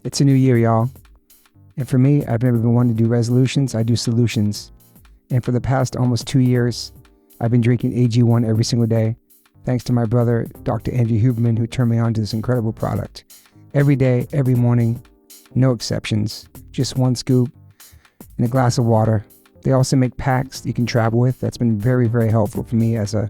It's a new year, y'all. And for me, I've never been one to do resolutions. I do solutions. And for the past almost 2 years, I've been drinking AG1 every single day, thanks to my brother, Dr. Andrew Huberman, who turned me on to this incredible product. Every day, every morning, no exceptions. Just one scoop and a glass of water. They also make packs you can travel with. That's been very, very helpful for me as a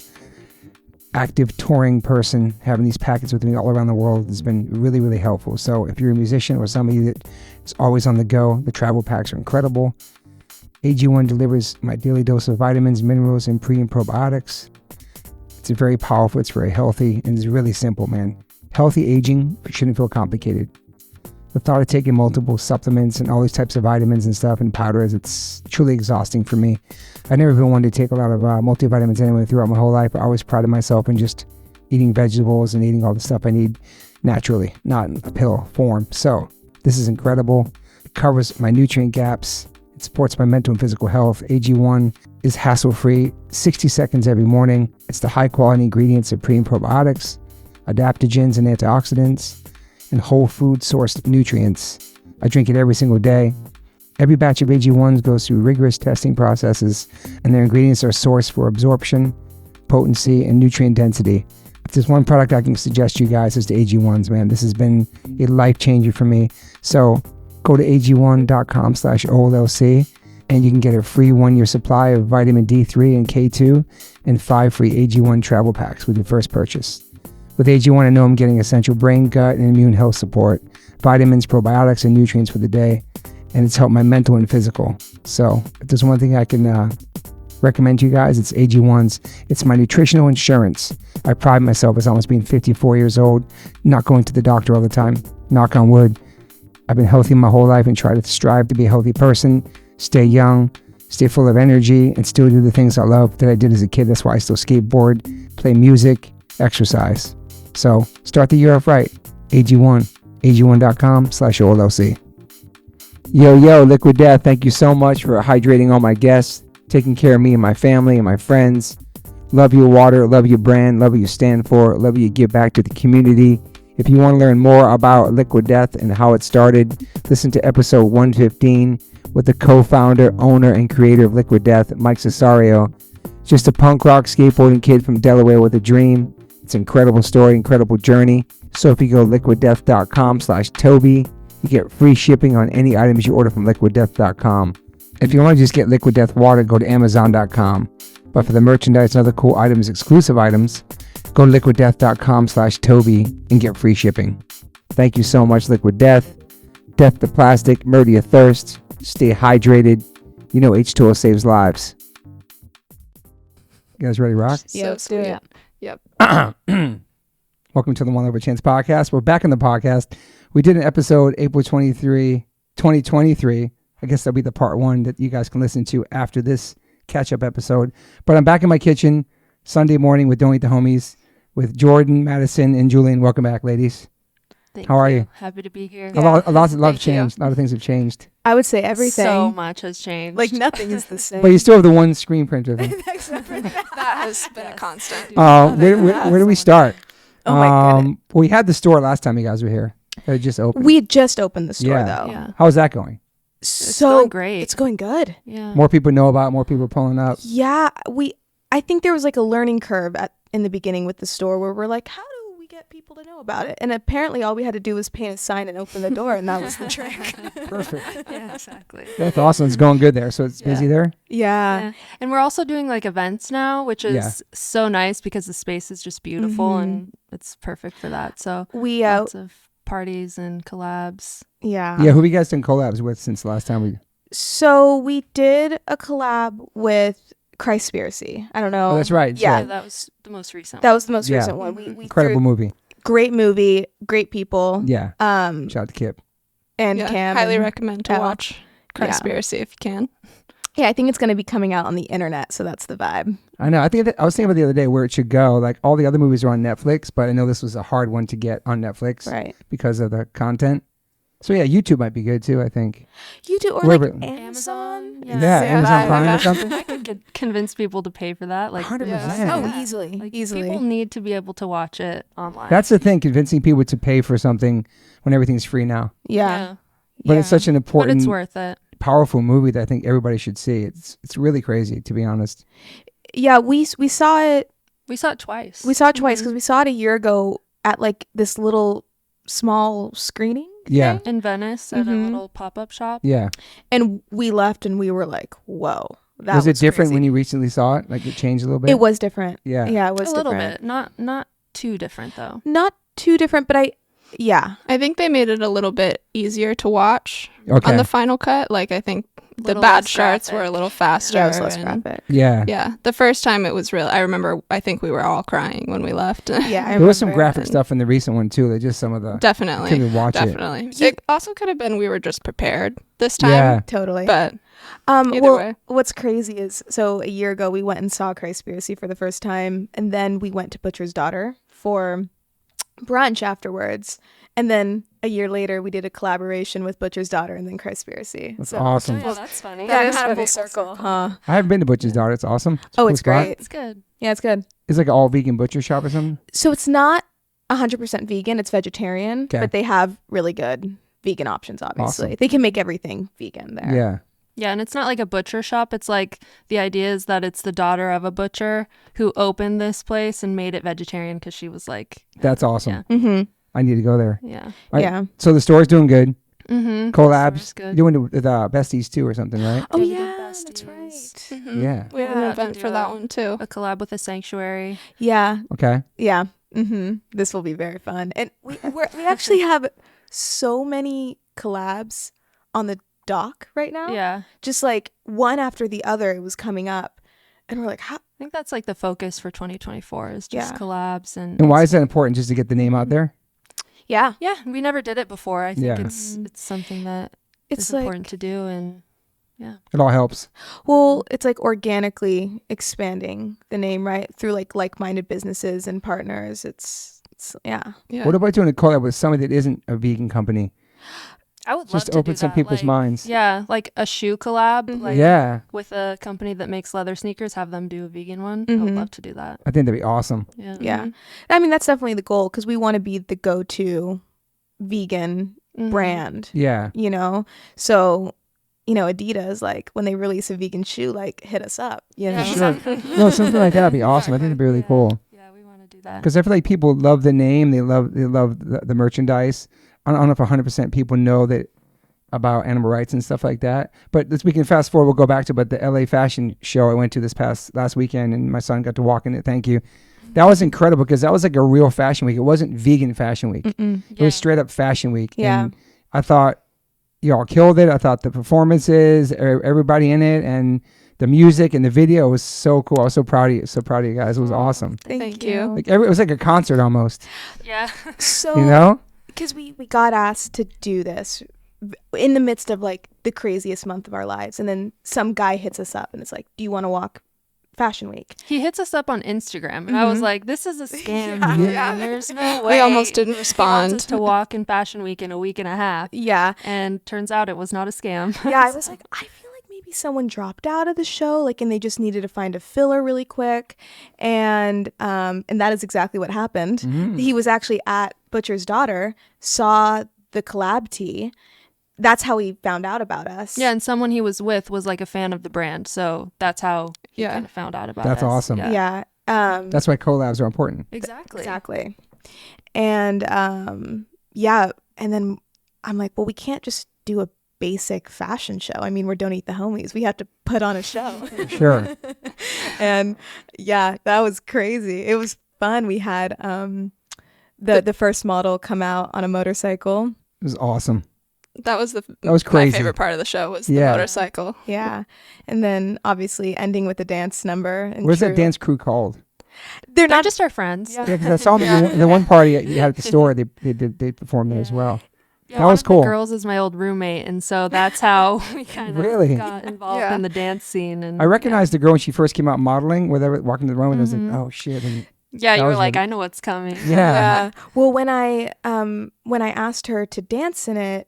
active touring person. Having these packets with me all around the world has been really, really helpful. So if you're a musician or somebody that is always on the go, the travel packs are incredible. AG1 delivers my daily dose of vitamins, minerals, and pre and probiotics. It's very powerful, it's very healthy, and it's really simple, man. Healthy aging shouldn't feel complicated. The thought of taking multiple supplements and all these types of vitamins and stuff and powders, it's truly exhausting for me. I've never been one to take a lot of multivitamins anyway throughout my whole life. I always prided myself in just eating vegetables and eating all the stuff I need naturally, not in a pill form. So this is incredible. It covers my nutrient gaps. It supports my mental and physical health. AG1 is hassle-free, 60 seconds every morning. It's the high-quality ingredients of pre and probiotics, adaptogens and antioxidants, and whole food sourced nutrients. I drink it every single day. Every batch of AG1s goes through rigorous testing processes, and their ingredients are sourced for absorption, potency, and nutrient density. If there's one product I can suggest you guys, is the AG1s, man. This has been a life changer for me. So go to ag1.com/OLLC and you can get a free 1-year supply of vitamin D3 and K2 and 5 free AG1 travel packs with your first purchase. With AG1, I know I'm getting essential brain, gut, and immune health support, vitamins, probiotics, and nutrients for the day, and it's helped my mental and physical. So if there's one thing I can recommend to you guys, it's AG1's. It's my nutritional insurance. I pride myself as almost being 54 years old, not going to the doctor all the time. Knock on wood. I've been healthy my whole life and try to strive to be a healthy person, stay young, stay full of energy, and still do the things I love that I did as a kid. That's why I still skateboard, play music, exercise. So start the year off right. AG1, ag1.com/OLLC. Yo, Liquid Death, thank you so much for hydrating all my guests, taking care of me and my family and my friends. Love your water, love your brand, love what you stand for, love what you give back to the community. If you want to learn more about Liquid Death and how it started, listen to episode 115 with the co-founder, owner, and creator of Liquid Death, Mike Cesario. Just a punk rock skateboarding kid from Delaware with a dream. It's an incredible story, incredible journey. So if you go liquiddeath.com/Toby, you get free shipping on any items you order from liquiddeath.com. If you want to just get Liquid Death water, go to amazon.com. But for the merchandise and other cool items, exclusive items, go to liquiddeath.com/Toby and get free shipping. Thank you so much, Liquid Death. Death to plastic, murder your thirst. Stay hydrated. You know H2O saves lives. You guys ready to rock? Yeah, let's do it. Yep. Welcome to the One Life One Chance podcast. We're back in the podcast. We did an episode April 23, 2023. I guess that'll be the part 1 that you guys can listen to after this catch-up episode. But I'm back in my kitchen Sunday morning with Don't Eat the Homies with Jordyn, Madison, and Julienne. Welcome back, ladies. Thank How are you? Happy to be here. A lot have changed. A lot of things have changed. I would say everything. So much has changed. Like nothing is the same. But you still have the one screen printer thing. That has been a constant. Where do we start? Oh my goodness. Well, we had the store last time you guys were here. It just opened. We had just opened the store though. Yeah. How's that going? So going great. It's going good. Yeah. More people know about it, more people are pulling up. Yeah, I think there was like a learning curve in the beginning with the store where we're like, how do we get people to know about it? And apparently all we had to do was paint a sign and open the door, and that was the trick. Perfect. Yeah, exactly. That's awesome. It's going good there. So it's busy there? Yeah. And we're also doing like events now, which is so nice because the space is just beautiful and it's perfect for that. So We lots of parties and collabs. Yeah, who have you guys done collabs with since the last time we... So we did a collab with Christspiracy. I don't know. Oh, that's right. Yeah, that was the most recent. That was the most recent one. We Incredible movie. Great movie, great people. Yeah. Shout out to Kip. And Cam. Highly and recommend to watch Christspiracy if you can. Yeah, I think it's going to be coming out on the internet, so that's the vibe. I know. I was thinking about the other day where it should go. Like all the other movies are on Netflix, but I know this was a hard one to get on Netflix, right? Because of the content. So yeah, YouTube might be good too. I think YouTube or wherever. like Amazon. Yeah, Amazon Prime or something. I could convince people to pay for that. Like 100%. Oh, easily. Like, easily. people need to be able to watch it online. That's the thing, convincing people to pay for something when everything's free now. Yeah. But it's such an But important, it's worth it. powerful movie that I think everybody should see. It's really crazy, to be honest. Yeah, we saw it. We saw it twice. We saw it twice because we saw it a year ago at like this little small screening. Yeah. thing. in Venice at a little pop-up shop. Yeah. And we left and we were like, whoa. That Was it different crazy. when you recently saw it? Like it changed a little bit? It was different. Yeah. Yeah, it was A little different. bit. Not too different though. Not too different, but I I think they made it a little bit easier to watch Okay. on the final cut. Like, I think the Little bad less shots were a graphic. little faster. Yeah, it was less and- graphic. Yeah. Yeah, the first time it was real. I remember. I think we were all crying when we left. Yeah, I There was some remember. graphic stuff in the recent one too. Like just some of the Definitely, couldn't watch it. definitely. It also could have been we were just prepared this time. Yeah. Totally. But either well, way. what's crazy is, so a year ago we went and saw Christspiracy for the first time, and then we went to Butcher's Daughter for brunch afterwards, and then a year later we did a collaboration with Butcher's Daughter and then Christspiracy. That's So- awesome. Yeah, that's funny. Yeah, is kind of funny. full circle, huh? I haven't been to Butcher's Daughter. It's awesome. It's a Oh, cool it's spot. great. It's good. Yeah, it's good. It's like an all vegan butcher shop or something. So it's not 100% vegan, it's vegetarian, Okay. but they have really good vegan options, obviously. Awesome. They can make everything vegan there. Yeah. Yeah, and it's not like a butcher shop. It's like the idea is that it's the daughter of a butcher who opened this place and made it vegetarian because she was like, That's awesome. Yeah. Mm-hmm. I need to go there. yeah. Right. Yeah. So the store's doing good. Mm-hmm. Collabs. Good. You're doing the Besties too or something, right? Oh, Yeah, we did yeah, that's Besties. right. Mhm. Yeah. We had Yeah, an to event do for that one too. A collab with a sanctuary. Yeah. Okay. Yeah. Mm-hmm. This will be very fun. And we actually have so many collabs on the dock right now. Yeah. Just like one after the other, it was coming up. And we're like, how? I think that's like the focus for 2024 is just Yeah. collabs and And why is that important? Just to get the name out there? Yeah. yeah, we never did it before. I think Yeah. it's something that It's is like, important to do and It all helps. well, it's like organically expanding the name, right? Through like like-minded businesses and partners. It's yeah. Yeah. What about doing a collab with somebody that isn't a vegan company? I would love Just to open do some that, people's like, minds. Yeah, like a shoe collab, Mhm. like Yeah. with a company that makes leather sneakers, have them do a vegan one. I would Mhm. love to do that. I think that'd be awesome. Yeah. Yeah. I mean, that's definitely the goal because we want to be the go-to vegan Mhm. brand, Yeah. you know? So, you know, Adidas, like when they release a vegan shoe, like hit us up, you know? Yeah, Sure. No, something like that would be awesome. I think it'd be really cool. Yeah, we want to do that. Because I feel like people love the name. They love the merchandise. I don't know if 100% people know that about animal rights and stuff like that. But we can fast forward. We'll go back to but the LA fashion show I went to last weekend, and my son got to walk in it. Thank you. That was incredible because that was like a real fashion week. It wasn't vegan fashion week. Mm-mm. It was straight up fashion week. Yeah. And I thought y'all killed it. I thought the performances, everybody in it, and the music and the video was so cool. I was so proud of you. So proud of you guys. It was awesome. Thank you. Like it was like a concert almost. Yeah. So, You know? because we got asked to do this in the midst of like the craziest month of our lives, and then some guy hits us up and it's like, do you want to walk Fashion Week? He hits us up on Instagram, and I was Mhm. like, "This is a scam. Yeah. dude. Yeah. There's no way." We almost didn't He wants respond. us to walk in Fashion Week in a week and a half, Yeah. and turns out it was not a scam. Yeah, I was like, I feel like maybe someone dropped out of the show, like, and they just needed to find a filler really quick, and that is exactly what happened. Mhm. He was actually at Butcher's Daughter, saw the collab tee. That's how he found out about us. Yeah, and someone he was with was like a fan of the brand, so that's how he Yeah. kind of found out about That's us. awesome. Yeah. That's why collabs are important. Exactly. Exactly. And yeah, and then I'm like, well, we can't just do a basic fashion show. I mean, we're Don't Eat the Homies. We have to put on a show. Sure. And yeah, that was crazy. It was fun. We had the first model come out on a motorcycle. It was awesome. That was was crazy. My favorite part of the show was the Yeah. motorcycle. Yeah. And then obviously ending with a dance number. And Where's that True. dance crew called? They're They're not just our friends. Yeah. Yeah, because I saw them the one party you had at the store. They performed there as well. Yeah, That one was of cool. The girls is my old roommate, and so that's how we kind of Really? got involved Yeah. in the dance scene. And I recognized the girl when she first came out modeling, where they were walking to the room, and I was like, Mhm. oh shit. And yeah, that you were was like, really- I know what's coming. yeah. Well, when I asked her to dance in it,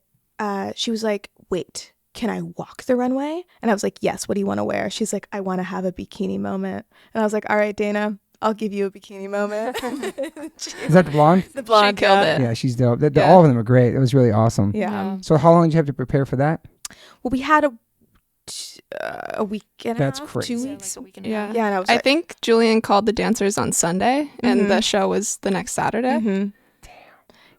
she was like, "Wait, can I walk the runway? And I was like, yes, what do you want to wear? She's like, I want to have a bikini moment. And I was like, all right, Dana, I'll give you a bikini moment. Is that the blonde? The blonde. She killed it. Yeah, she's dope. All of them are great. It was really awesome. Yeah. So how long did you have to prepare for that? Well, we had a week and That's a half, crazy. 2 Yeah, weeks. like a week and a Yeah. half. Yeah, and I was I like, think Julienne called the dancers on Sunday, and Mhm. the show was the next Saturday. Damn.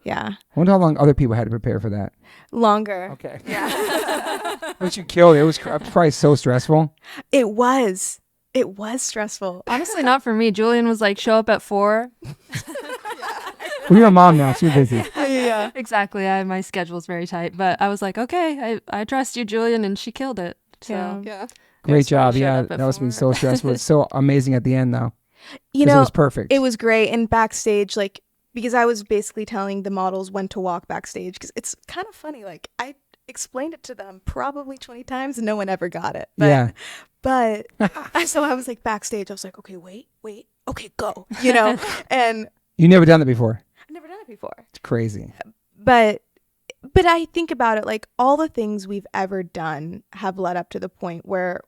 Yeah. I wonder how long other people had to prepare for that. Longer. Okay. Yeah. But you killed it. It was probably so stressful. It was stressful. Honestly, not for me. Julian was like, show up at 4. Well, you're a mom now, so you're busy. Yeah. Exactly. My schedule's very tight. But I was like, okay, I trust you, Julian. And she killed it. So Yeah. Yeah. Great job. Showed Yeah, up at that must be 4. so stressful. It's so amazing at the end, though. You 'Cause know, it was perfect. it was great. And backstage, like, because I was basically telling the models when to walk backstage, because it's kind of funny. Like, I explained it to them probably 20 times and no one ever got it. But, Yeah. But so I was like backstage, I was like, okay, wait, okay, go, and You never done that before. I've never done it before. It's crazy. But I think about it, like all the things we've ever done have led up to the point where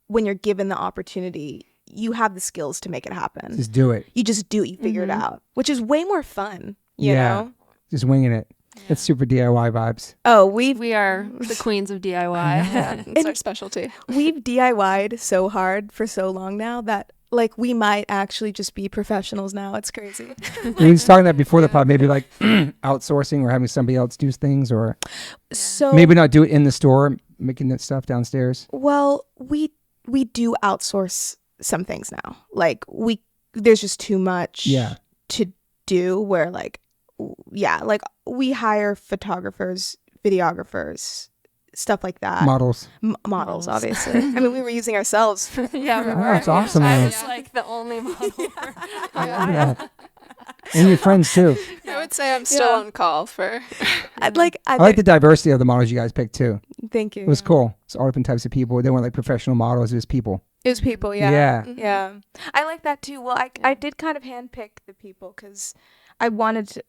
when you're given the opportunity, you have the skills to make it happen. Just do it. You just do it. You figure it out, which is way more fun, you Yeah. know? Just winging it. It's super DIY vibes. Oh, we are the queens of DIY. It's our specialty. we've DIY'd so hard for so long now that like we might actually just be professionals now. It's crazy. We were just talking that before the pod, maybe like outsourcing or having somebody else do things, or So maybe not do it in the store, making that stuff downstairs. well, we do outsource some things now. Like there's just too much Yeah. to do where like like we hire photographers, videographers, stuff like that. Models. Models, Models. obviously. I mean, we were using ourselves. Yeah, we Oh, were. that's awesome, I man. was like the only model. Yeah. And your friends too. I would say I'm still on call for. I I like the diversity of the models you guys picked too. Thank you. It was cool. It's all different types of people. They weren't like professional models. It was people. It was people, yeah. Yeah. Yeah. I like that too. Well, I did kind of handpick the people because I wanted to,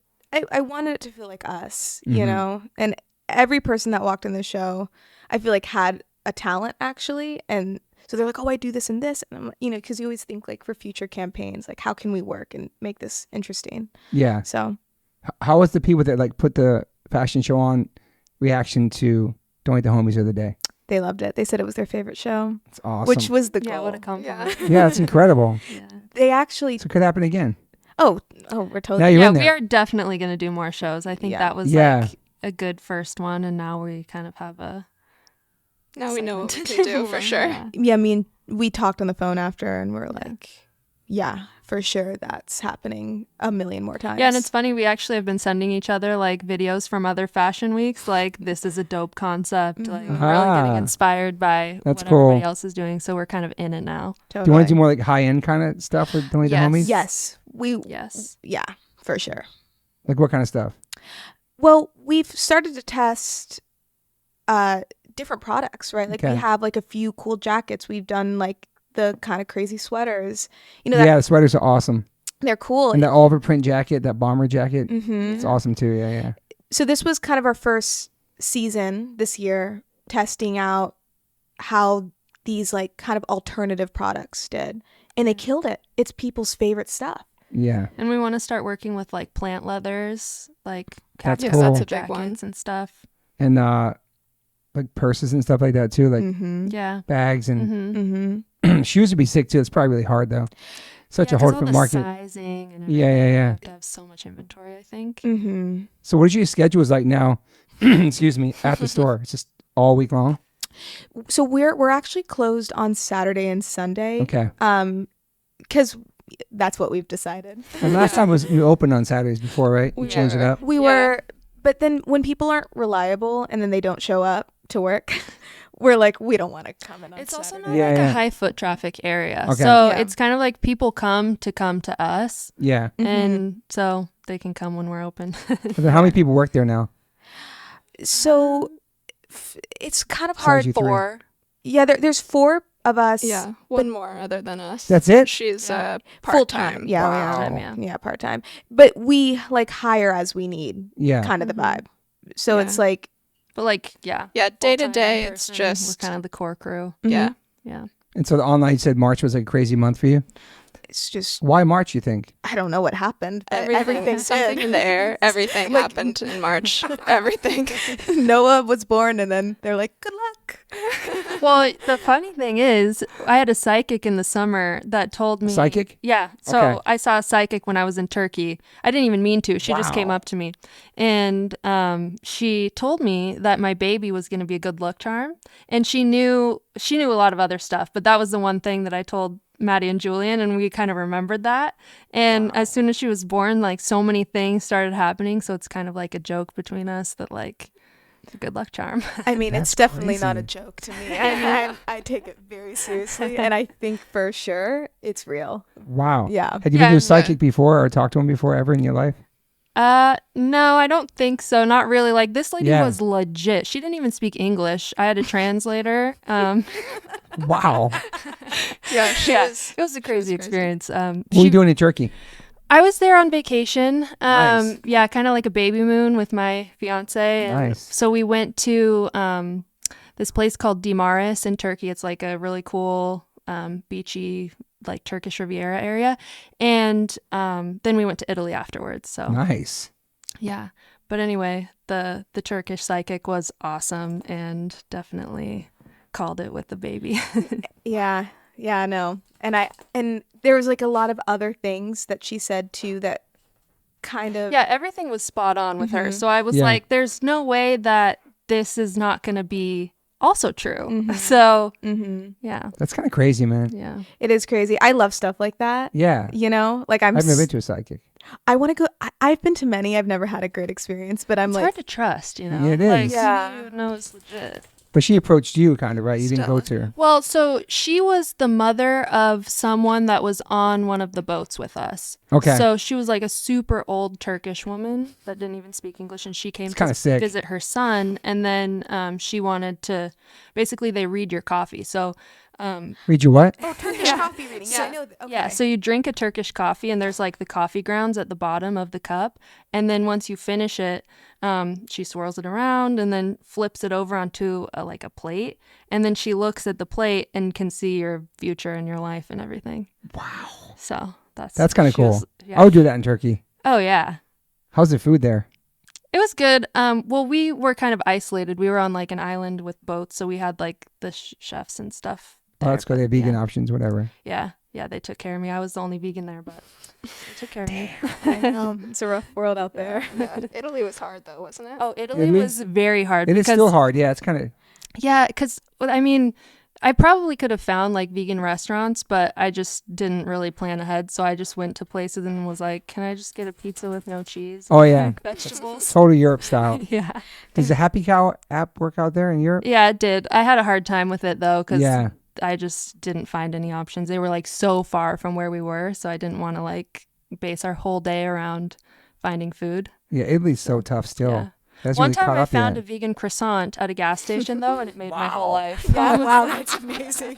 I wanted it to feel like us, you Mhm. know? And every person that walked in the show, I feel like had a talent actually. And so they're like, oh, I do this and this. And I'm, because you always think like for future campaigns, like how can we work and make this interesting? Yeah. So How was the people that like put the fashion show on reaction to Don't Eat the Homies the other day? they loved it. They said it was their favorite show, It's awesome. which was the goal. Yeah, what a compliment. Yeah, it's incredible. Yeah. They actually, So it could happen again. oh, we're totally. Now you're Yeah, in there. we are definitely going to do more shows. I think Yeah. that was Yeah. like a good first one, and now we kind of have a. Now we know what we can do for sure. Yeah. Yeah, I mean, we talked on the phone after and we're like, yeah, for sure that's happening a million more times. Yeah, and it's funny, we actually have been sending each other like videos from other fashion weeks, like this is a dope concept, like really Ah. getting inspired by That's what cool. everybody else is doing. So we're kind of in it now. Do you want to do more like high end kind of stuff with Don't Eat the Yes. Homies? Yes, Yes. yeah, for sure. Like what kind of stuff? Well, we've started to test different products, right? Like Okay. we have like a few cool jackets. We've done like the kind of crazy sweaters. That Yeah, the sweaters are awesome. they're cool. And that Oliver print jacket, that bomber jacket, Mm-hmm. it's awesome too. Yeah, yeah. So this was kind of our first season this year testing out how these like kind of alternative products did, and they killed it. It's people's favorite stuff. Yeah. And we want to start working with like plant leathers, like That's cactus cool. That's a big one. jackets and stuff. And like purses and stuff like that too, like Mm-hmm. Yeah. bags and Mm-hmm. shoes would be sick too. It's probably really hard though. Such a hard for market. Sizing and Yeah, everything. yeah, yeah. You have to have so much inventory, I think. Mm-hmm. So what is your schedules like now? Excuse me, at the store? It's just all week long. So we're actually closed on Saturday and Sunday. Okay. Because that's what we've decided. And last time was you opened on Saturdays before, right? You changed it up. We Yeah. were, but then when people aren't reliable and then they don't show up to work, we're like, we don't want to come in on It's also Saturday. not Yeah, like yeah. a high foot traffic area. Okay. So Yeah. it's kind of like people come to us, Yeah. Mhm. and so they can come when we're open. But then how many people work there now? So it's kind of Besides hard you three. for, there's 4 of us. Yeah, one more other than us. That's it? She's Yeah. Full part-time. time. Yeah, Wow. yeah, part time. But we like hire as we need, Yeah. kind of the Mhm. vibe. So it's Yeah. like But like, yeah. Yeah, day to full-time day, in it's person, just we're kind of the core crew. yeah. Yeah. And so the online, you said March was like a crazy month for you. It's just, Why March, you think? I don't know what happened, but everything Something did. in the air. Everything happened in March. Everything. Noah was born, and then they're like, good luck. Well, the funny thing is, I had a psychic in the summer that told me. Psychic? Yeah. So Okay. I saw a psychic when I was in Turkey. I didn't even mean to. She just came Wow. up to me, and she told me that my baby was going to be a good luck charm, and she knew a lot of other stuff, but that was the one thing that I told Maddie and Julienne, and we kind of remembered that. And as soon as she was born, like so many things started happening. So it's kind of like a joke between us that like it's a good luck charm. I mean, That's it's definitely not a crazy. joke to me. I mean, I take it very seriously, and I think for sure it's real. Wow. Yeah. Had you Yeah, been to a yeah. psychic before or talked to him before ever in your life? No, I don't think so. Not really. Like this lady Yeah. was legit. She didn't even speak English. I had a translator. Wow. Yeah, It was a crazy experience. What were you doing in Turkey? I was there on vacation. Nice. Yeah, kind of like a baby moon with my fiance. And Nice. So we went to this place called Dimaris in Turkey. It's like a really cool beachy, like Turkish Riviera area. And then we went to Italy afterwards. So Nice. yeah. But anyway, the Turkish psychic was awesome and definitely called it with the baby. Yeah. Yeah, no. And there was like a lot of other things that she said too that kind of Yeah, everything was spot on with her. Mhm. So I was Yeah. like, there's no way that this is not going to be also true. So, yeah. That's kind of crazy, man. Yeah. It is crazy. I love stuff like that. Yeah. You know, like I've never been to a psychic. I want to go. I've been to many. I've never had a great experience, but I'm It's like, hard to trust, you know? Yeah, it Like, is. Yeah. you know it's legit. But she approached you kind of, right? You didn't go to her. Well, so she was the mother of someone that was on one of the boats with us. Okay. So she was like a super old Turkish woman that didn't even speak English, and she came It's kinda to sick. visit her son. And then she wanted to, basically, they read your coffee. So Read you what? Turkish coffee reading. Yeah, I know. Okay. yeah, so you drink a Turkish coffee, and there's like the coffee grounds at the bottom of the cup. And then once you finish it, she swirls it around and then flips it over onto like a plate. And then she looks at the plate and can see your future and your life and everything. Wow. So That's kind of she was- cool. yeah. I would do that in Turkey. Oh, yeah. How's the food there? It was good. Well, we were kind of isolated. We were on like an island with boats, so we had like the chefs and stuff. Oh, that's good. They have vegan yeah. options, whatever. Yeah, they took care of me. I was the only vegan there, but they took care of me. It's a rough world out there. Italy was hard though, wasn't it? Oh, Italy Italy? was very hard. It is because, still hard. Yeah, it's kind of. Yeah, because I mean, I probably could have found like vegan restaurants, but I just didn't really plan ahead. So I just went to places and was like, "Can I just get a pizza with no cheese? Oh, yeah. and vegetables." Total Europe style. Yeah, Does the Happy Cow app work out there in Europe? yeah, it did. I had a hard time with it though, because Yeah. I just didn't find any options. They were like so far from where we were, so I didn't want to like base our whole day around finding food. Yeah, Italy's so tough still. Yeah. That's One really time caught I up found a yet. vegan croissant at a gas station though, and it made my whole life. Yeah, wow, that's amazing.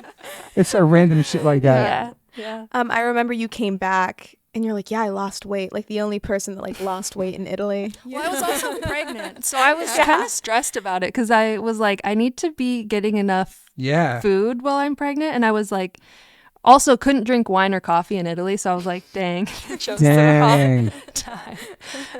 It's a random shit like that. Yeah. I remember you came back and you're like, yeah, I lost weight. Like the only person that like lost weight in Italy. Well, I was also pregnant, so I was kind of stressed about it because I was like, I need to be getting enough Yeah. food while I'm pregnant, and I was like, also couldn't drink wine or coffee in Italy, so I was like, dang, just the wrong Dang. time.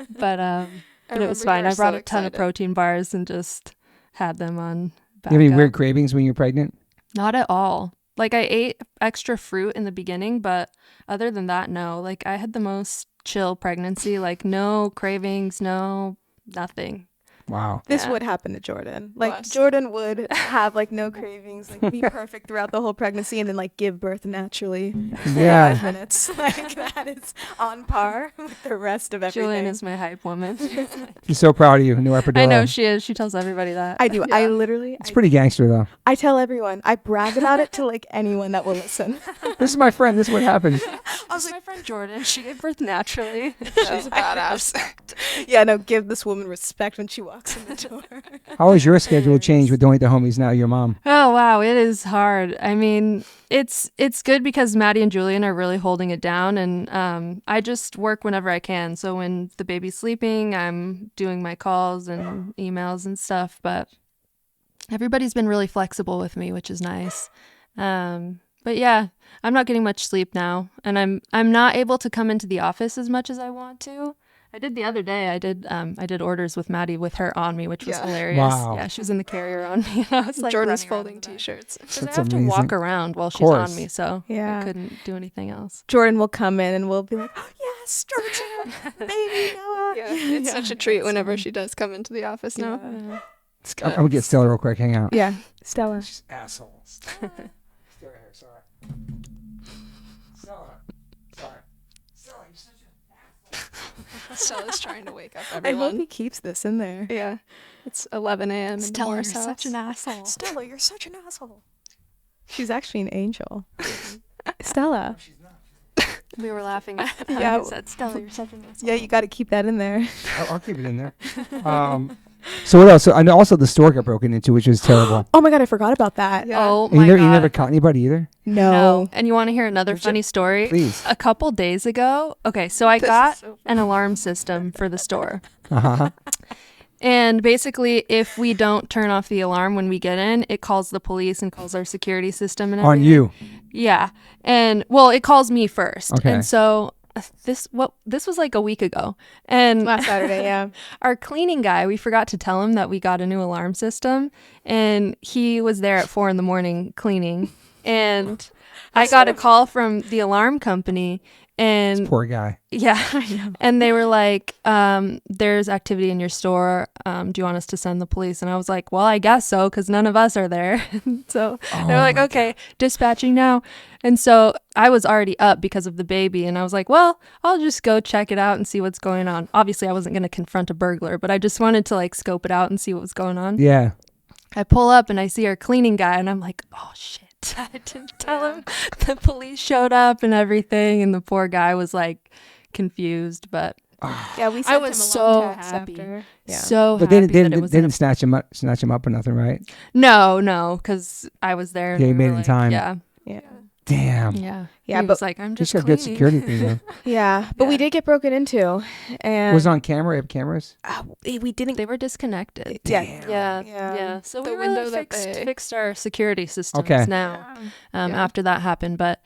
But it was remember fine. you I were brought so a ton of excited. protein bars and just had them on. You have any backup. weird cravings when you're pregnant? Not at all. Like I ate extra fruit in the beginning, but other than that, no. Like I had the most chill pregnancy. Like no cravings, no nothing. Wow. This Yeah. would happen to Jordyn. Like Bless. Jordyn would have like no cravings, like be perfect throughout the whole pregnancy, and then like give birth naturally. in 5 Yeah. minutes. Like that is on par with the rest of everything. Julienne is my hype woman. She's so proud of you. New epidural. I know she is. She tells everybody that. I do. I literally. It's pretty gangster though. I tell everyone. I brag about it to like anyone that will listen. This is my friend. This is what happened. I was like, my friend Jordyn. She gave birth naturally. She's a badass. Yeah, no. Give this woman respect when she walks walks in the door. How has your schedule changed with Don't Eat the Homies now? Your mom. Oh wow, it is hard. I mean, it's good because Maddie and Julienne are really holding it down, and I just work whenever I can. So when the baby's sleeping, I'm doing my calls and emails and stuff. But everybody's been really flexible with me, which is nice. But yeah, I'm not getting much sleep now, and I'm not able to come into the office as much as I want to. I did the other day. I did orders with Maddie with her on me, which was hilarious. Wow. Yeah, she was in the carrier on me, and I was like Jordyn's running around folding in the back. t-shirts. Because I That's have to amazing. walk around while she's course. on me, so Yeah. I couldn't do anything else. Jordan will come in and we'll be like, oh, yes, Georgia, baby Noah. Yeah, it's such a treat whenever she does come into the office now. I'm gonna get Stella real quick. Hang out. Yeah, Stella. Asshole. Stella right here. Sorry. Stella. Sorry. Stella, you're such an Stella's trying to wake up I hope everyone. he keeps this in there. Yeah, it's 11 a.m. in the Morse house. asshole. Stella, you're such an asshole. She's actually an angel. Stella. We were laughing at how Yeah. you said, Stella, you're such an asshole. Yeah, you got to keep that in there. I'll keep it in there. So what else? So I know also the store got broken into, which was terrible. Oh my God, I forgot about that. Yeah. Oh And my you god. never caught anybody either? No. And you want to hear another funny story? Please. A couple days ago, okay, so I This is got so an alarm system for the store. Uh-huh. And basically, if we don't turn off the alarm when we get in, it calls the police and calls our security system and On everything. you. Yeah. And well, it calls me first. Okay. And so this was like a week ago. And Last Saturday, yeah. our cleaning guy, we forgot to tell him that we got a new alarm system, and he was there at 4 a.m. cleaning, and I got a call from the alarm company, and Poor guy. yeah, and they were like, there's activity in your store. Do you want us to send the police? And I was like, well, I guess so, because none of us are there. So they're like, okay, dispatching now. And so I was already up because of the baby. And I was like, well, I'll just go check it out and see what's going on. Obviously, I wasn't going to confront a burglar, but I just wanted to like scope it out and see what was going on. Yeah. I pull up and I see our cleaning guy, and I'm like, oh, shit. I didn't tell him. The police showed up and everything, and the poor guy was like confused, but Yeah, we I sent was him a so long text happy. after. Yeah. so But happy they that it didn't, was they in a- didn't snatch him up or nothing, right? No, because I was there. and Yeah, you we made were it in time. Yeah, Yeah. Damn. yeah. Yeah, He but was like, I'm You just got good cleaning. security thing though. Yeah, but we Yeah. did get broken into, and Was it on camera? You have cameras? we didn't. They were disconnected. Yeah, Yeah, Yeah. yeah. So The we window really that fixed our security systems Okay. now. Yeah. After that happened, but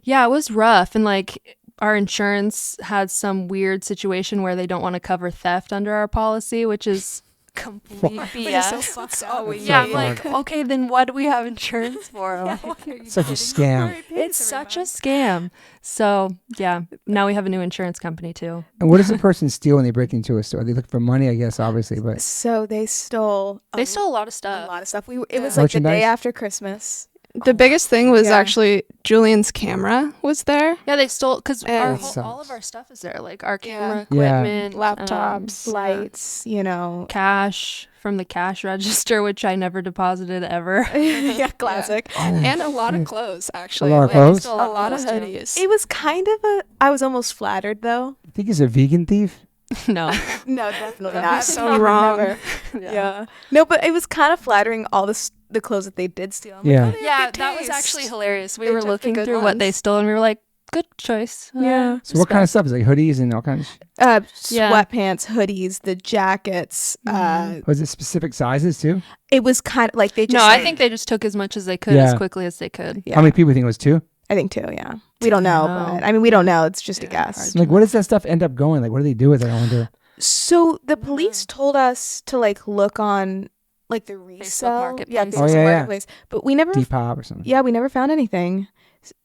yeah, it was rough, and like our insurance had some weird situation where they don't want to cover theft under our policy, which is complete BS. That's all we Yeah, I'm So like, okay, then what do we have insurance for? Like, Such a scam. it's such a scam. So yeah, now we have a new insurance company too. And what does a person steal when they break into a store? They look for money, I guess, obviously, but So they stole. They stole a lot of a stuff. lot of stuff. It Yeah. was like the Merchandise? day after Christmas. The biggest thing was Yeah. actually Julienne's camera was there. Yeah, they stole because That all of our stuff is there, like our Yeah. camera Yeah. equipment, Laptops. Lights, you know. cash from the cash register, which I never deposited ever. Yeah, classic. And a lot of clothes, actually. A lot of Like, clothes? Stole A lot of clothes, too. hoodies. It was kind of a. I was almost flattered though. I think he's a vegan thief. No. No, definitely That'd be not. so wrong. Never. Yeah. No, but it was kind of flattering. All the clothes that they did steal. I'm like, Yeah. oh, they have Yeah, good that was taste. actually hilarious. We They were took the looking good through what they ones. stole, and we were like, good choice. Yeah. So what kind of stuff is it? Like hoodies and all kinds of Yeah. Sweatpants, hoodies, the jackets. Was it specific sizes too? It was kind of like they just. No, I like- think they just took as much as they could, as Yeah. quickly as they could. Yeah. How many people think it was two? I think too. Yeah. We don't know, No. but I mean, we don't know. It's just a Yeah, guess. hard. Like, where does that stuff end up going? Like, what do they do with it? I wonder. So the police told us to like look on like the resale, Marketplace. yeah, Oh, Facebook yeah, yeah. Marketplace, but we never, Depop or something. yeah, we never found anything.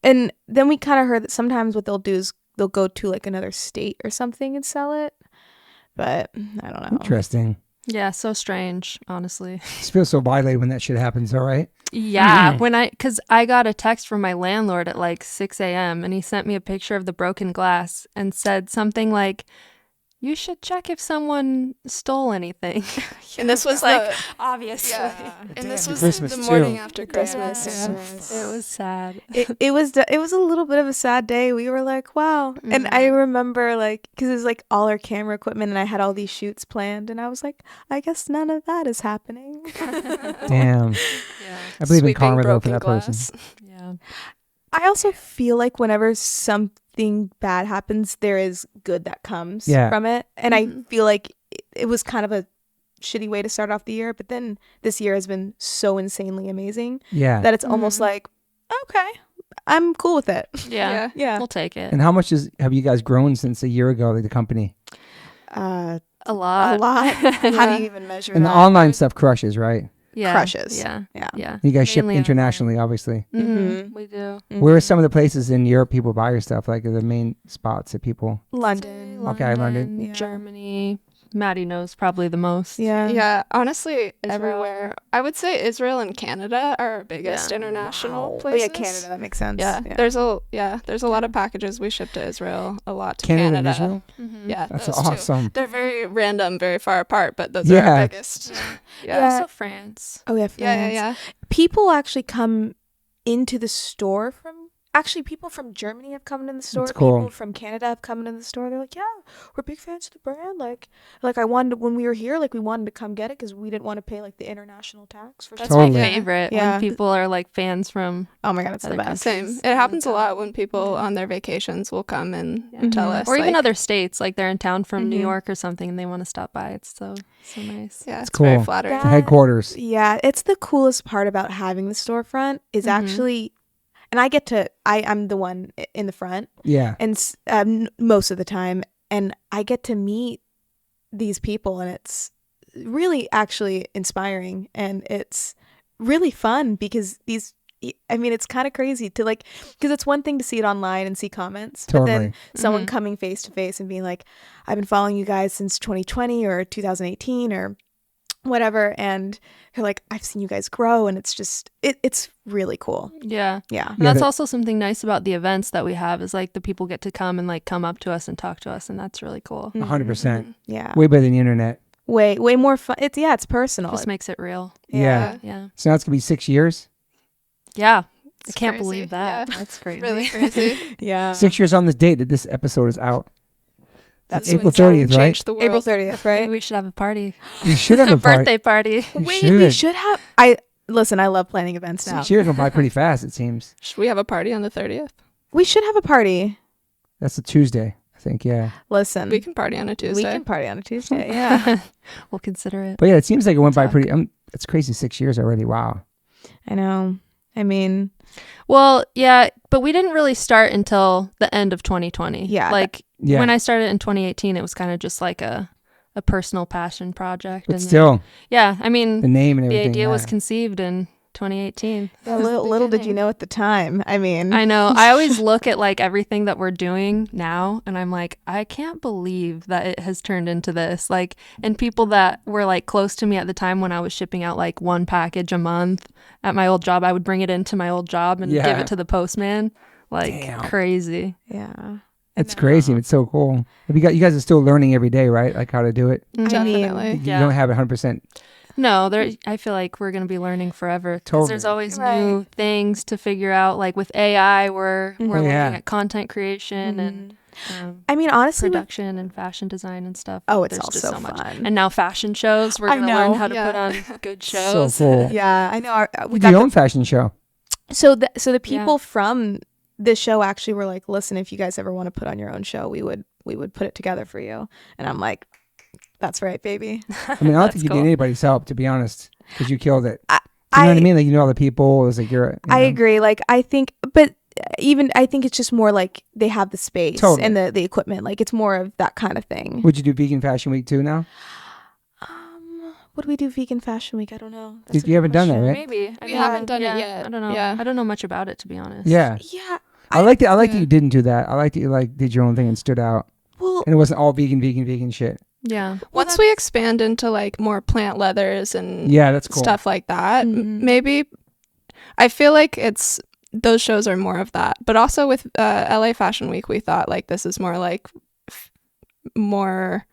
And then we kind of heard that sometimes what they'll do is they'll go to like another state or something and sell it, but I don't know. Interesting. Yeah, so strange, honestly. Just feel so violated when that shit happens. All right. Yeah, because I got a text from my landlord at like 6 a.m. and he sent me a picture of the broken glass and said something like, you should check if someone stole anything. And this was like, obviously. yeah. And this was Christmas, the morning too. after Christmas. Yeah. It was sad. It was a little bit of a sad day. We were like, wow. And I remember like, because it was like all our camera equipment and I had all these shoots planned and I was like, I guess none of that is happening. Damn. Yeah. I believe in Sweeping karma though for broken that glass. person. Yeah. I also feel like whenever something bad happens, there is good that comes from it. And I feel like it was kind of a shitty way to start off the year, but then this year has been so insanely amazing Yeah. that it's almost like, okay, I'm cool with it. Yeah. Yeah. We'll take it. And how much have you guys grown since a year ago, like the company? A A lot. lot. How do you even measure And the that? online stuff crushes, right? Yeah. Crushes. Yeah. Yeah. Yeah. You guys ship Mainly internationally, obviously. Mm-hmm. We do. Where are some of the places in Europe people buy your stuff? Like the main spots that people? London. Okay, London. Yeah. Germany. Maddie knows probably the most. Yeah. Yeah, honestly, Israel. everywhere. I would say Israel and Canada are our biggest Yeah. international Oh places. yeah, Canada. That makes sense. Yeah, there's a lot of packages we ship to Israel, a lot to Canada Canada. and Israel? Mm-hmm. Yeah, That's those two. awesome. They're very random, very far apart, but those are Yeah. our biggest. Yeah. Also France. Oh yeah. France. Yeah. People actually come into the store from. Actually, people from Germany have come into the store. That's cool. People from Canada have come into the store. They're like, yeah, we're big fans of the brand. Like I wanted when we were here, like we wanted to come get it because we didn't want to pay like the international tax for That's stuff. Totally. my favorite. Yeah. When people are like fans from Oh my god, it's the Other best. countries. Same. It happens a lot when people on their vacations will come and tell us. or even like, other states, like they're in town from New Mhm. York or something and they want to stop by. It's so nice. Yeah, it's cool. very flattering. The headquarters. Yeah, it's the coolest part about having the storefront is actually, and I'm the one in the front, Yeah. and most of the time, and I get to meet these people, and it's really actually inspiring, and it's really fun because it's kind of crazy to like, because it's one thing to see it online and see comments, but then Totally. someone coming face to face and being like, I've been following you guys since 2020 or 2018 or whatever, and you're like, I've seen you guys grow, and it's just it's really cool. Yeah. Yeah. And that's that- also something nice about the events that we have is like the people get to come and like come up to us and talk to us, and that's really cool. 100%. Yeah. Way better than the internet. Way more fun. It's personal. Just makes it real. Yeah. Yeah. So now it's going to be 6 years. Yeah. It's I can't crazy. believe that. Yeah. That's crazy. Really crazy. Yeah. 6 years on this date that this episode is out. That's April when time 30th, right? changed the world. April 30th, right? Maybe we should have a party. You should have A a party. birthday party. You Wait, should. we should have. Listen, I love planning events now. 6 years went by pretty fast, it seems. Should we have a party on the 30th? We should have a party. That's a Tuesday, I think, yeah. Listen, We can party on a Tuesday. we can party on a Tuesday. Yeah. We'll consider it. But yeah, it seems like it went by Talk. pretty. It's crazy, 6 years already. Wow. I know. I mean, Well, yeah, but we didn't really start until the end of 2020. Yeah. Like Yeah. when I started in 2018, it was kind of just like a personal passion project. But and then- still, yeah, I mean, the name and the everything. idea was yeah. conceived in 2018. little did you know at the time. I mean, I know. I always look at like everything that we're doing now and I'm like, I can't believe that it has turned into this. Like, and people that were like close to me at the time when I was shipping out like one package a month at my old job, I would bring it into my old job and give Yeah. it to the postman. Like Damn. crazy. yeah. It's crazy. It's so cool. But you guys are still learning every day, right? Like how to do it. I mean, Definitely. You don't have it 100%. No, I feel like we're going to be learning forever. 'Cause Totally. there's always new things to figure out. Like with AI, we're learning Yeah. at content creation and I mean, honestly, production and fashion design and stuff. Oh, it's There's all just so so much. fun. And now fashion shows. We're I going to learn know, how to yeah. put on good So shows. cool. yeah, I know. We You got do your own fashion show. so the people from this show actually were like, listen, if you guys ever want to put on your own show, we would put it together for you. And I'm like, that's right, baby. I mean, I don't think you cool. need anybody's help, to be honest, because you killed it. I- Do you know what I mean? Like, you know all the people. It was like you're. I agree. Like, I think, but I think it's just more like they have the space Totally. and the equipment. Like, it's more of that kind of thing. Would you do Vegan Fashion Week too now? Would we do vegan fashion week? I don't know. You haven't done that, right? Maybe. We haven't done it yet. I don't know. Yeah. I don't know much about it, to be honest. Yeah. Yeah. I like that you didn't do that. I like that you like did your own thing and stood out. Well, And it wasn't all vegan shit. Yeah. Once we expand into like more plant leathers and Yeah, that's cool. stuff like that, Mhm. maybe I feel like those shows are more of that. But also with LA Fashion Week, we thought like this is more like more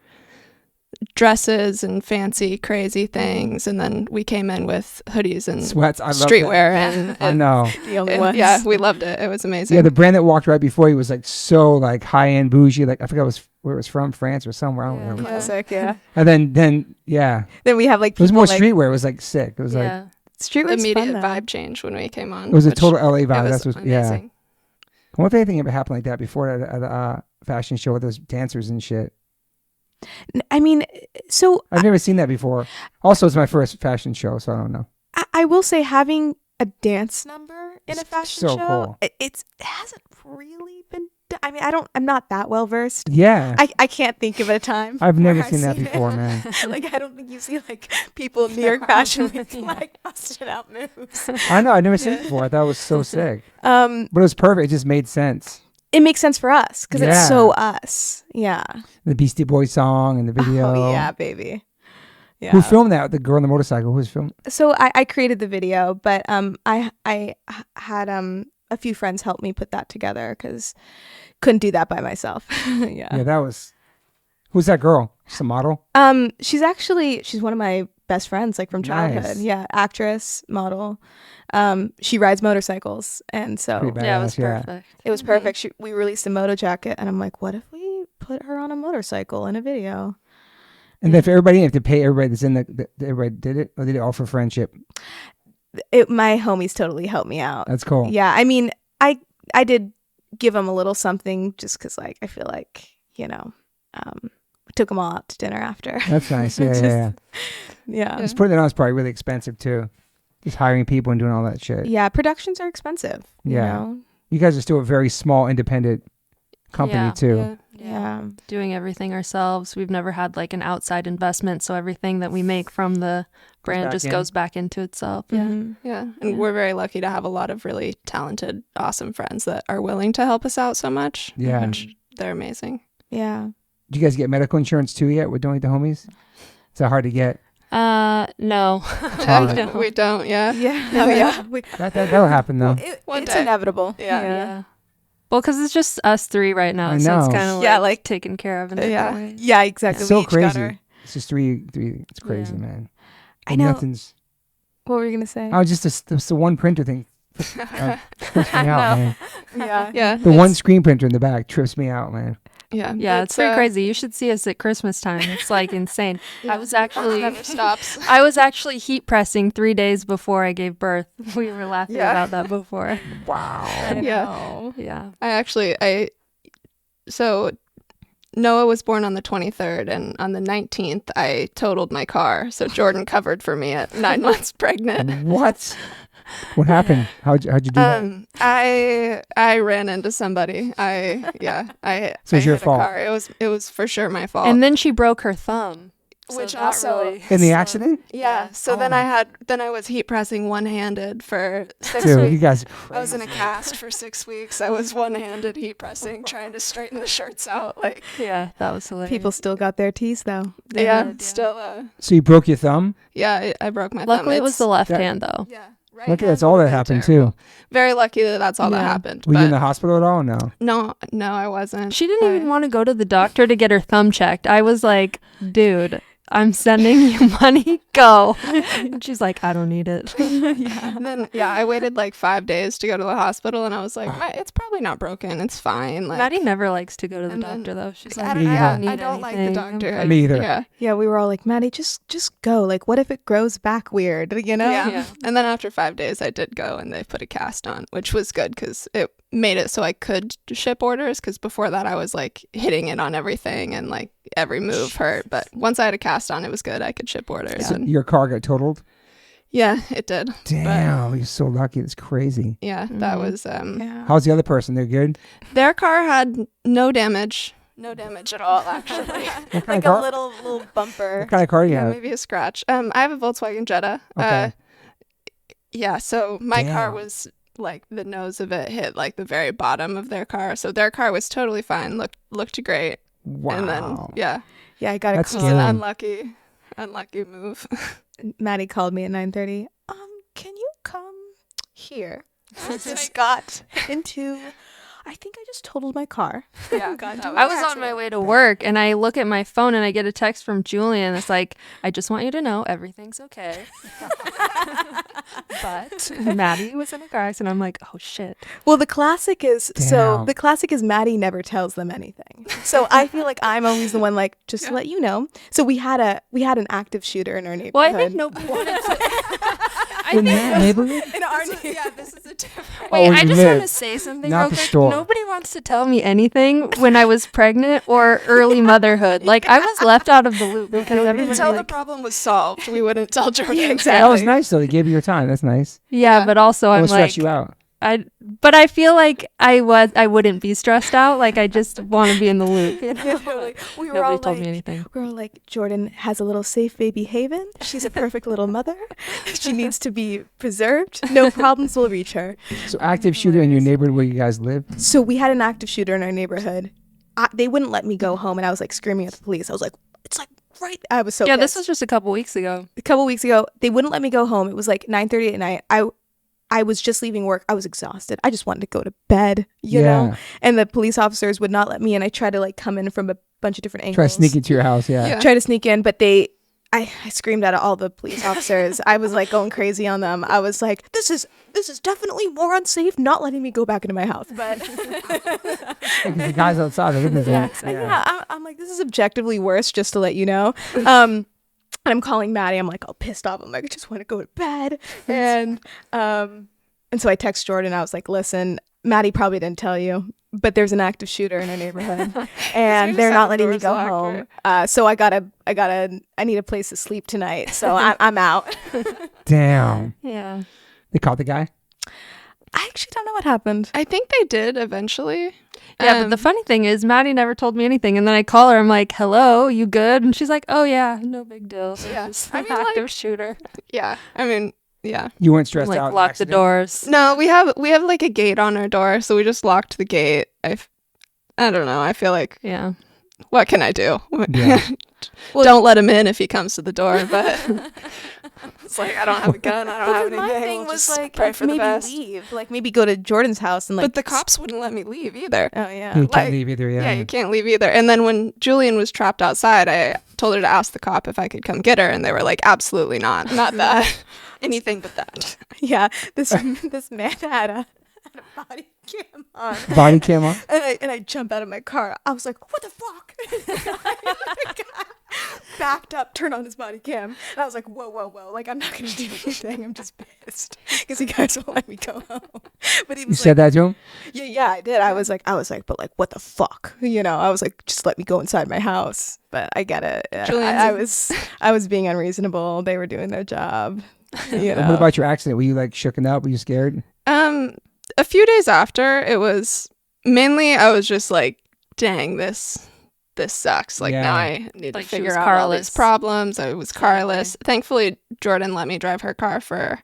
dresses and fancy, crazy things, and then we came in with hoodies and Sweats. I love streetwear, that. and I know. The only ones. yeah, we loved it. It was amazing. Yeah, the brand that walked right before you was like so like high end bougie. Like I forgot where it was from, France or somewhere. I don't remember. Classic, yeah. And then yeah, Then we have like it was people more like, streetwear. It was like sick. It was like Yeah. streetwear's immediate fun, though. vibe change when we came on. it was a which- total LA it vibe. was That's what. Yeah. amazing. I wonder if anything ever happened like that before at a fashion show with those dancers and shit. I mean, so I've never seen that before. Also, it's my first fashion show, so I don't know. I will say having a dance number in It's a fashion so show, cool. it hasn't really been. I mean, I'm not that well versed. Yeah, I can't think of a time. I've never where seen that it. before, man. Like I don't think you see like people in New York Fashion Week like busting out moves. I know. I've never seen it before. I thought it was so sick, But but it was perfect. It just made sense. it makes sense for us because Yeah. it's so us. Yeah. The Beastie Boys song and the video. Oh yeah, baby. Yeah. Who filmed that? The girl on the motorcycle. Who was filmed? So I created the video, but I had a few friends help me put that together because couldn't do that by myself. Yeah, that was. Who's that girl? She's a model. She's one of my best friends, like from childhood. Nice. Yeah, actress, model. She rides motorcycles, and so Pretty Yeah, it was badass, yeah. perfect. it was perfect. We released a moto jacket, and I'm like, what if we put her on a motorcycle in a video? And then for everybody, you have to pay everybody that's in everybody did it, or did it all for friendship? My homies totally helped me out. That's cool. Yeah, I mean, I did give them a little something just because, like, I feel like, we took them all out to dinner after. That's nice. Yeah, yeah. Yeah. Just putting it on is probably really expensive too. Just hiring people and doing all that shit. Yeah, productions are expensive. Yeah. You guys are still a very small independent company Yeah. too. Yeah. Doing everything ourselves. We've never had like an outside investment, so everything that we make from the brand back just in. goes back into itself. Yeah. Mhm. Yeah, and we're very lucky to have a lot of really talented, awesome friends that are willing to help us out so much. Yeah. Which they're amazing. Yeah. Did you guys get medical insurance too yet with Doing the Homies? Is that hard to get? No. hard. We don't, yeah. Yeah. Oh, yeah. That'll happen though. One It's day. inevitable. Yeah. Well, because it's just us three right now, I so it's know. kind of Yeah, like like- taken care of in different Yeah. ways. Yeah, exactly. It's so We each got crazy. our- It's just three. It's crazy, Yeah. man. I And know. Nothing's. What were you going to say? Oh, just the one printer thing. Trips me out, man. Yeah. Yeah. The one screen printer in the back trips me out, man. Yeah. Yeah, it's pretty crazy. You should see us at Christmas time. It's like insane. I was actually never stops. I was actually heat pressing 3 days before I gave birth. We were laughing Yeah. about that before. Wow. Yeah. Yeah. So Noah was born on the 23rd, and on the 19th, I totaled my car. So Jordyn covered for me at 9 months pregnant. What? What happened? How'd you do that? I ran into somebody. I So it's your hit a fault. car. It was for sure my fault. And then she broke her thumb. Which that also- really- In the accident? yeah. So then I was heat pressing one-handed for 6 Dude, weeks. you guys. I was in a cast for 6 weeks. I was one-handed heat pressing, trying to straighten the shirts out. Like, Yeah, that was hilarious. People still got their teeth, though. yeah, did, yeah. still, So you broke your thumb? yeah, I broke my thumb. Luckily, it was the left that- hand though. Yeah. Right Lucky hand that's all would've that been happened terrible. too. Very lucky that that's all that Yeah. happened. Were you in but the hospital at all? No. no, I wasn't. She didn't even want to go to the doctor to get her thumb checked. I was like, dude, I'm sending you money. Go. And she's like, I don't need it. And then I waited like 5 days to go to the hospital, and I was like, it's probably not broken. It's fine. Like, Maddie never likes to go to the And then- doctor though. She's I like, don't, Yeah. I don't like the anything. doctor. I'm Me either. Yeah. Yeah, we were all like, Maddie, just go. Like, what if it grows back weird? You know? Yeah. Yeah. And then after 5 days, I did go, and they put a cast on, which was good because it made it so I could ship orders. Because before that, I was like hitting it on everything, and like every move hurt. But once I had a cast on, it was good. I could ship orders. So And your car got totaled? yeah, it did. Damn, you're so lucky. It's crazy. Yeah, that Mhm. was Yeah. How's the other person? They're good? their car had no damage. No damage at all, actually. What kind Like of car? a little bumper. What kind of car do you Yeah, have? maybe a scratch. I have a Volkswagen Jetta. Okay. Yeah, so my car Damn. was like the nose of it hit like the very bottom of their car. So their car was totally fine. Looked great. Wow. And then yeah, Yeah, I got a That's call. it was an scary. unlucky move. Maddie called me at 9:30. Can you come here? I just got into. I think I just totaled my car. Yeah, Got into that an I was on accident." my way to work and I look at my phone and I get a text from Julienne. It's like, I just want you to know everything's okay. But Maddie was in a car accident. I'm like, oh shit. Well, the classic is Damn. Maddie never tells them anything. So I feel like I'm always the one like, just to let you know. So we had an active shooter in our neighborhood. Well, I think nobody wanted to. In that neighborhood? in our Yeah, this is a different. Wait, Oh, I you just want to lived. say something Not real the quick. store. Nobody wants to tell me anything when I was pregnant or early motherhood. Like, I was left out of the loop because everybody Until the like, problem was solved, we wouldn't tell Jordyn. exactly. That was nice though. They gave you your time. That's nice. yeah, but also It I'm will stress like, you out. but I feel like I wouldn't be stressed out. Like, I just want to be in the loop. You know? Literally. We were Nobody all told like, me anything. We were like, Jordyn has a little safe baby haven. She's a perfect little mother. She needs to be preserved. No problems will reach her. So active shooter in your neighborhood where you guys live. So we had an active shooter in our neighborhood. They wouldn't let me go home, and I was like screaming at the police. I was like, it's like right. I was so Yeah, pissed. this was just a couple weeks ago. A couple weeks ago. They wouldn't let me go home. It was like 9:30 at night. I was just leaving work. I was exhausted. I just wanted to go to bed, you know? And the police officers would not let me. And I tried to like come in from a bunch of different angles. Try to sneak into your house. Yeah. Try to sneak in, but I screamed at all the police officers. I was like going crazy on them. I was like, this is definitely more unsafe, not letting me go back into my house. But Because the guys outside are looking at that. yeah, I'm like, this is objectively worse, just to let you know. And I'm calling Maddie. I'm like all pissed off. I'm like, I just want to go to bed. And so I text Jordyn. I was like, listen, Maddie probably didn't tell you, but there's an active shooter in our neighborhood, and they're not letting me go home. So I need a place to sleep tonight. So I'm out. Damn. Yeah. They caught the guy. I actually don't know what happened. I think they did eventually. Yeah, but the funny thing is, Maddie never told me anything. And then I call her. I'm like, hello, you good? And she's like, oh, yeah, no big deal. So Yeah. just I an mean, active like- shooter. Yeah, I mean, yeah. You weren't stressed Like, out. lock the accident? doors. No, we have like a gate on our door, so we just locked the gate. I don't know. I feel like, Yeah. what can I do? Yeah. Well, don't let him in if he comes to the door. But it's like I don't have a gun. I don't have anything. My thing We'll was just like, pray for the maybe best. leave, like maybe go to Jordan's house and like. But the cops wouldn't let me leave either. Oh yeah. You can't like- leave either. Yeah, Yeah. you can't leave either. And then when Julienne was trapped outside, I told her to ask the cop if I could come get her, and they were like, absolutely not. Not that. Anything but that. Yeah, this man had a body cam on. Body cam on. And I jump out of my car. I was like, what the fuck? Backed up, turned on his body cam. And I was like, whoa. Like, I'm not going to do anything. I'm just pissed. Because you guys won't let me go home. But he You was said like, that to him? yeah, I did. I was like, but like, what the fuck? You know, I was like, just let me go inside my house. But I get it. Julienne's I was being unreasonable. They were doing their job. You know? What about your accident? Were you like shooken up? Were you scared? A few days after, it was mainly I was just like, dang, this sucks. Like, Yeah. now I need Like, to she figure was out all these carless. problems. I was carless. Thankfully, Jordyn let me drive her car for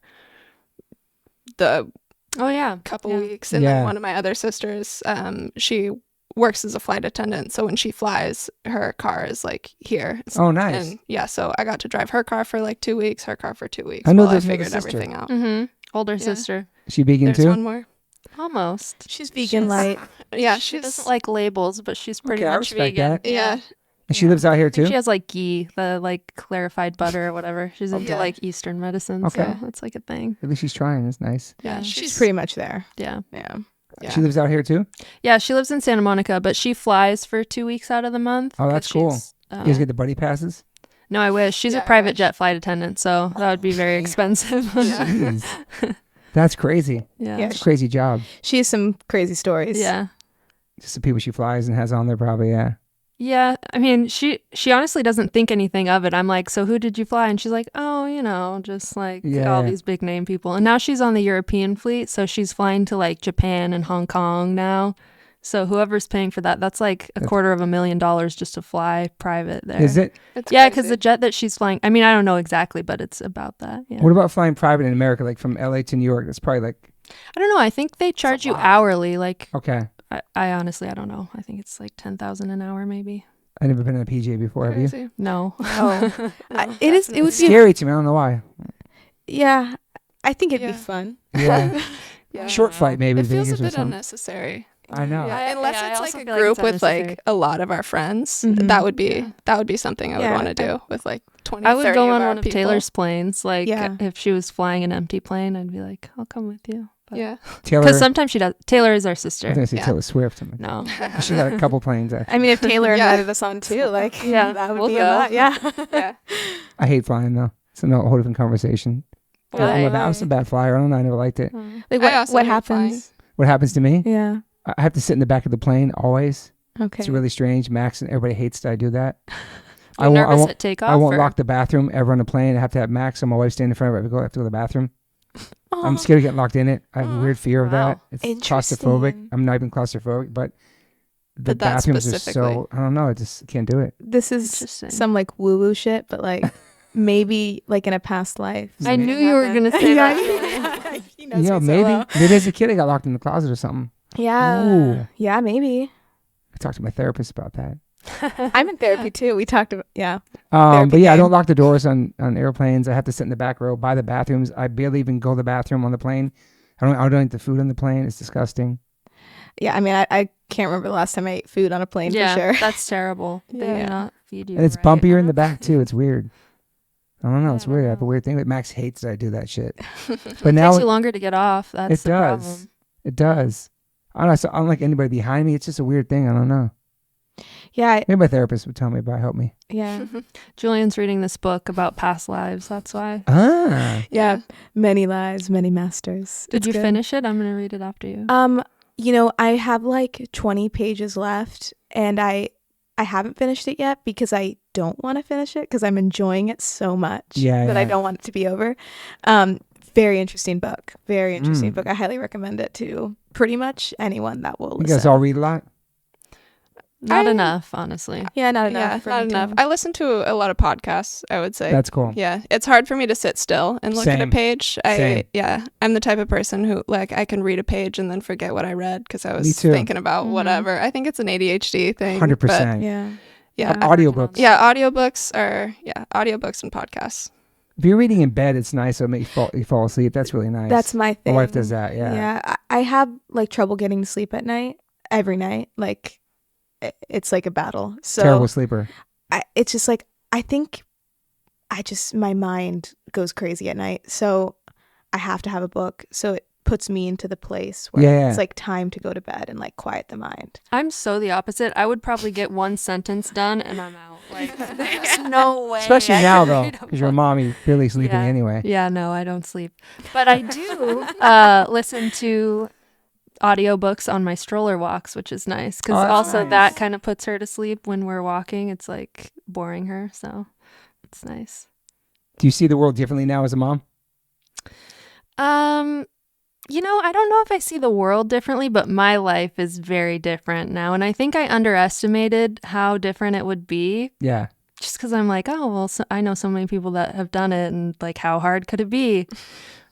the Oh, yeah. couple Yeah. weeks. And Yeah. then one of my other sisters, she works as a flight attendant. So when she flies, her car is like here. Oh, nice. And yeah, so I got to drive her car for like 2 weeks, her car for 2 weeks. I know while there's I another figured sister. everything out. Mm-hmm. Older Yeah. sister. Is she vegan There's too? one more. Almost. She's vegan light. Yeah, She she's doesn't like labels, but she's pretty Okay, I much respect vegan. that. yeah. And she lives out here I think too? she has like ghee, the like clarified butter or whatever. She's into Yeah. like Eastern medicine, Okay. so that's like a thing. At least she's trying. That's nice. Yeah, She's pretty much there. yeah. Yeah. Yeah. She lives out here too? Yeah, she lives in Santa Monica, but she flies for 2 weeks out of the month. Oh, that's 'cause cool. she's, You guys get the buddy passes? no, I wish. She's Yeah, a I private wish. jet flight attendant, so that would be very expensive. Yeah. Jeez. That's crazy. yeah. Yeah. It's a crazy job. She has some crazy stories. Yeah. Just the people she flies and has on there probably, yeah. Yeah, I mean, she honestly doesn't think anything of it. I'm like, so who did you fly? And she's like, oh, just like Yeah. all these big name people. And now she's on the European fleet, so she's flying to like Japan and Hong Kong now. So whoever's paying for that, that's like $250,000 just to fly private there. Is it? It's Yeah, because crazy. the jet that she's flying, I mean, I don't know exactly, but it's about that. Yeah. What about flying private in America, like from LA to New York? That's probably like, I don't know. I think they charge you lot. hourly. Like, okay. I honestly, I don't know. I think it's like 10,000 an hour, maybe. I've never been in a PJ before, have you? Crazy. No. Oh. No, It would It's be. scary to me. I don't know why. Yeah. I think it'd Yeah. be fun. Yeah. Yeah. Short flight maybe. It feels a Vegas or bit something. unnecessary. I know. Yeah. Unless I it's also like a feel like group it's with unnecessary. like a lot of our friends, Mhm. that would be something I would Yeah. want to do with like 20, I would 30 go of on our one of people. Taylor's planes. Like Yeah. if she was flying an empty plane, I'd be like, I'll come with you. Yeah. Taylor. Because sometimes she does. Taylor is our I was sister. gonna say Yeah. Taylor Swift. I'm like, No. she got a couple planes. Actually. I mean, if Taylor Yeah. invited us on too, like, Yeah, that would we'll be go. a lot. Yeah. Yeah. I hate flying though. It's a whole different conversation. Why? I was a bad flyer. I don't know. I never liked it. Like, I also what hate happens? What happens to me? Yeah. I have to sit in the back of the plane always. Okay. It's really strange. Max and everybody hates that I do that. You're nervous at takeoff? I won't or- lock the bathroom ever on the plane. I have to have Max and my wife stand in front of it. I have to go to the bathroom. I'm Aw. scared of getting locked in it. I have a weird fear of Wow. that. It's claustrophobic. Interesting. I'm not even claustrophobic, but the But that bathrooms are specifically. so, I don't know. I just can't do it. This is Interesting. some like woo woo shit, but like maybe like in a past life. I knew something you were happened. going to say Yeah, that. he knows Yeah, me so maybe. well. Maybe as a kid I got locked in the closet or something. Yeah. Ooh. Yeah, maybe. I talked to my therapist about that. I'm in therapy too. We talked about, yeah. But Therapy yeah, I don't game. lock the doors on airplanes. I have to sit in the back row by the bathrooms. I barely even go to the bathroom on the plane. I don't eat the food on the plane. It's disgusting. Yeah, I mean, I can't remember the last time I ate food on a plane Yeah, for sure. that's terrible. They Yeah. do not feed you. And it's right. bumpier in the back too. It's weird. I don't know. It's I don't weird. I have a know. weird thing. But Max hates that I do that shit. But It now takes you longer to get off. That's it the does. problem. It does. I don't know. So I don't like anybody behind me. It's just a weird thing. I don't know. Yeah, Maybe my therapist would tell me, but help me. yeah. Julian's reading this book about past lives. That's why. Ah. Yeah. Many lives, many masters. Did It's you good. finish it? I'm going to read it after you. You know, I have like 20 pages left and I haven't finished it yet because I don't want to finish it because I'm enjoying it so much that I Yeah. don't want it to be over. Very interesting book. Very interesting Mm. book. I highly recommend it to pretty much anyone that will You listen. guys all read a lot? Not I- enough, honestly. Yeah, not Yeah, enough. for not me to- enough. I listen to a lot of podcasts, I would say. That's cool. Yeah, it's hard for me to sit still and look at a Same. page. Same. I'm the type of person who like I can read a page and then forget what I read because I Me was too. thinking about Mhm. whatever. I think it's an ADHD thing. 100%. Yeah. But yeah, I'm working on Audiobooks. that. yeah, audiobooks and podcasts. If you're reading in bed, it's nice. It'll make you fall asleep. That's really nice. That's my My thing. wife does that. Yeah. Yeah. I have like trouble getting to sleep at night, every night. Like it's like a battle. So Terrible sleeper. it's just like, I think my mind goes crazy at night. So I have to have a book. So it puts me into the place where Yeah. it's like time to go to bed and like quiet the mind. I'm so the opposite. I would probably get one sentence done and I'm out. Like, there's no way. Especially I now, could though, read a because you're a book. mom, you're barely sleeping Yeah. anyway. Yeah, no, I don't sleep. But I do listen to audiobooks on my stroller walks, which is nice because Oh, that's also nice. that kind of puts her to sleep when we're walking. It's like boring her, so it's nice. Do you see the world differently now as a mom? You know, I don't know if I see the world differently, but my life is very different now. And I think I underestimated how different it would be Yeah. just because I'm like, oh, well, I know so many people that have done it and like, how hard could it be?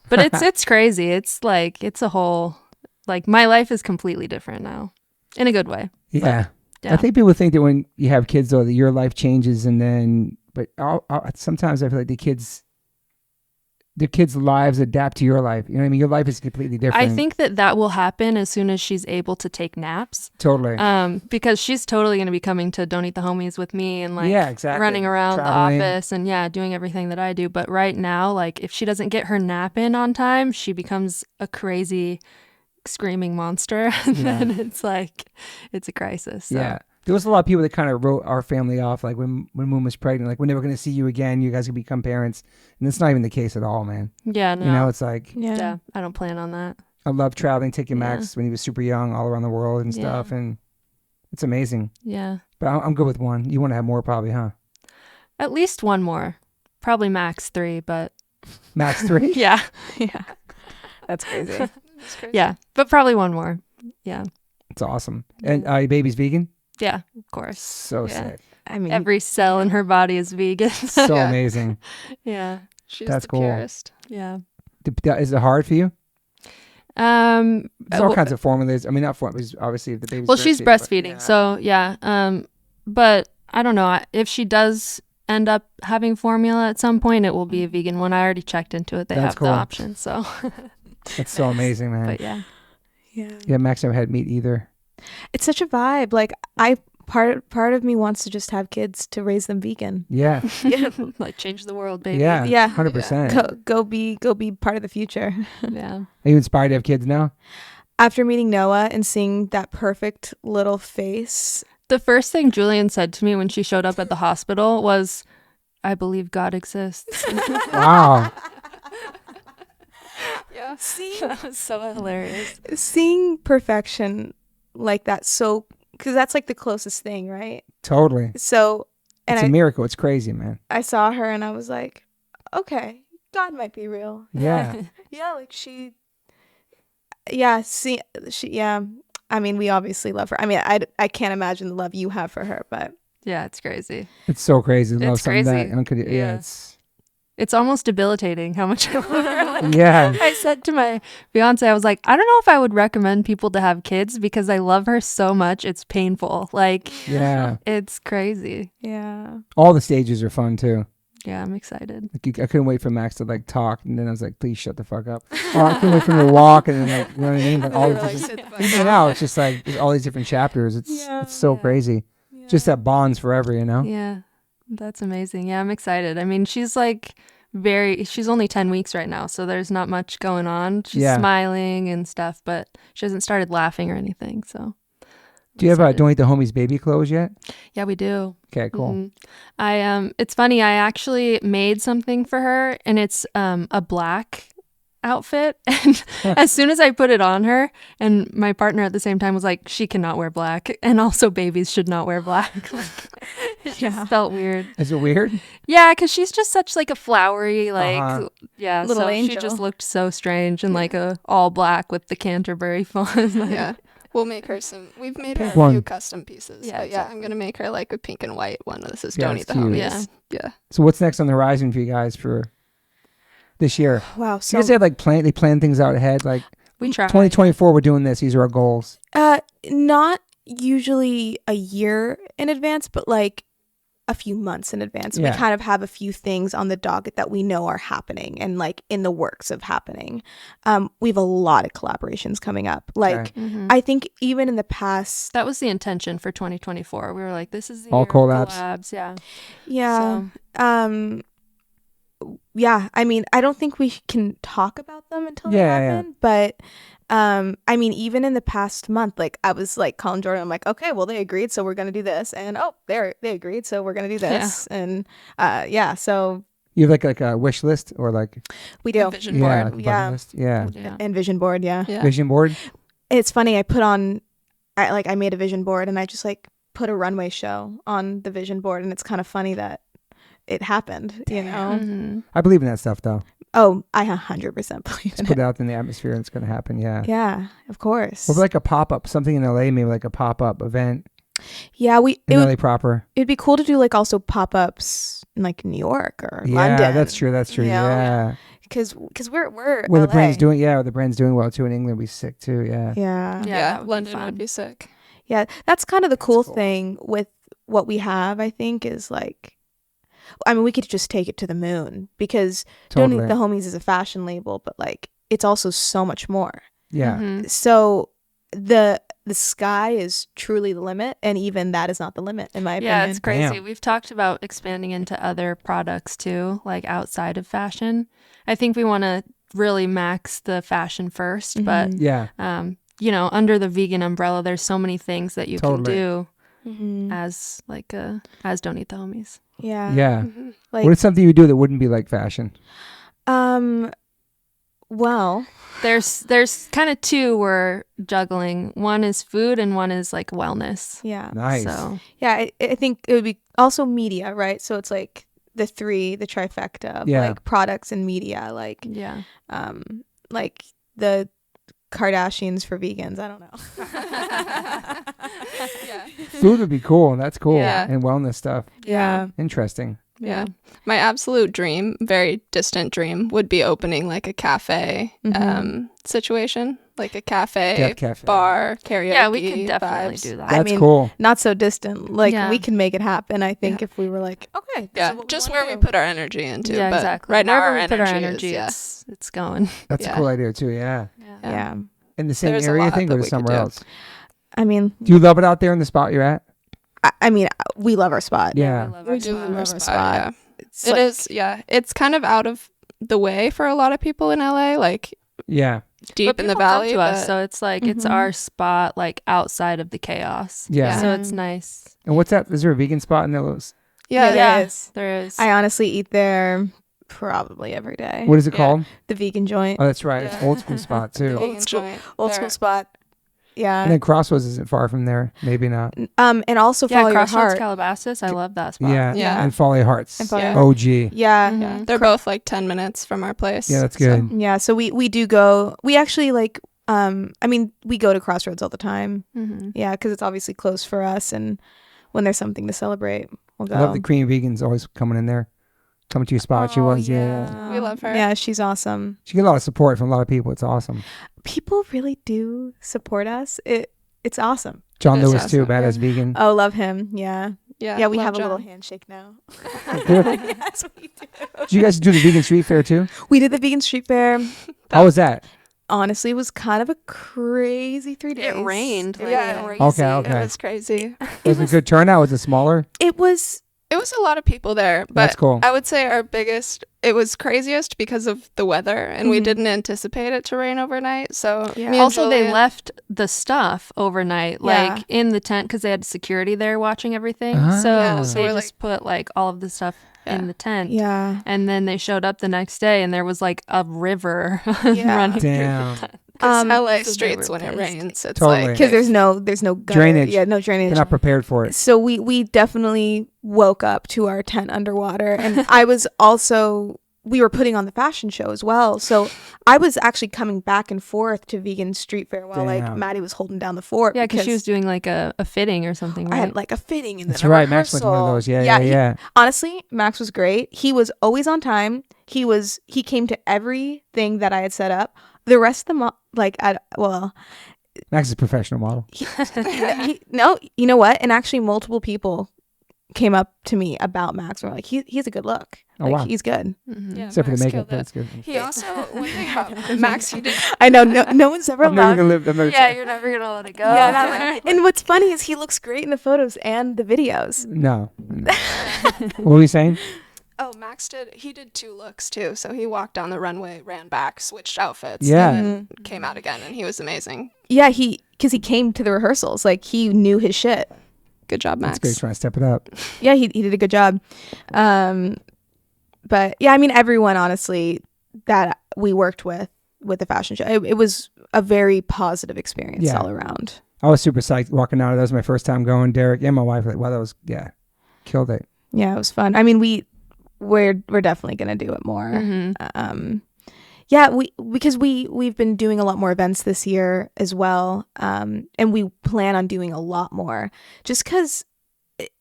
But it's crazy. It's like, it's a whole, like my life is completely different now in a good way. Yeah. Yeah. I think people think that when you have kids, though, that your life changes, and then, but sometimes I feel like the kids' lives adapt to your life. You know what I mean? Your life is completely different. I think that will happen as soon as she's able to take naps. Totally. Because she's totally going to be coming to Don't Eat the Homies with me and like Yeah, exactly. running around Traveling. the office and doing everything that I do. But right now, like if she doesn't get her nap in on time, she becomes a crazy screaming monster. And then it's like, it's a crisis. So. Yeah. There was a lot of people that kind of wrote our family off, like when Moon was pregnant, like we're never going to see you again. You guys can become parents. And that's not even the case at all, man. Yeah, no. You know, it's like, Yeah, I don't plan on that. I love traveling, taking Yeah. Max when he was super young all around the world and stuff. And it's amazing. Yeah. But I'm good with one. You want to have more probably, huh? At least one more. Probably max 3, but Max 3? yeah. Yeah. That's crazy. Yeah. But probably one more. Yeah. It's awesome. And your baby's vegan? Yeah, of course. So Yeah. sick. I mean, Every cell in her body is vegan. So Yeah. amazing. Yeah. She's That's the cool. purest. Yeah. Is it hard for you? There's all well- kinds of formulas. I mean, not formulas, obviously, if the baby's Well, she's breastfeeding, but- so yeah. But I don't know if she does end up having formula at some point. It will be a vegan one. I already checked into it. They That's have cool. the option. So, It's so amazing, man. but yeah, yeah. Yeah, Max never had meat either. It's such a vibe. Like part of me wants to just have kids to raise them vegan. Yeah. Yeah. Like change the world, baby. Yeah. Yeah. 100%. Go be part of the future. Yeah. Are you inspired to have kids now? After meeting Noah and seeing that perfect little face. The first thing Julienne said to me when she showed up at the hospital was, I believe God exists. Wow. Yeah. That was so hilarious. Seeing perfection like that, so because that's like the closest thing, right? Totally. So, and It's a miracle. It's crazy, man. I saw her and I was like, okay, God might be real. Yeah. Yeah, like she, yeah. I mean, we obviously love her. I mean, I can't imagine the love you have for her, but Yeah, it's crazy. It's so crazy. To love It's something crazy. that uncould, yeah. Yeah. It's almost debilitating how much I love her. Like, Yeah. I said to my fiance, I was like, I don't know if I would recommend people to have kids because I love her so much. It's painful. Like, Yeah. it's crazy. yeah. All the stages are fun too. Yeah, I'm excited. Like I couldn't wait for Max to like talk, and then I was like, "Please shut the fuck up." Or I couldn't wait for him to walk, and then like, you know what I mean? Like all the different, you know, it's just like there's all these different chapters. It's so crazy. Just that bonds forever, you know? Yeah, that's amazing. Yeah, I'm excited. I mean, she's like she's only 10 weeks right now, so there's not much going on. She's smiling and stuff, but she hasn't started laughing or anything, so. Do you have Don't Eat the Homies baby clothes yet? Yeah, we do. Okay, cool. Mm-hmm. It's funny, I actually made something for her, and it's a black outfit, and as soon as I put it on her, and my partner at the same time was like, she cannot wear black, and also babies should not wear black. Like, it just felt weird. Is it weird? Yeah, because she's just such like a flowery, like, yeah, Little so angel. she just looked so strange and like a all black with the Canterbury font. Like, Yeah. We'll make her we've made her Pick a one. few custom pieces. Yeah, But yeah, exactly. I'm going to make her like a pink and white one. This is Yeah, Don't Eat it's the cute. Homies. Yeah. Yeah. So what's next on the horizon for you guys for this year? Wow. So you guys have like they plan things out ahead, like we try. 2024 we're doing this. These are our goals. Not usually a year in advance, but like a few months in advance. Yeah. We kind of have a few things on the docket that we know are happening and like in the works of happening. We have a lot of collaborations coming up. Like Mhm. I think even in the past, That was the intention for 2024. We were like, this is the All year of collabs. Yeah. yeah. So, Yeah, I mean, I don't think we can talk about them until they Yeah, yeah. happen, but I mean, even in the past month, like I was like calling Jordan, I'm like, okay, well they agreed, so we're gonna do this, and oh, they agreed, so we're gonna do this, and so You have like a wish list or like we do. vision like board. a bucket Yeah. list? Yeah. Yeah. And vision board, yeah. Yeah. Vision board. It's funny, I made a vision board and I just like put a runway show on the vision board, and it's kind of funny that it happened, you know. Mhm. I believe in that stuff though. Oh, I 100% believe Just in put it. it out in the atmosphere and it's gonna happen. Yeah. Yeah, of course. Or like a pop-up, something in LA, maybe like a pop-up event Yeah, in LA proper. it'd be cool to do like also pop-ups in like New York or Yeah, London. that's true. you know? Yeah. Because we're Where LA. the brand's doing, the brand's doing well too in England. Would be sick too. Yeah. Yeah. Yeah, that would be London fun. would be sick. Yeah, that's kind of the cool cool. thing with what we have, I think, is like, I mean, we could just take it to the moon because Totally. Don't Eat the Homies is a fashion label, but like it's also so much more. Yeah. Mhm. So the sky is truly the limit, and even that is not the limit in my opinion. Yeah, it's crazy. Damn. We've talked about expanding into other products too, like outside of fashion. I think we want to really max the fashion first, but Yeah. under the vegan umbrella, there's so many things that you Totally. can do Mhm. as as Don't Eat the Homies. Yeah. Yeah. Like, What is something you do that wouldn't be like fashion? well, There's kind of two we're juggling. One is food and one is like wellness. yeah. Nice. So Yeah, I think it would be also media, right? So it's like the trifecta of Yeah. like products and media, like yeah. like the Kardashians for vegans. I don't know. Yeah. Food would be cool. That's cool. Yeah. And wellness stuff. Yeah. Interesting. Yeah. My absolute dream, very distant dream, would be opening like a cafe situation, like a cafe, Death cafe. bar, karaoke. Yeah, we could definitely vibes. do that. I That's mean, cool. Not so distant. Like Yeah. we can make it happen. I think if we were like, okay, this Yeah, is what just wanna where we do. put our energy into. Yeah, but exactly. Right now, Wherever our we put our energy energy, is, it's going. That's a yeah. cool idea too. Yeah. Yeah. In the same There's a area lot thing that or we could somewhere do. else? I mean, Do you love it out there in the spot you're at? I mean, we love our spot. Yeah. we love We our do spot. love our spot. Yeah. It's It like- is, yeah. It's kind of out of the way for a lot of people in LA, like Yeah. deep But in the people come valley. to us, but- so it's like it's Mhm. our spot, like outside of the chaos. Yeah. So it's nice. And what's that? Is there a vegan spot in those? yeah, there is. There is. I honestly eat there probably every day. What is it Yeah. called? The vegan joint. Oh, that's right. It's Yeah. old school spot too. vegan school- joint. Old They're- school spot. Yeah. And then Crossroads isn't far from there. Maybe not. And also yeah, follow your Crossroads heart. Calabasas. I love that spot. Yeah. Yeah. And Folly Hearts. And Follow Your Yeah. Heart. OG. Yeah. Mhm. Yeah, they're both like 10 minutes from our place. Yeah, that's so- good. Yeah. So we do go. We actually like. I mean, we go to Crossroads all the time. Mm-hmm. Yeah, because it's obviously close for us, and when there's something to celebrate, we'll go. I love the Korean vegans always coming in there. Coming to your spot. She Oh, was. Yeah. We love her. Yeah, she's awesome. She get a lot of support from a lot of people. It's awesome. People really do support us. It's awesome. John That's Lewis too, awesome. badass vegan. Oh, love him. Yeah. Yeah, we love have a little John. handshake now. Did Yes, we do. you guys do the vegan street fair too? We did the vegan street fair. How was that? Honestly, it was kind of a crazy 3 days. It rained. Like, Yeah. crazy. Okay, It okay. was crazy. Was it a good turnout? Was it smaller? It was. It was a lot of people there, but That's cool. I would say it was craziest because of the weather, and we Mhm. didn't anticipate it to rain overnight. So Yeah. me and Also, they Julienne- left the stuff overnight, Yeah. like in the tent, because they had security there watching everything. Ah. So Yeah, so they we're just put like all of the stuff Yeah. in the tent. Yeah. And then they showed up the next day, and there was like a river Yeah. running Damn. through the tent. 'Cause LA so they streets were when it pissed. rains, it's Totally. like Because there's no gutter. Drainage. Yeah, no drainage. They're not prepared for it. So we definitely woke up to our tent underwater, and I was also. We were putting on the fashion show as well. So I was actually coming back and forth to vegan street fair while like Damn. Maddie was holding down the fort. Yeah, because she was doing like a fitting or something, I right? had like a fitting and That's then a right. Max went to one of rehearsal. those. Yeah. he- honestly, Max was great. He was always on time. He came to everything that I had set up. The rest of the Max is a professional model. no, you know what? And actually, multiple people came up to me about Max and were like, he's a good look. Oh, Like, wow. he's good. Mhm. Yeah, Except for Max the makeup. killed it. That's good. He also one thing about Max, he did I know no one's ever I'm never allowed. gonna live. I'm never, Yeah, you're never gonna let it go. Yeah, and what's funny is he looks great in the photos and the videos. No. What were you saying? Max did 2 looks too. So he walked down the runway, ran back, switched outfits, Yeah. and then came out again, and he was amazing. Yeah, because he came to the rehearsals. Like, he knew his shit. Good job, Max. That's good. Trying to step it up. Yeah, he did a good job. But yeah, I mean, everyone honestly that we worked with the fashion show, it was a very positive experience Yeah. all around. I was super psyched walking out. That was my first time going. Derek and my wife were like, wow, that was killed it. Yeah, it was fun. I mean, we're definitely gonna do it more. Mhm. Yeah, because we've been doing a lot more events this year as well, and we plan on doing a lot more, just because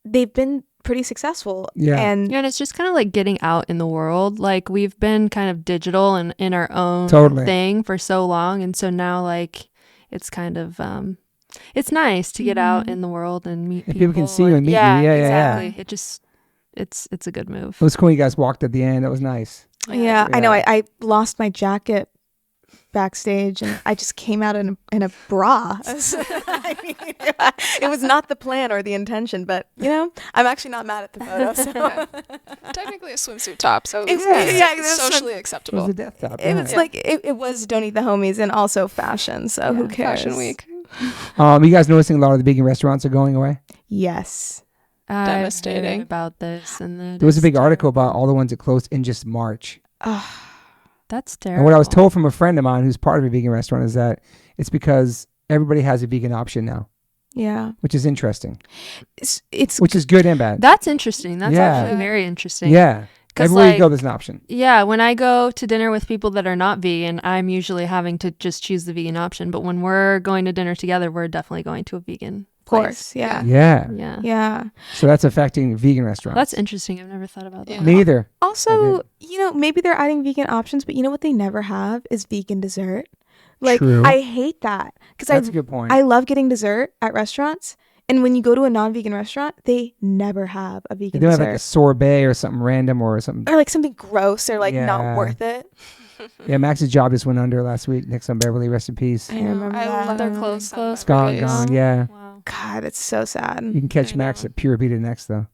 they've been pretty successful. Yeah. and Yeah, and it's just kind of like getting out in the world. Like we've been kind of digital and in our own Totally. thing for so long, and so now like it's kind of it's nice to get out in the world and meet And people. people can see you and meet you. yeah, Yeah, yeah, yeah. exactly. It just it's a good move. It was cool. You guys walked at the end. That was nice. yeah, I know. Yeah. I lost my jacket backstage, and I just came out in a bra. I mean, it was not the plan or the intention, but I'm actually not mad at the photo. So. Technically a swimsuit top, so It was- it's yeah, it was socially It was acceptable. a death top. It was yeah. like it was Don't Eat the Homies and also fashion. So who cares? Fashion week. You guys noticing a lot of the vegan restaurants are going away? Yes. I've Devastating. heard about this, and There was a big article about all the ones that closed in just March. That's terrible. And what I was told from a friend of mine who's part of a vegan restaurant is that it's because everybody has a vegan option now, Yeah. which is interesting, It's which is good and bad. That's interesting. That's Yeah. actually very interesting. Yeah. 'Cause, Everywhere you like, go, there's an option. Yeah, when I go to dinner with people that are not vegan, I'm usually having to just choose the vegan option. But when we're going to dinner together, we're definitely going to a vegan of course. Yeah. Yeah. Yeah. Yeah. So that's affecting vegan restaurants. That's interesting. I've never thought about that. Yeah. Me either. Also, maybe they're adding vegan options, but you know what they never have is vegan dessert. Like, True. I hate that because That's a good point. I love getting dessert at restaurants. And when you go to a non-vegan restaurant, they never have a They vegan don't have dessert. like a sorbet or something random or something. Or like something gross or like Yeah. not worth it. Yeah, Max's job just went under last week. Next on Beverly, rest in peace. I remember I that. love Their clothes closed. It's gone, yeah. Wow. God, it's so sad. You can catch I Max know. at Pure Vita next, though.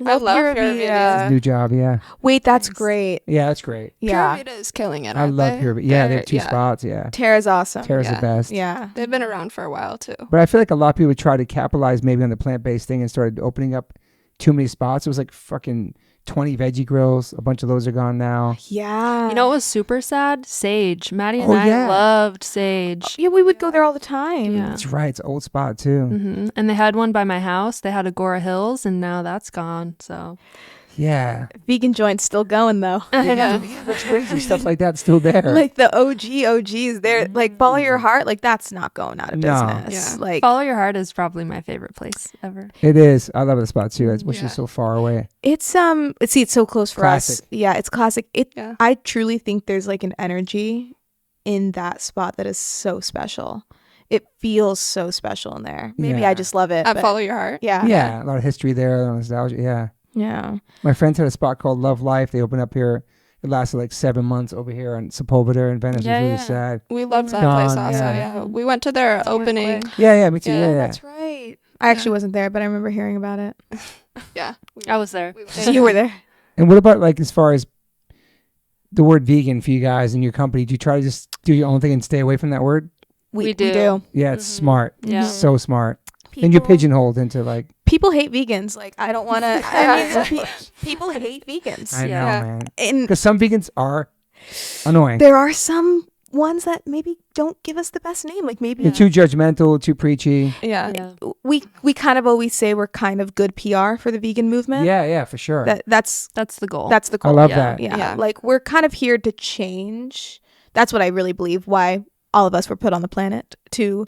I love Pure Vita. His new job, yeah. Wait, that's Nice. great. Yeah, that's great. Yeah. Pure Vita is killing it. I aren't love they? Pure Vita. Yeah, they They're- have 2 spots, yeah. Tara's awesome. Tara's Yeah. the best. Yeah. They've been around for a while too. But I feel like a lot of people tried to capitalize maybe on the plant-based thing and started opening up too many spots. It was like fucking 20 veggie grills. A bunch of those are gone now. Yeah. You know what was super sad? Sage. Maddie and Oh, I yeah. loved Sage. Yeah, we would go there all the time. Yeah. That's right. It's an old spot, too. And they had one by my house. They had Agora Hills, and now that's gone. So Yeah. Vegan joint's still going though. I know. That's crazy. Stuff like that's still there. Like the OGs, they're like Follow Your Heart, like that's not going out of No. business. Yeah. Like Follow Your Heart is probably my favorite place ever. It is. I love the spot, too, which Yeah. is so far away. it's it's so close for us. Classic. Yeah, it's classic. Yeah. I truly think there's like an energy in that spot that is so special. It feels so special in there. Maybe Yeah. I just love it. At but- Follow Your Heart. Yeah. Yeah. A lot of history there. A lot of nostalgia. Yeah. Yeah. My friends had a spot called Love Life. They opened up here. It lasted like 7 months over here on Sepulveda in Venice. Yeah, It was really yeah. sad. We loved that Gone, place also. yeah. Yeah. We went to their opening. Yeah, me too. Yeah, Yeah, yeah. That's right. I actually wasn't there, but I remember hearing about it. Yeah. I was there. You were there. And what about like as far as the word vegan for you guys in your company? Do you try to just do your own thing and stay away from that word? We do. Yeah, it's Mhm. smart. Yeah. So smart. And you're pigeonholed into like, People hate vegans. Like I don't want to. I mean, people hate vegans. I know, Yeah. man. And Because some vegans are annoying. there are some ones that maybe don't give us the best name. Like maybe They're too judgmental, too preachy. Yeah. Yeah. we kind of always say we're kind of good PR for the vegan movement. Yeah, yeah, for sure. That's That's the goal. the I goal. love Yeah. that. Yeah. Yeah. Like we're kind of here to change. That's what I really believe. Why all of us were put on the planet to.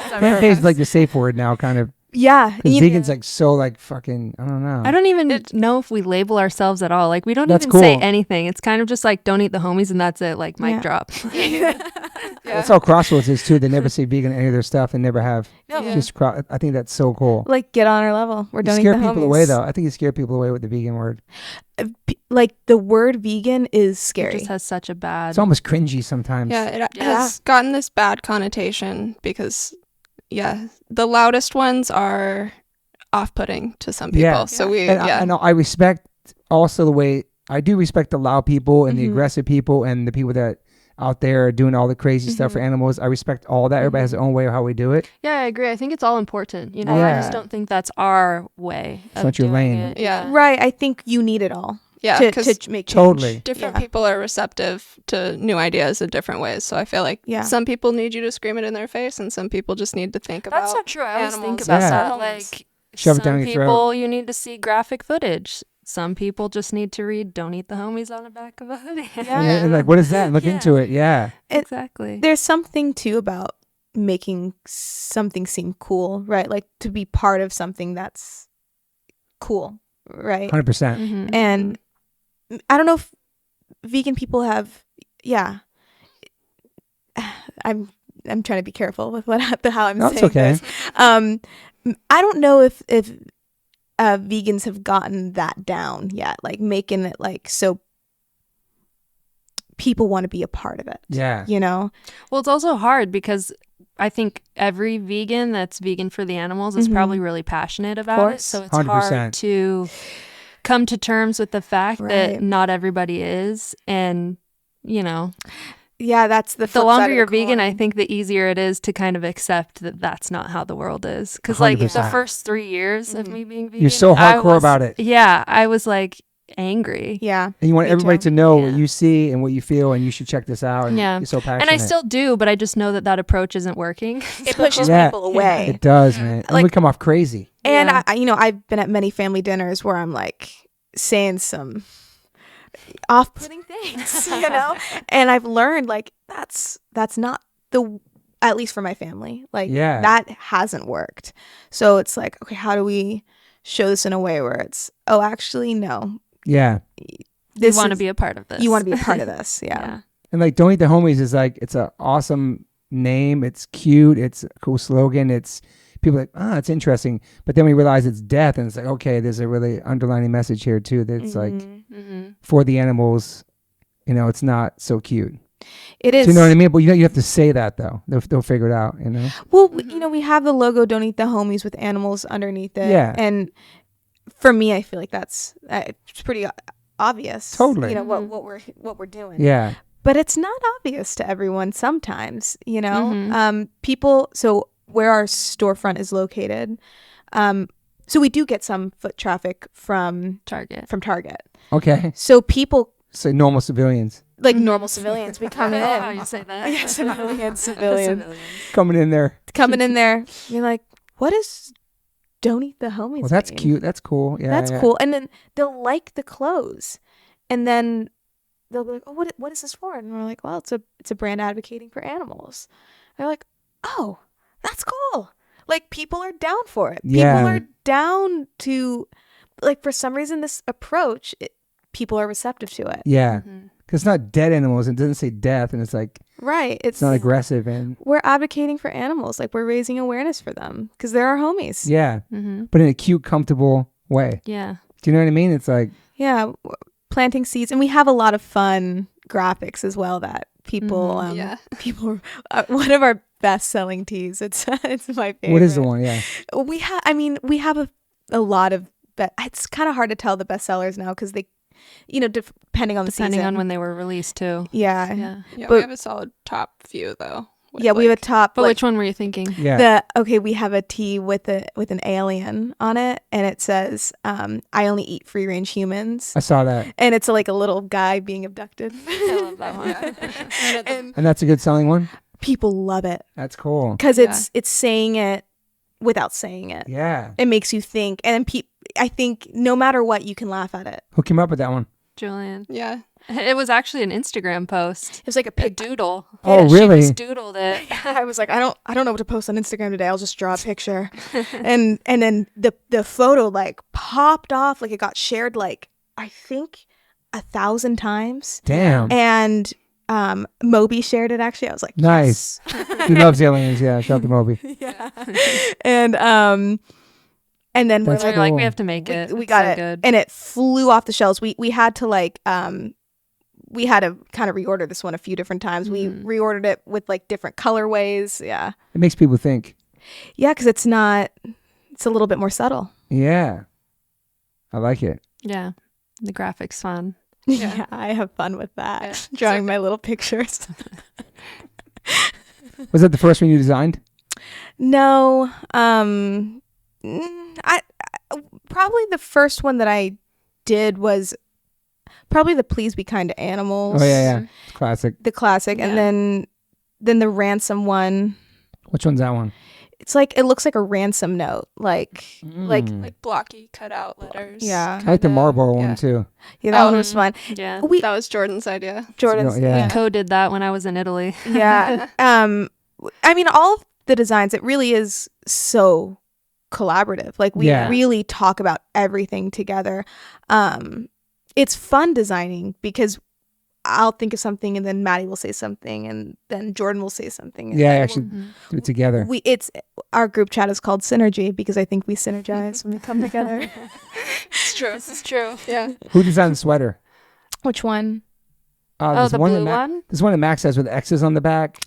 Plant-based is like the safe word now, kind of. Yeah. Because you- vegan's like so like fucking, I don't know. I don't even know if we label ourselves at all. Like we don't That's even say cool. anything. It's kind of just like don't eat the homies and that's it. Like mic Yeah. drop. That's how Crossroads is too. They never say vegan in any of their stuff. They never have. No. Yeah. Just I think that's so cool. like get on our level. We're You doing scare the people homies. away though. I think you scare people away with the vegan word. Like the word vegan is It scary. just has such a bad. It's almost cringy sometimes. Yeah, it Yeah. has gotten this bad connotation because, the loudest ones are off-putting to some people. Yeah. So we, And I respect also the way I do respect the loud people and the Mhm. aggressive people and the people that out there are doing all the crazy stuff for animals. I respect all that. Everybody has their own way of how we do it. Yeah, I agree. I think it's all important. You know, I Yeah. just don't think that's our way. It's of not your doing lane. it. Yeah. Right. I think you need it all yeah, to because make change. Totally. different Yeah. people are receptive to new ideas in different ways. So I feel like Yeah. some people need you to scream it in their face, and some people just need to think about. That's not true. I always think animals. about Yeah. that. Like Shove it some down your throat. people, you need to see graphic footage. Some people just need to read "Don't Eat the Homies" on the back of a hoodie. Yeah. And like, what is that? Look Yeah. into it. Yeah. Exactly. There's something too about making something seem cool, right? Like to be part of something that's cool, right? 100%. Mhm. And I don't know if vegan people have, yeah. I'm trying to be careful with how I'm No, it's saying okay. this. I don't know if vegans have gotten that down yet, like making it like so people want to be a part of it. Yeah. You know? Well, it's also hard because I think every vegan that's vegan for the animals is Mhm. probably really passionate about it. course. So it's 100%. hard to come to terms with the fact Right. that not everybody is. And, you know, Yeah, that's the the flip side longer of you're the vegan, coin. I think the easier it is to kind of accept that that's not how the world is. Because, like, the 100%. first 3 years of Mhm. me being vegan, You're so I hardcore was- about it. Yeah, I was like angry. Yeah. And you want Me everybody too. to know what Yeah. you see and what you feel, and you should check this out. And Yeah. You're so passionate. And I still do, but I just know that that approach isn't working. It pushes Yeah. people away. It does, man. And we Like- come off crazy. And Yeah. I've been at many family dinners where I'm like saying some off-putting things, you know, and I've learned like that's not at least for my family, like Yeah. that hasn't worked. So it's like, okay, how do we show this in a way where it's, oh, actually, no, Yeah. You want to be a part of this. you want to be a part of this, yeah. Yeah. And like, Don't Eat the Homies is like, it's an awesome name. It's cute. It's a cool slogan. It's people are like, it's interesting. But then we realize it's death, and it's like, okay, there's a really underlining message here too. That's like Mhm. Mm-hmm. for the animals you know, it's not so cute. It is. Do you know what I mean? But you have to say that though. They'll figure it out, you know? Well, you know, we have the logo "Don't Eat the Homies" with animals underneath it. Yeah. And for me, I feel like that's it's pretty obvious. Totally. You know what we're doing. Yeah. But it's not obvious to everyone sometimes. You know, Mhm. people. So where our storefront is located, so we do get some foot traffic from Target. Target. Okay. So people So normal civilians like normal civilians, we come I love how in. you say that. Yeah, civilians. coming in there. Coming in there, you're like, what is "Don't Eat the Homies"? Well, that's mean? cute. That's cool. Yeah. That's yeah. cool. And then they'll like the clothes, and then they'll be like, "Oh, what is this for?" And we're like, "Well, it's a brand advocating for animals." And they're like, "Oh, that's cool." Like people are down for it. Yeah. People are down to, like, for some reason this approach, people are receptive to it. Yeah. Mhm. Because it's not dead animals. It doesn't say death, and it's like Right. it's not aggressive, and We're advocating for animals. Like we're raising awareness for them because they're our homies. yeah, Mhm. but in a cute, comfortable way. Yeah. Do you know what I mean? It's like Yeah, planting seeds, and we have a lot of fun graphics as well that people Mhm. Yeah. people one of our best selling tees. It's my favorite. what is the one? Yeah. We have a lot of it's kind of hard to tell the best sellers now because they, you know, depending on the Depending season. on when they were released too. Yeah. Yeah. Yeah, But- we have a solid top few though. with, Yeah, we have a like- top. But like, which one were you thinking? Yeah. we have a tee with an alien on it, and it says, "I only eat free range humans," I saw that, and it's like a little guy being abducted. I love that one. Yeah. And and that's a good selling one. people love it That's cool. because Yeah. it's saying it without saying it. Yeah. It makes you think, and then I think no matter what, you can laugh at it. Who came up with that one? Julienne. Yeah. It was actually an Instagram post. It was like a A pic. doodle. Oh, She really? just doodled it. I was like, I don't know what to post on Instagram today. I'll just draw a picture, and then the photo like popped off, like it got shared like I think 1,000 times, Damn. and Moby shared it actually. I was like, Nice. He loves aliens. Yeah. Shout out to Moby. yes. Yeah, and then we're That's So like, you're like, cool. we have to make it. we It's got so it, Good. and it flew off the shelves. We had to like we had to kind of reorder this one a few different times. We reordered it with like different colorways. Yeah. It makes people think. Yeah, because it's a little bit more subtle. Yeah. I like it. Yeah. The graphics fun. Yeah, Yeah. I have fun with that. Yeah. Drawing my little pictures. Was that the first one you designed? No, I probably the first one that I did was probably the "Please Be Kind to Animals." Oh yeah. It's classic. The classic, Yeah. and then the ransom one. Which one's that one? It's like it looks like a ransom note, like Mm. Like blocky cutout letters. Yeah. I like the kinda. Marlboro Yeah. one too. yeah, that one Oh, was fun. Yeah. We That was Jordan's idea. Jordan's Yeah. I co-did that when I was in Italy. yeah. I mean, all of the designs, it really is so collaborative. Like we Yeah. really talk about everything together. It's fun designing because I'll think of something and then Maddie will say something and then Jordan will say something. And Yeah, I then actually Mhm. do it together. it's our group chat is called Synergy because I think we synergize when we come together. It's true. This is true. Yeah. Who designed the sweater? Which one? Oh, There's the one blue that one? There's one that Max has with X's on the back.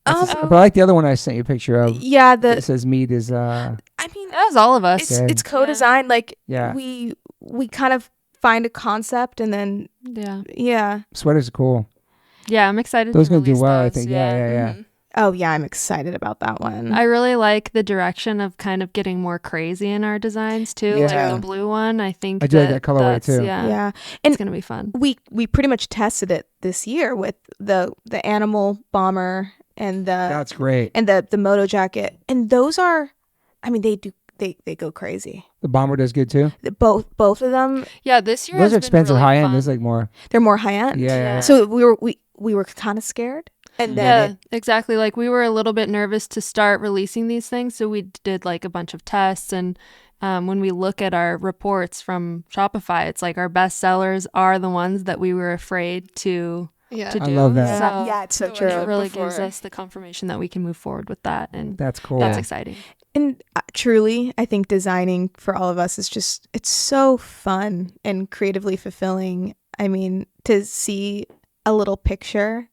That's Um, but I like the other one I sent you a picture of. Yeah, It says meat is I mean, That was all of us. it's Yeah. it's co-designed. Like yeah. we kind of find a concept and then Yeah. Sweaters are cool. Yeah, I'm excited. Those to gonna do release well, I those. think. Yeah. Mhm. oh yeah, I'm excited about that one. I really like the direction of kind of getting more crazy in our designs too. Yeah. Like the blue one, I think I do like that colorway, that's- too. Yeah, yeah. it's gonna be fun. We pretty much tested it this year with the animal bomber and That's great. the moto jacket, and those are, I mean, they go crazy. The bomber does good too. Both of them, Yeah, this year Those has are been expensive, really high end. fun. There's like more. they're more high end. Yeah. So we were kind of scared, and then Yeah, exactly. Like we were a little bit nervous to start releasing these things, so we did like a bunch of tests. And when we look at our reports from Shopify, it's like our best sellers are the ones that we were afraid to Yeah. do. I love that. So yeah, it's so So true. it really before. gives us the confirmation that we can move forward with that, and That's cool. that's exciting. And truly, I think designing for all of us is just, it's so fun and creatively fulfilling. I mean, to see a little picture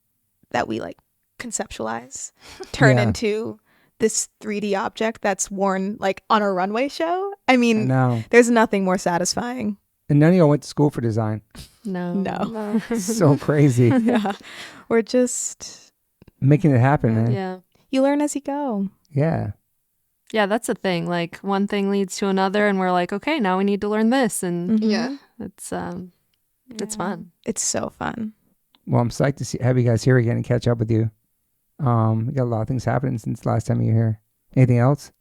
that we like conceptualize turn Yeah. into this 3D object that's worn like on a runway show. I mean, No. there's nothing more satisfying. And none of y'all went to school for design. No. So crazy. Yeah. We're just, Making it happen, man. Yeah. you learn as you go. Yeah. Yeah, that's the thing. Like one thing leads to another and we're like, okay, now we need to learn this, and Mhm. Yeah. it's fun. It's so fun. Well, I'm psyched to have you guys here again and catch up with you. We got a lot of things happening since last time you were here. Anything else?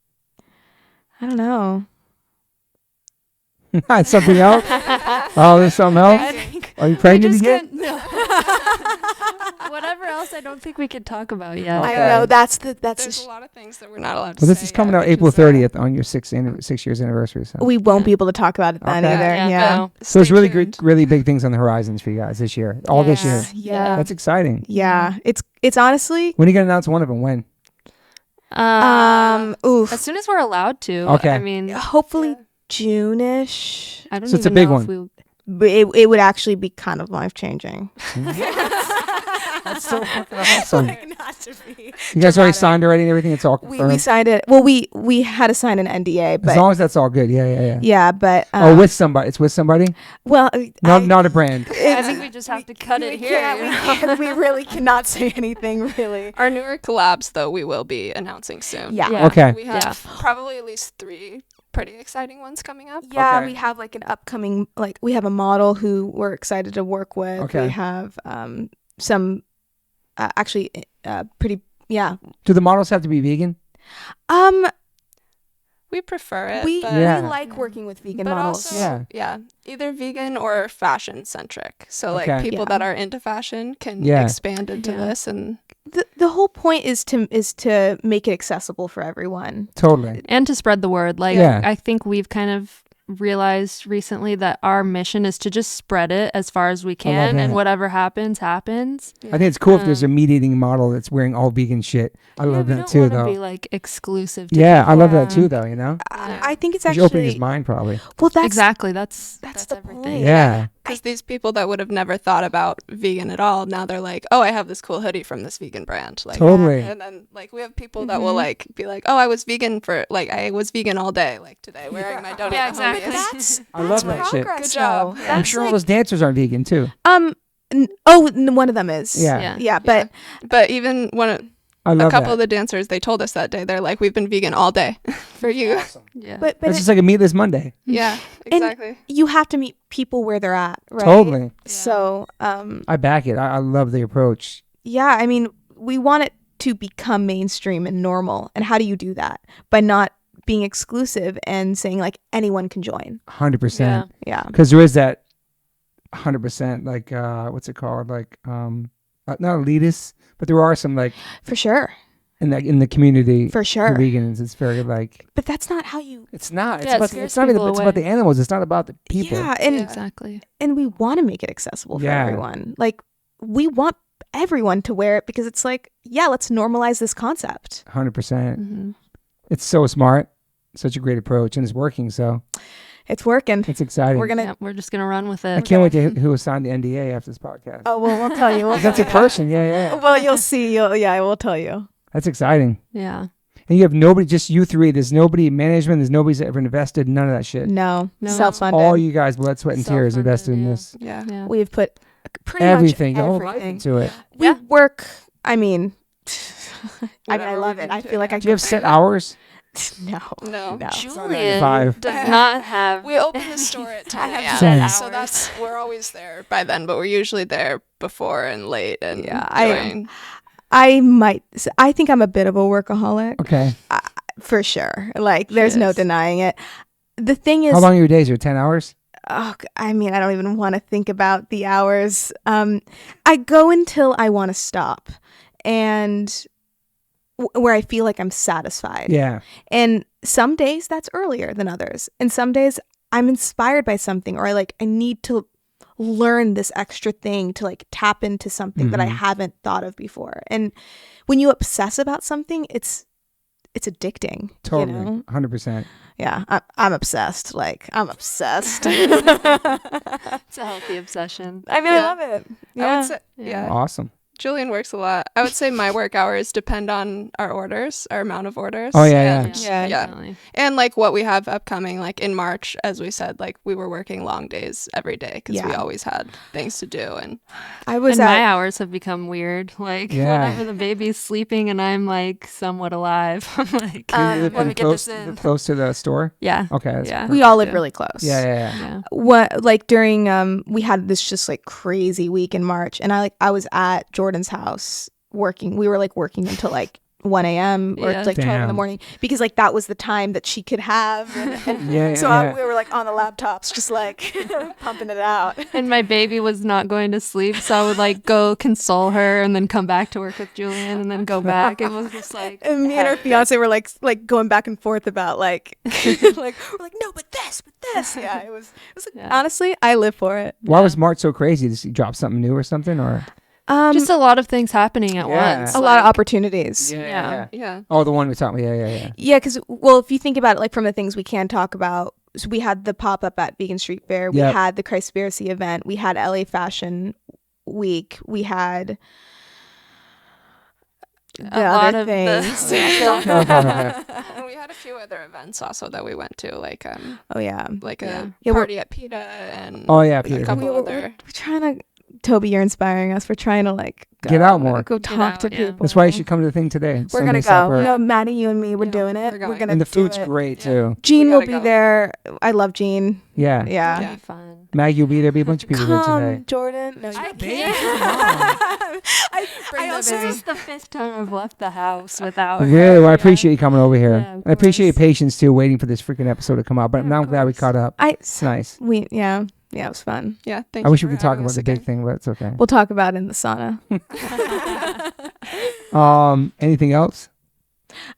I don't know. Something else? Oh, there's something else? Are you pregnant again? Whatever else, I don't think we could talk about yet. Okay. I know that's There's a lot of things that we're not allowed to Well, this say is coming yet, out which April is, 30th on your 6 years anniversary. So, we won't be able to talk about it then Okay. either. Yeah. no. so there's stay really tuned. good, really big things on the horizons for you guys this year. All this year. Yeah. That's exciting. Yeah. It's honestly When are you going to announce one of them? When? oof. As soon as we're allowed to. Okay. I mean, Hopefully June-ish. I don't So it's a even big know one. if we. But it would actually be kind of life-changing. That's so fucking awesome. Not to be. You guys already signed already and everything? It's all We confirmed? signed it. Well, we had to sign an NDA, As but long as that's all good. Yeah. yeah, but Oh, with somebody. It's with somebody? well, Not a brand. I think we just have to cut it here. you know? we really cannot say anything really. Our newer collabs, though, we will be announcing soon. Yeah. Yeah. Okay. We have probably at least 3 pretty exciting ones coming up. Yeah, Okay. we have like an upcoming, like we have a model who we're excited to work with. Okay. We have some actually pretty, yeah. Do the models have to be vegan? We prefer it. We but, Yeah. like working with vegan but models. also, Yeah. either vegan or fashion centric. So like Okay. people Yeah. that are into fashion can Yeah. expand into Yeah. this, and The whole point is to make it accessible for everyone. Totally. And to spread the word. Like, Yeah. I think we've kind of realized recently that our mission is to just spread it as far as we can, that. and whatever happens. I think it's cool if there's a meat eating model that's wearing all vegan shit. I love we that don't too, wanna though. be like exclusive to Yeah, I love people. that too, though, you know? I think it's He's opening his actually mind, probably. well. That's Exactly. That's the everything. point. Yeah. because these people that would have never thought about vegan at all, now they're like, oh, I have this cool hoodie from this vegan brand. Like, Totally. And then like we have people that will like be like, oh, I was vegan all day, like today, wearing my donut. Yeah, hoodie." exactly. That's I love that shit. progress, Good job. though. Yeah. I'm That's sure all like- those dancers aren't vegan, too. one of them is. Yeah. Yeah, but But even I a love couple that. of the dancers, they told us that day, they're like, we've been vegan all day for you. Yeah. but It's just like a meatless Monday. Yeah, And- exactly. you have to meet people where they're at, right? Totally. So, I back it. I love the approach. yeah, I mean, we want it to become mainstream and normal. And how do you do that? By not being exclusive and saying like anyone can join. 100%. Yeah. Because there is that 100%, like, what's it called? Like, not elitist, but there are some, like, For sure. in the community. For sure. Vegans, it's very, like, But that's not how you it's not. It's Yeah, it about, scares it's not even, people it's about away. the animals. It's not about the people. Yeah, and Exactly. and we want to make it accessible for Yeah. everyone. Like we want everyone to wear it because it's like, yeah, let's normalize this concept. 100%. Mhm. It's so smart. Such a great approach. And it's working. So It's working. it's exciting. We're gonna Yeah, we're just gonna run with I it. can't wait to who will sign the NDA after this podcast. Oh well, we'll tell you. That's a person. Yeah. Well, you'll see. Yeah, we'll tell you. That's exciting. Yeah. And you have nobody, just you three. There's nobody in management. There's nobody's ever invested. None of that shit. No, No. self-funded. All you guys, blood, sweat, and tears Self-funded, invested in yeah. this. Yeah. Yeah. We've put pretty Everything, much your whole life everything. into it. We Yeah. work. I mean, I Whatever love we it. need I to, feel like yeah. I Do you have set hours? no. No. Julian 5. does not have. We open the store at 10 have a.m. set So we're always there by then, but we're usually there before and late and Yeah, doing. I think I'm a bit of a workaholic Okay. for sure. Like, there's no is. denying it. The thing is, How long are your days? Are 10 hours? I mean, I don't even want to think about the hours. I go until I want to stop, and where I feel like I'm satisfied. Yeah. And some days that's earlier than others. And some days I'm inspired by something, or I need to learn this extra thing to like tap into something that I Mhm. haven't thought of before. And when you obsess about something, it's it's addicting. Totally. You know? 100%. Yeah, I'm obsessed. Like, I'm obsessed. It's a healthy obsession. I mean, I love it. I Yeah. would say, yeah. Awesome. Julienne works a lot. I would say my work hours depend on our orders, our amount of orders. Oh, yeah, and, yeah. yeah. Definitely. And like what we have upcoming, like in March, as we said, like we were working long days every day because we Yeah. always had things to do. And I was And my at hours have become weird. Like Yeah. whenever the baby's sleeping and I'm like somewhat alive, I'm like, You live let me in get close, this in. close to the store? Yeah. Okay. That's Yeah. we all live Yeah. really close. Yeah. Yeah. What like during we had this just like crazy week in March, and I was at Jordan's house working. We were like working until like 1 a.m. or Yeah. like 12 in the Damn. morning because like that was the time that she could have. And Yeah, so yeah. we were like on the laptops just like pumping it out. And my baby was not going to sleep, so I would like go console her and then come back to work with Julienne and then go back. It was just like And me and her fiance were like going back and forth about like like we're like no but this. Yeah, it was Yeah. honestly I live for it. Why was March so crazy? Did you drop something new or something? Or just a lot of things happening at Yeah. once. a lot of like- opportunities. Yeah. yeah. Oh, the one we talked about. Yeah. Yeah, because, well, if you think about it, like from the things we can talk about, so we had the pop-up at Vegan Street Fair. We Yep. had the Christspiracy event. We had LA Fashion Week. We had the A lot other of things. And we had a few other events also that we went to, like Oh, yeah. like Yeah. a Yeah, we're- party at PETA and Oh, yeah, a PETA. couple We're other. trying to, Toby, you're inspiring us. We're trying to like Get out more. Go talk out, to yeah. people. That's why you should come to the thing today. We're going to Sunday go. supper. No, Maddie, you and me, we're Yeah, doing it. we're We're going. going to And the do food's it. great Yeah. too. Jean We will gotta be go. there. I love Jean. Yeah. Yeah. It'll be fun. Maggie will be there. Be a bunch of people there Come, today. Jordan. No, I you can't. I also This is the 5th time I've left the house without Really? her. Well, I Yeah. appreciate you coming over here. Yeah, of I appreciate your course. patience too, waiting for this freaking episode to come out. But Yeah, now I'm of glad we course. caught up. It's nice. Yeah, it was fun. Yeah, thank I you wish we for could talk having about us the big again. thing, but it's okay. We'll talk about it in the sauna. Anything else?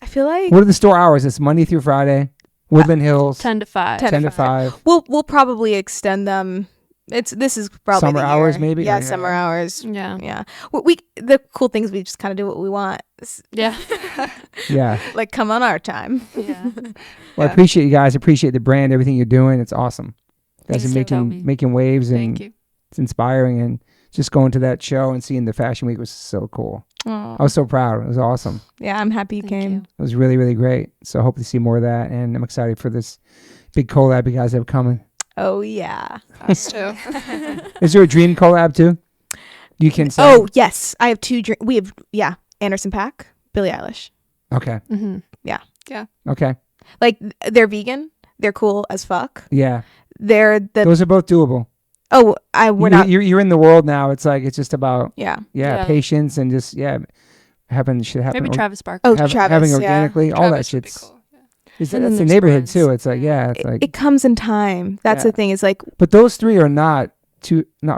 I feel like What are the store hours? It's Monday through Friday. Woodland Hills. 10 to 5. 10 to 5. we'll probably extend them. This is probably Summer the hours, year. maybe? Yeah, Or- summer hours. Yeah. Yeah. We the cool things we just kind of do what we want. Yeah. Yeah. Like come on our time. Yeah. Well, I appreciate you guys. I appreciate the brand, everything you're doing. It's awesome. You guys Thanks, are making Toby. making waves, and Thank you. it's inspiring. And just going to that show and seeing the Fashion Week was so cool. Aw. I was so proud. It was awesome. Yeah, I'm happy you Thank came. you. It was really, really great. So I hope to see more of that. And I'm excited for this big collab you guys have coming. Oh yeah. Us too. Is there a dream collab too? You can say. Oh yes, I have two. We have Anderson .Paak, Billie Eilish. Okay. Mm-hmm. Okay. Like they're vegan. They're cool as fuck. Yeah. They're the Those are both doable. we're not. You're in the world now. It's like, it's just about, Yeah. Yeah. patience and just, having shit happen. Maybe Travis Barker. Oh, having Travis. Yeah. organically, all that Travis would be shit's, cool. Yeah. it's, And then that's the there's neighborhood friends. too. It's like, it's like, It comes in time. That's Yeah. the thing. Is like but those three are not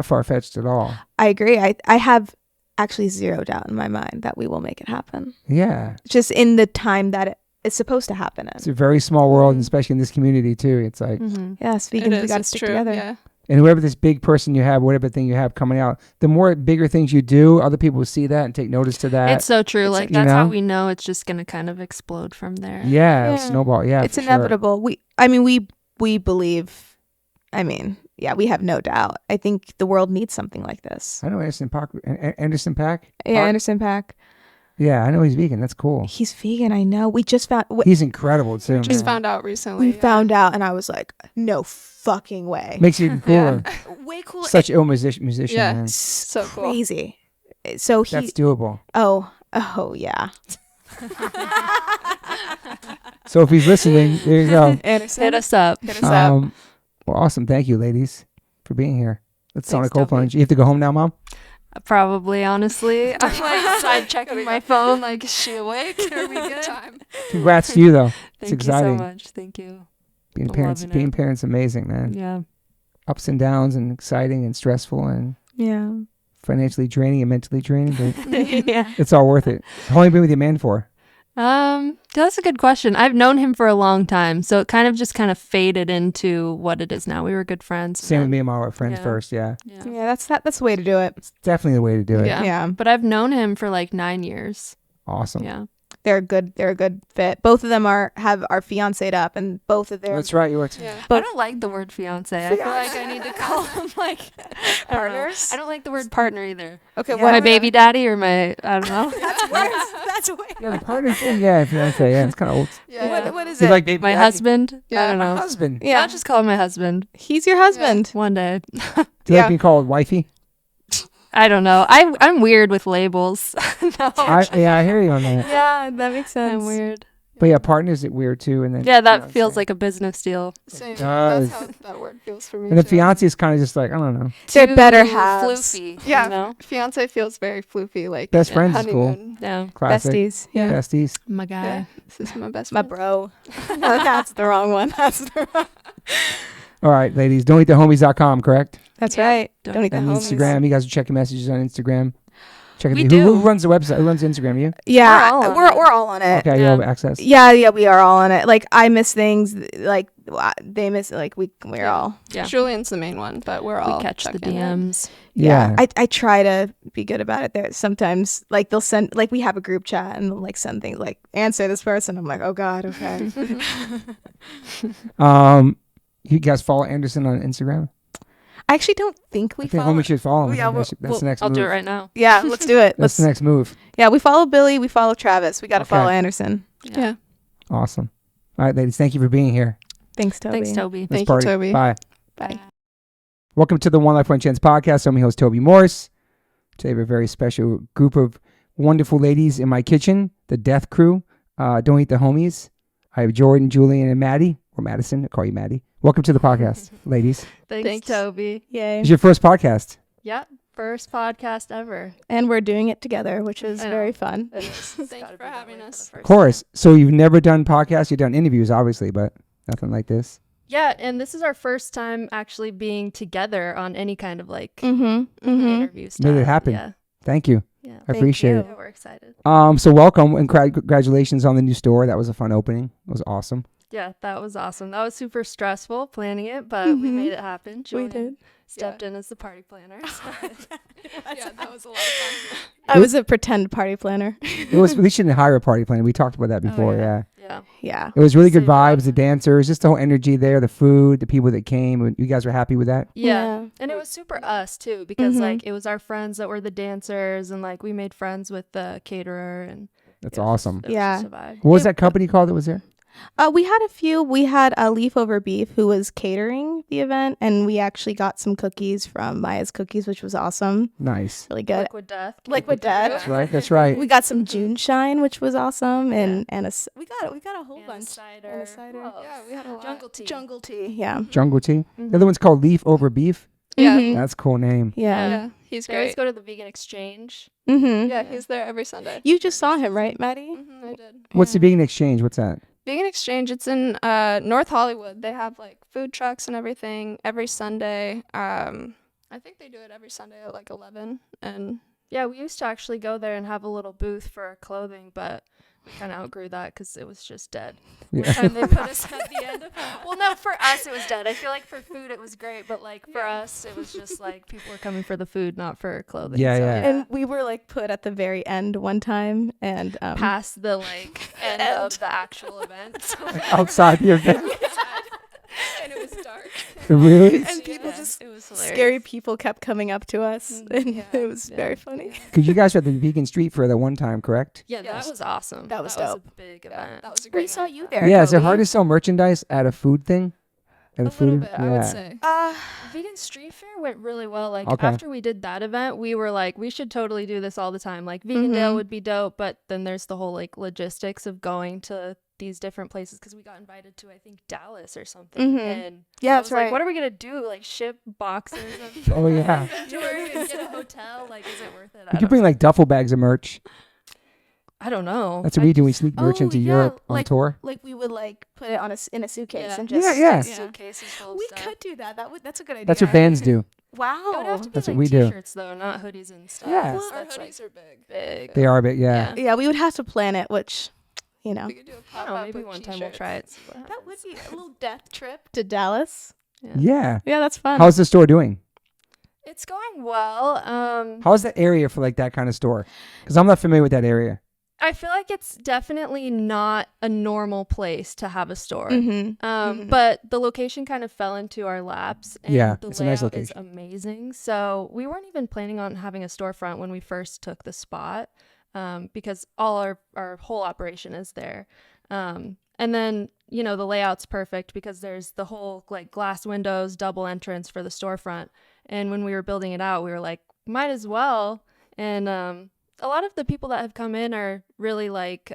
far-fetched at all. I agree. I have actually zero doubt in my mind that we will make it happen. Yeah. Just in the time that it's supposed to happen It's in. a very small world, and Mhm. especially in this community too. It's like, Mm-hmm. Yes, It vegans, we is, got to it's stick true. together. Yeah. and whoever this big person you have, whatever thing you have coming out, the more bigger things you do, other people will see that and take notice to that. It's so true. It's Like you that's know? how we know it's just gonna kind of explode from there. yeah, Yeah. snowball. Yeah, It's for sure. inevitable. We believe. I mean, yeah, we have no doubt. I think the world needs something like this. I know Anderson .Paak. Yeah, Park? Anderson .Paak. Yeah, I know he's vegan. That's cool. He's vegan. I know. We just found. He's incredible too. Just man. found out recently. We yeah. found out, and I was like, no fucking way. Makes you even cooler. Way cooler. Such ill musician, Yeah. man. so cool. crazy. So he. That's doable. Oh yeah. So if he's listening, there you go. Anderson, Hit us up. Hit us up. Well, awesome. Thank you, ladies, for being here. Let's sound Thanks, like cold Toby. plunge. You have to go home now, Mom? Probably, honestly. I'm like side checking my phone. Like, is she awake? Are we good? Time. Congrats to you, though. Thank exciting. you so much. Thank you. Being I'm parents, loving it. amazing, man. Yeah. Ups and downs and exciting and stressful and Yeah. financially draining and mentally draining, but Yeah. it's all worth it. How long have you been with your man for? That's a good question. I've known him for a long time, so it kind of faded into what it is now. We were good friends. Same with and me and my friends Yeah. first, yeah. then- Yeah. That's the way to do it. It's definitely the way to do it. Yeah. Yeah. But I've known him for like 9 years. Awesome. Yeah. they're a good fit. Both of them are fiancéed up, and both of their That's right. You were. Yeah. I don't like the word fiance. I feel like I need to call them like partners. I don't like the word partner either. Okay, My baby daddy or my I don't know. That's worse. That's way. Yeah, the partner thing. Yeah, if you want to say, yeah, it's kind of old. Yeah. What is You it? like baby My daddy? husband. Yeah, I don't know. Husband. Yeah, I'll just call him my husband he's your husband. one day. Do you Yeah. like being called wifey? I don't know. I'm weird with labels. No. I hear you on that. Yeah, that makes sense. I'm weird. But yeah, partners it weird too, and then Yeah, that fiance. feels like a business deal. Same. does. That's how that word feels for me. And the too. fiance is kind of just like I don't know. They're Too better halves. floofy. Yeah. You know? Fiance feels very floofy, like Best friends is cool. honeymoon. Yeah. Classic. Besties. Yeah. Besties. My guy. Yeah. This is my best My friend. bro. No, that's the wrong one. That's All right, ladies, don'teatthehomies.com, correct? That's Yeah. right. Don't Don't eat the And homies. Instagram. You guys are checking messages on Instagram. Checking We who do. runs the website? Who runs Instagram? You? Yeah, We're all on we're it. we're all on it. Okay, you Yeah. have access. Yeah, we are all on it. Like I miss things, like they miss. Like we're Yeah. all. Yeah. Julien's the main one, but we're all We catch the checking in. DMs. Yeah. I try to be good about it. There sometimes like they'll send like we have a group chat and they'll like send things like answer this person. I'm like, oh god, okay. You guys follow Anderson on Instagram? I actually don't think we I think follow. homie should follow him. Yeah, That's we'll- the next I'll move. do it right now. Yeah, let's do it. That's the next move. Yeah, we follow Billy. We follow Travis. We got to Okay. follow Anderson. Yeah. Awesome. All right, ladies, thank you for being here. Thanks, Toby. Thanks, Toby. Let's Thank you, party. Toby. Bye. Bye. Welcome to the One Life One Chance podcast. I'm your host, Toby Morse. Today, we have a very special group of wonderful ladies in my kitchen, the Death Crew. Don't eat the homies. I have Jordyn, Julienne, and Maddie, or Madison. I call you Maddie. Welcome to the podcast, ladies. Thanks, Toby. Yay. It's your first podcast. Yep. First podcast ever. And we're doing it together, which is I know. very fun. Thanks for having us. Of course. So you've never done podcasts. You've done interviews, obviously, but nothing like this. Yeah, and this is our first time actually being together on any kind of like Mm-hmm. Mm-hmm. interview stuff. Made it happen. Yeah. Thank you. Yeah. I appreciate you. it. Yeah, we're excited. So welcome and congratulations on the new store. That was a fun opening. It was awesome. Yeah, that was awesome. That was super stressful planning it, but we made it happen. We Julienne did. stepped in as the party planner. Yeah, that was a lot of fun. I was a pretend party planner. It was. We shouldn't hire a party planner. We talked about that before. yeah. Yeah. Yeah. Yeah. It was really good Saved a lot vibes. of The dancers, just the whole energy there, the food, the people that came. You guys were happy with that? Yeah. And it was super us too, because Mhm. like it was our friends that were the dancers, and like we made friends with the caterer, and That's it was awesome. just- it was Yeah. just a vibe. What was that company called that was there? We had a few. We had a Leaf Over Beef who was catering the event, and we actually got some cookies from Maya's Cookies, which was awesome. Nice. Really good. Liquid Death. Liquid Death. That's right. That's right. We got some June Shine, which was awesome, and we got a whole And a bunch. cider. And a cider. Whoa. Yeah, we had a lot. Jungle tea. Jungle tea. Yeah. Jungle Tea. Mhm. The other one's called Leaf Over Beef. Yeah. Mhm. That's a cool name. Yeah. Yeah, he's They always great. go to the vegan exchange. Mm-hmm. Yeah, he's there every Sunday. You just saw him, right, Maddie? I did. What's the Vegan Exchange? What's that? Vegan Exchange, it's in North Hollywood. They have like food trucks and everything every Sunday. I think they do it every Sunday at like 11. And Yeah, we used to actually go there and have a little booth for our clothing, but we kind of outgrew that because it was just dead. One Yeah. time they put us at the end of. Well, no, for us it was dead. I feel like for food it was great, but like for us it was just like people were coming for the food, not for clothing. Yeah, so yeah. And we were like put at the very end one time, and past the like end of the actual event. So Outside the event. and it was dark. Really? and people yeah, just it was hilarious. scary people kept coming up to us, and Yeah. it was Yeah. very funny. Because you guys were at the Vegan Street Fair that one time, correct? Yeah, that Yes. was awesome. That was a dope. big Yeah, event. that was a We great saw night. you there. Yeah. Is it Toby. hard to sell merchandise at a food thing? At A little bit, I would Yeah. say. Vegan Street Fair went really well. Like Okay. after we did that event, we were like, we should totally do this all the time. Like Vegan Mhm. Dale would be dope, but then there's the whole like logistics of going to these different places because we got invited to I think Dallas or something. Mhm. And Yeah, I that's was right. like, what are we gonna do? Like ship boxes of Oh, yeah. inventory and get a hotel? Like, is it worth it? You I could don't, bring like duffel bags of merch. I don't know. That's what we do. We sneak merch Oh, into yeah, Europe on like- tour. Like we would like put it on in a suitcase Yeah. and just Yeah. Suitcases full of We stuff. could do that. That's a good idea. That's what bands do. Wow. It would have to be That's what like we do. t-shirts though, not hoodies and stuff. Yeah. So Our that's, like, hoodies are big. big. They are, but yeah. Yeah, we would have to plan it, which, you know, We could do a I pop don't know, up maybe with one time we'll t-shirts. try it. See what that would happens. be a little death trip to Dallas. Yeah. Yeah, that's fun. How's the store doing? It's going well. How's that area for like that kind of store? Because I'm not familiar with that area. I feel like it's definitely not a normal place to have a store. But the location kind of fell into our laps, and the it's a nice layout is location. amazing. So we weren't even planning on having a storefront when we first took the spot, because all our whole operation is there. And then, you know, the layout's perfect because there's the whole like glass windows, double entrance for the storefront. And when we were building it out, we were like, might as well. And a lot of the people that have come in are really like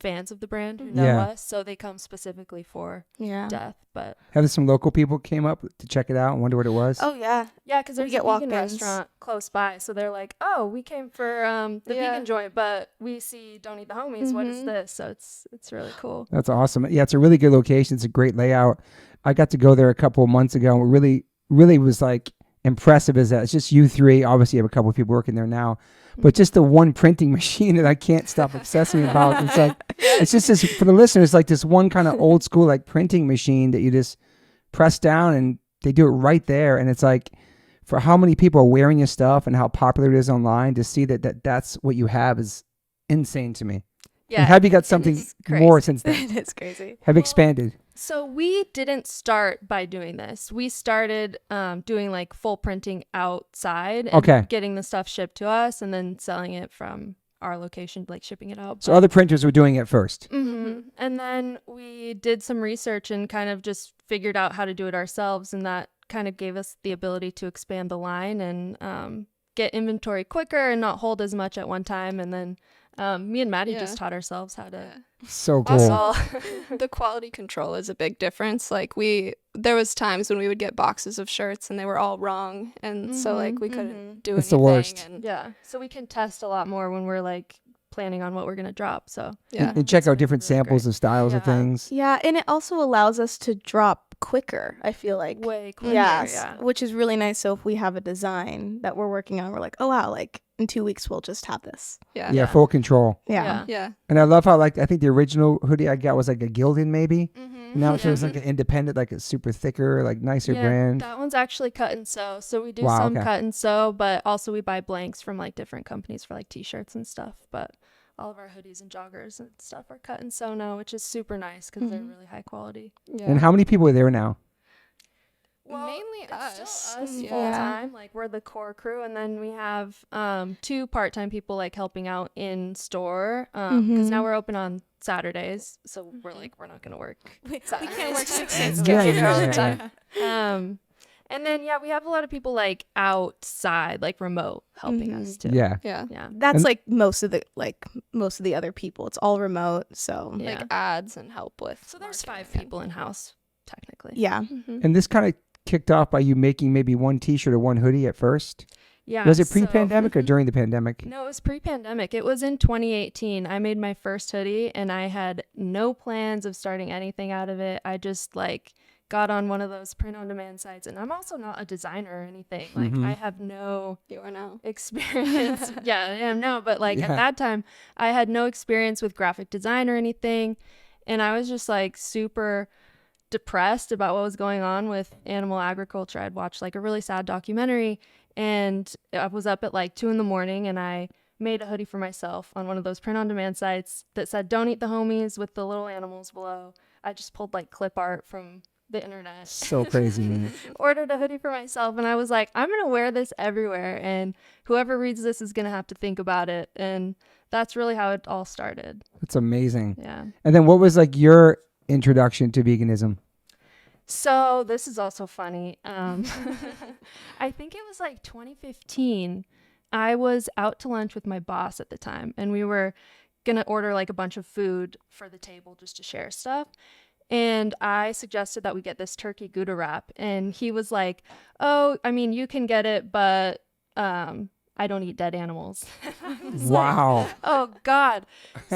fans of the brand who know us, so they come specifically for Death. But have some local people came up to check it out and wonder what it was? Oh yeah, because there's a vegan restaurant close by, so they're like, oh, we came for the vegan joint, but we see Don't Eat the Homies. What is this? So it's really cool. That's awesome. Yeah, it's a really good location. It's a great layout. I got to go there a couple of months ago, and what really was like impressive is that it's just you three. Obviously, you have a couple of people working there now, but just the one printing machine that I can't stop obsessing about. It's like, it's just this, for the listeners, like this one kind of old school like printing machine that you just press down and they do it right there. And it's like, for how many people are wearing your stuff and how popular it is online, to see that's what you have is insane to me. Yeah. And have you got something more since then? It's crazy. Have expanded? So we didn't start by doing this. We started doing like full printing outside and getting the stuff shipped to us and then selling it from our location, like shipping it out. So other printers were doing it first. And then we did some research and kind of just figured out how to do it ourselves. And that kind of gave us the ability to expand the line and get inventory quicker and not hold as much at one time. And then me and Maddie just taught ourselves how to. So cool. Also, the quality control is a big difference. Like there was times when we would get boxes of shirts and they were all wrong, and so like we couldn't do anything. It's the worst. And So we can test a lot more when we're like planning on what we're gonna drop. So and check out different samples of styles of things. Yeah, and it also allows us to drop quicker, I feel like. Way quicker. Yeah, which is really nice. So if we have a design that we're working on, we're like, oh wow, like in 2 weeks we'll just have this. Yeah, full control. Yeah. And I love how, like, I think the original hoodie I got was like a Gildan maybe. Now it's like an independent, like a super thicker, like nicer brand. That one's actually cut and sew. So we do some cut and sew, but also we buy blanks from like different companies for like t-shirts and stuff. But all of our hoodies and joggers and stuff are cut and sew now, which is super nice because they're really high quality. Yeah. And how many people are there now? Well, mainly us. Full time, like we're the core crew, and then we have 2 part-time people like helping out in store because now we're open on Saturdays, so we're not gonna work. We can't work 6 days all the time. And then we have a lot of people like outside, like remote, helping us too. Yeah. That's like most of the other people. It's all remote, so like ads and help with. So there's 5 people in house technically. Yeah. And this kind of kicked off by you making maybe one t-shirt or one hoodie at first? Yeah. Was it pre-pandemic or during the pandemic? No, it was pre-pandemic. It was in 2018. I made my first hoodie and I had no plans of starting anything out of it. I just like got on one of those print on demand sites, and I'm also not a designer or anything. Like I have no experience. I am now, but like at that time I had no experience with graphic design or anything. And I was just like super depressed about what was going on with animal agriculture. I'd watched like a really sad documentary, and I was up at like 2 a.m. and I made a hoodie for myself on one of those print on demand sites that said "Don't Eat the Homies" with the little animals below. I just pulled like clip art from the internet. So crazy. Ordered a hoodie for myself, and I was like, I'm gonna wear this everywhere, and whoever reads this is gonna have to think about it. And that's really how it all started. That's amazing. Yeah. And then what was like your introduction to veganism? So this is also funny. I think it was like 2015. I was out to lunch with my boss at the time, and we were going to order like a bunch of food for the table just to share stuff. And I suggested that we get this turkey Gouda wrap. And he was like, oh, I mean, you can get it, but I don't eat dead animals. Wow. Like, oh, God.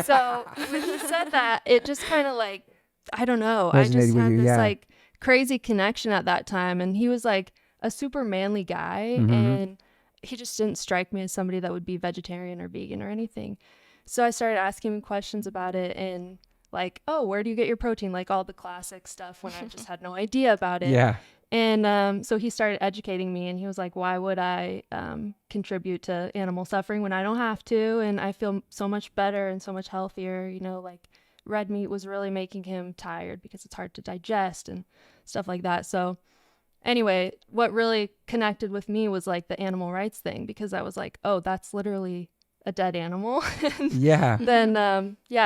So when he said that, it just kind of like, I don't know. I just had this like crazy connection at that time. And he was like a super manly guy. And he just didn't strike me as somebody that would be vegetarian or vegan or anything. So I started asking him questions about it, and like, oh, where do you get your protein? Like all the classic stuff when I just had no idea about it. Yeah. And so he started educating me, and he was like, why would I contribute to animal suffering when I don't have to? And I feel so much better and so much healthier. You know, like red meat was really making him tired because it's hard to digest and stuff like that. So anyway, what really connected with me was like the animal rights thing, because I was like, oh, that's literally a dead animal. Yeah. Then,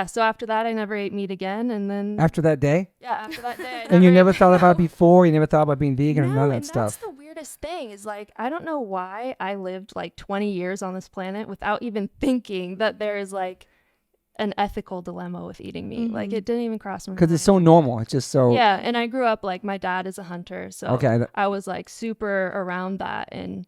so after that, I never ate meat again. And then After that day? after that day. And you never thought about it before? You never thought about being vegan or none of that stuff? That's the weirdest thing is like, I don't know why I lived like 20 years on this planet without even thinking that there is like an ethical dilemma with eating meat. Mm-hmm. Like it didn't even cross my mind. Because it's so normal. It's just so... Yeah. And I grew up like my dad is a hunter. So Okay. I was like super around that. And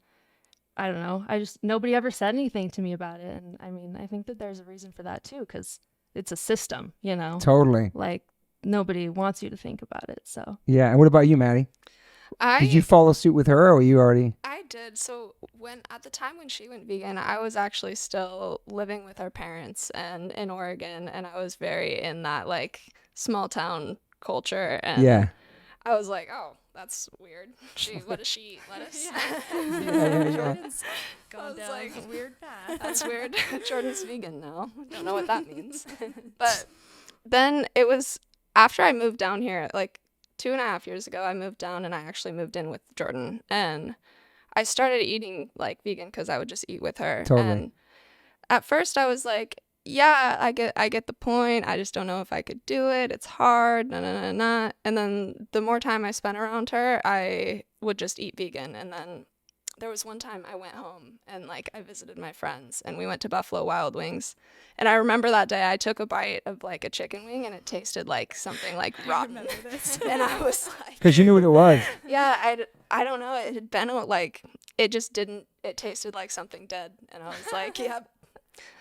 I don't know. Nobody ever said anything to me about it. And I mean, I think that there's a reason for that too, because it's a system, you know? Totally. Like nobody wants you to think about it. So Yeah. And what about you, Maddie? Did you follow suit with her, or were you already... I did. So at the time when she went vegan, I was actually still living with our parents and in Oregon, and I was very in that like small town culture. And Yeah. I was like, oh, that's weird. What does she eat? Lettuce? Jordyn's I gone was down like, a weird path. That's weird. Jordyn's vegan now. Don't know what that means. But then it was after I moved down here, like 2.5 years ago, I moved down and I actually moved in with Jordyn. And I started eating like vegan because I would just eat with her. Totally. And at first I was like, yeah, I get the point. I just don't know if I could do it. It's hard. And then the more time I spent around her, I would just eat vegan. And then there was one time I went home and like I visited my friends and we went to Buffalo Wild Wings. And I remember that day I took a bite of like a chicken wing and it tasted like something like rotten. And I was like, Because you knew what it was. yeah, I don't know. It had been like, it just didn't, it tasted like something dead. And I was like, yeah,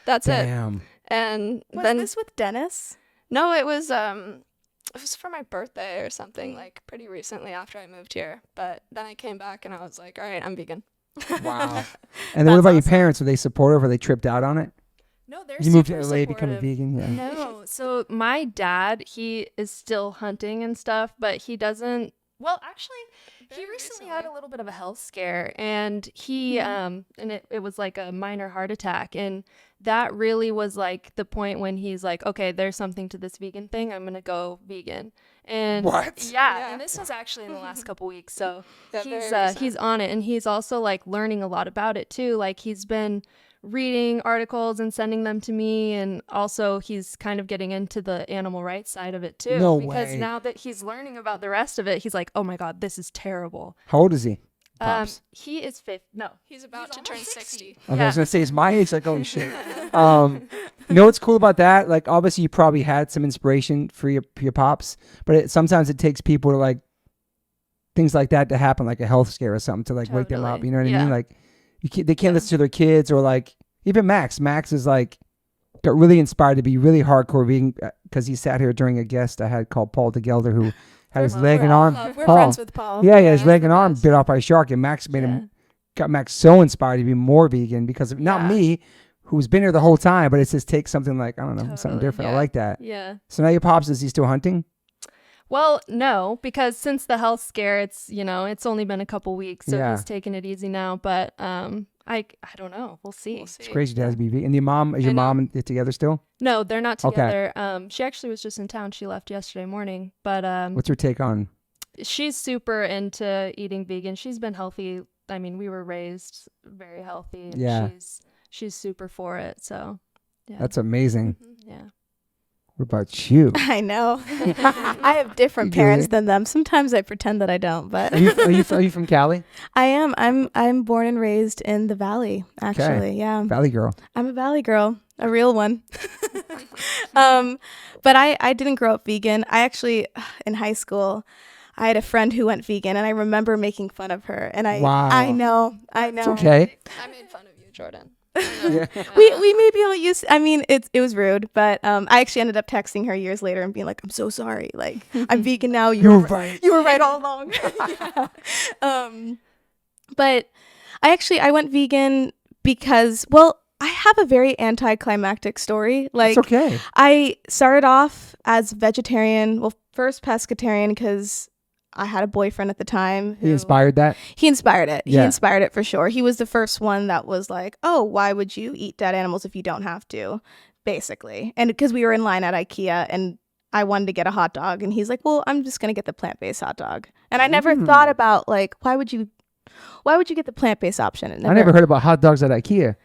that's it. Damn. And Was then this with Dennis? no, it was for my birthday or something, like pretty recently after I moved here. But then I came back and I was like, all right, I'm vegan. Wow. And then what about your parents? Were they supportive or they tripped out on it? No, they're You moved to super LA, become a supportive. vegan? Yeah. No, so my dad, he is still hunting and stuff, but he doesn't. Well, actually, he recently had a little bit of a health scare, and he and it was like a minor heart attack, and that really was like the point when he's like, okay, there's something to this vegan thing. I'm gonna go vegan. And What? Yeah, and this was actually in the last couple weeks, so Yeah, very recent. he's on it, and he's also like learning a lot about it too. Like he's been reading articles and sending them to me, and also he's kind of getting into the animal rights side of it too. No because way. now that he's learning about the rest of it, he's like, oh my god, this is terrible. How old is he? Pops. He is 50. No, He's about to turn 60. Okay, I yeah. was gonna say it's my age. Like, oh shit. You know what's cool about that? Like, obviously, you probably had some inspiration for your pops, but sometimes it takes people to like things like that to happen, like a health scare or something, to like wake them up. Totally. You know what I Yeah. mean? Like, they can't listen to their kids, or like even Max. Max is like got really inspired to be really hardcore vegan because he sat here during a guest I had called Paul DeGelder, who had his leg and arm. We're Paul. friends with Paul. Yeah, his he's leg the and arm best. bit off by a shark, and Max made him got Max so inspired to be more vegan because of not Yeah. me, who's been here the whole time, but it's just take something like, I don't know, something Totally, different. I yeah. like that. Yeah. So now your pops, is he still hunting? Well, no, because since the health scare, it's it's only been a couple weeks, so Yeah. he's taking it easy now. But I don't know. We'll see. see. It's crazy to have to be vegan. And your mom, is your I know. mom and it together still? No, they're not Okay. together. She actually was just in town. She left yesterday morning, but What's her take on? she's super into eating vegan. She's been healthy. I mean, we were raised very healthy, and Yeah. she's super for it. So yeah, That's amazing. yeah. What about you? I know. I have different You do parents it? than them. Sometimes I pretend that I don't, but Are you from Cali? I am. I'm born and raised in the Valley, actually. Yeah. Valley girl. I'm a Valley girl, a real one. But I didn't grow up vegan. I actually, in high school, I had a friend who went vegan, and I remember making fun of her. And Wow. I know. It's okay. I made fun of you, Jordyn. Yeah. We maybe all used. I mean, it was rude, but I actually ended up texting her years later and being like, "I'm so sorry. Like, I'm vegan now. You're right. You were right all along." Yeah. But I went vegan because, well, I have a very anticlimactic story. Like, It's okay. I started off as vegetarian. Well, first pescatarian because I had a boyfriend at the time. He inspired that? He inspired it. Yeah. He inspired it for sure. He was the first one that was like, oh, why would you eat dead animals if you don't have to? Basically. And because we were in line at IKEA and I wanted to get a hot dog. And he's like, well, I'm just going to get the plant-based hot dog. And I never thought about like, why would you get the plant-based option? I never heard about hot dogs at IKEA.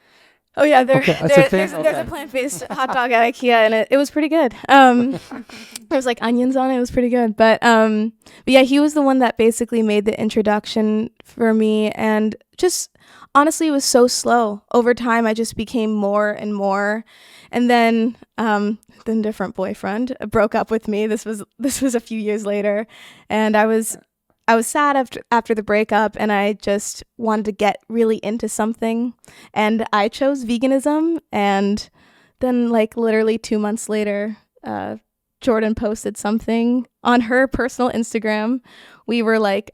Oh yeah, Okay, that's a thing? there's a plant-based hot dog at IKEA, and it was pretty good. There was like onions on it. It was pretty good. But yeah, he was the one that basically made the introduction for me, and just honestly, it was so slow. Over time, I just became more and more, and then different boyfriend broke up with me. This was a few years later, and I was sad after the breakup, and I just wanted to get really into something, and I chose veganism. And then like literally 2 months later, Jordyn posted something on her personal Instagram. We were like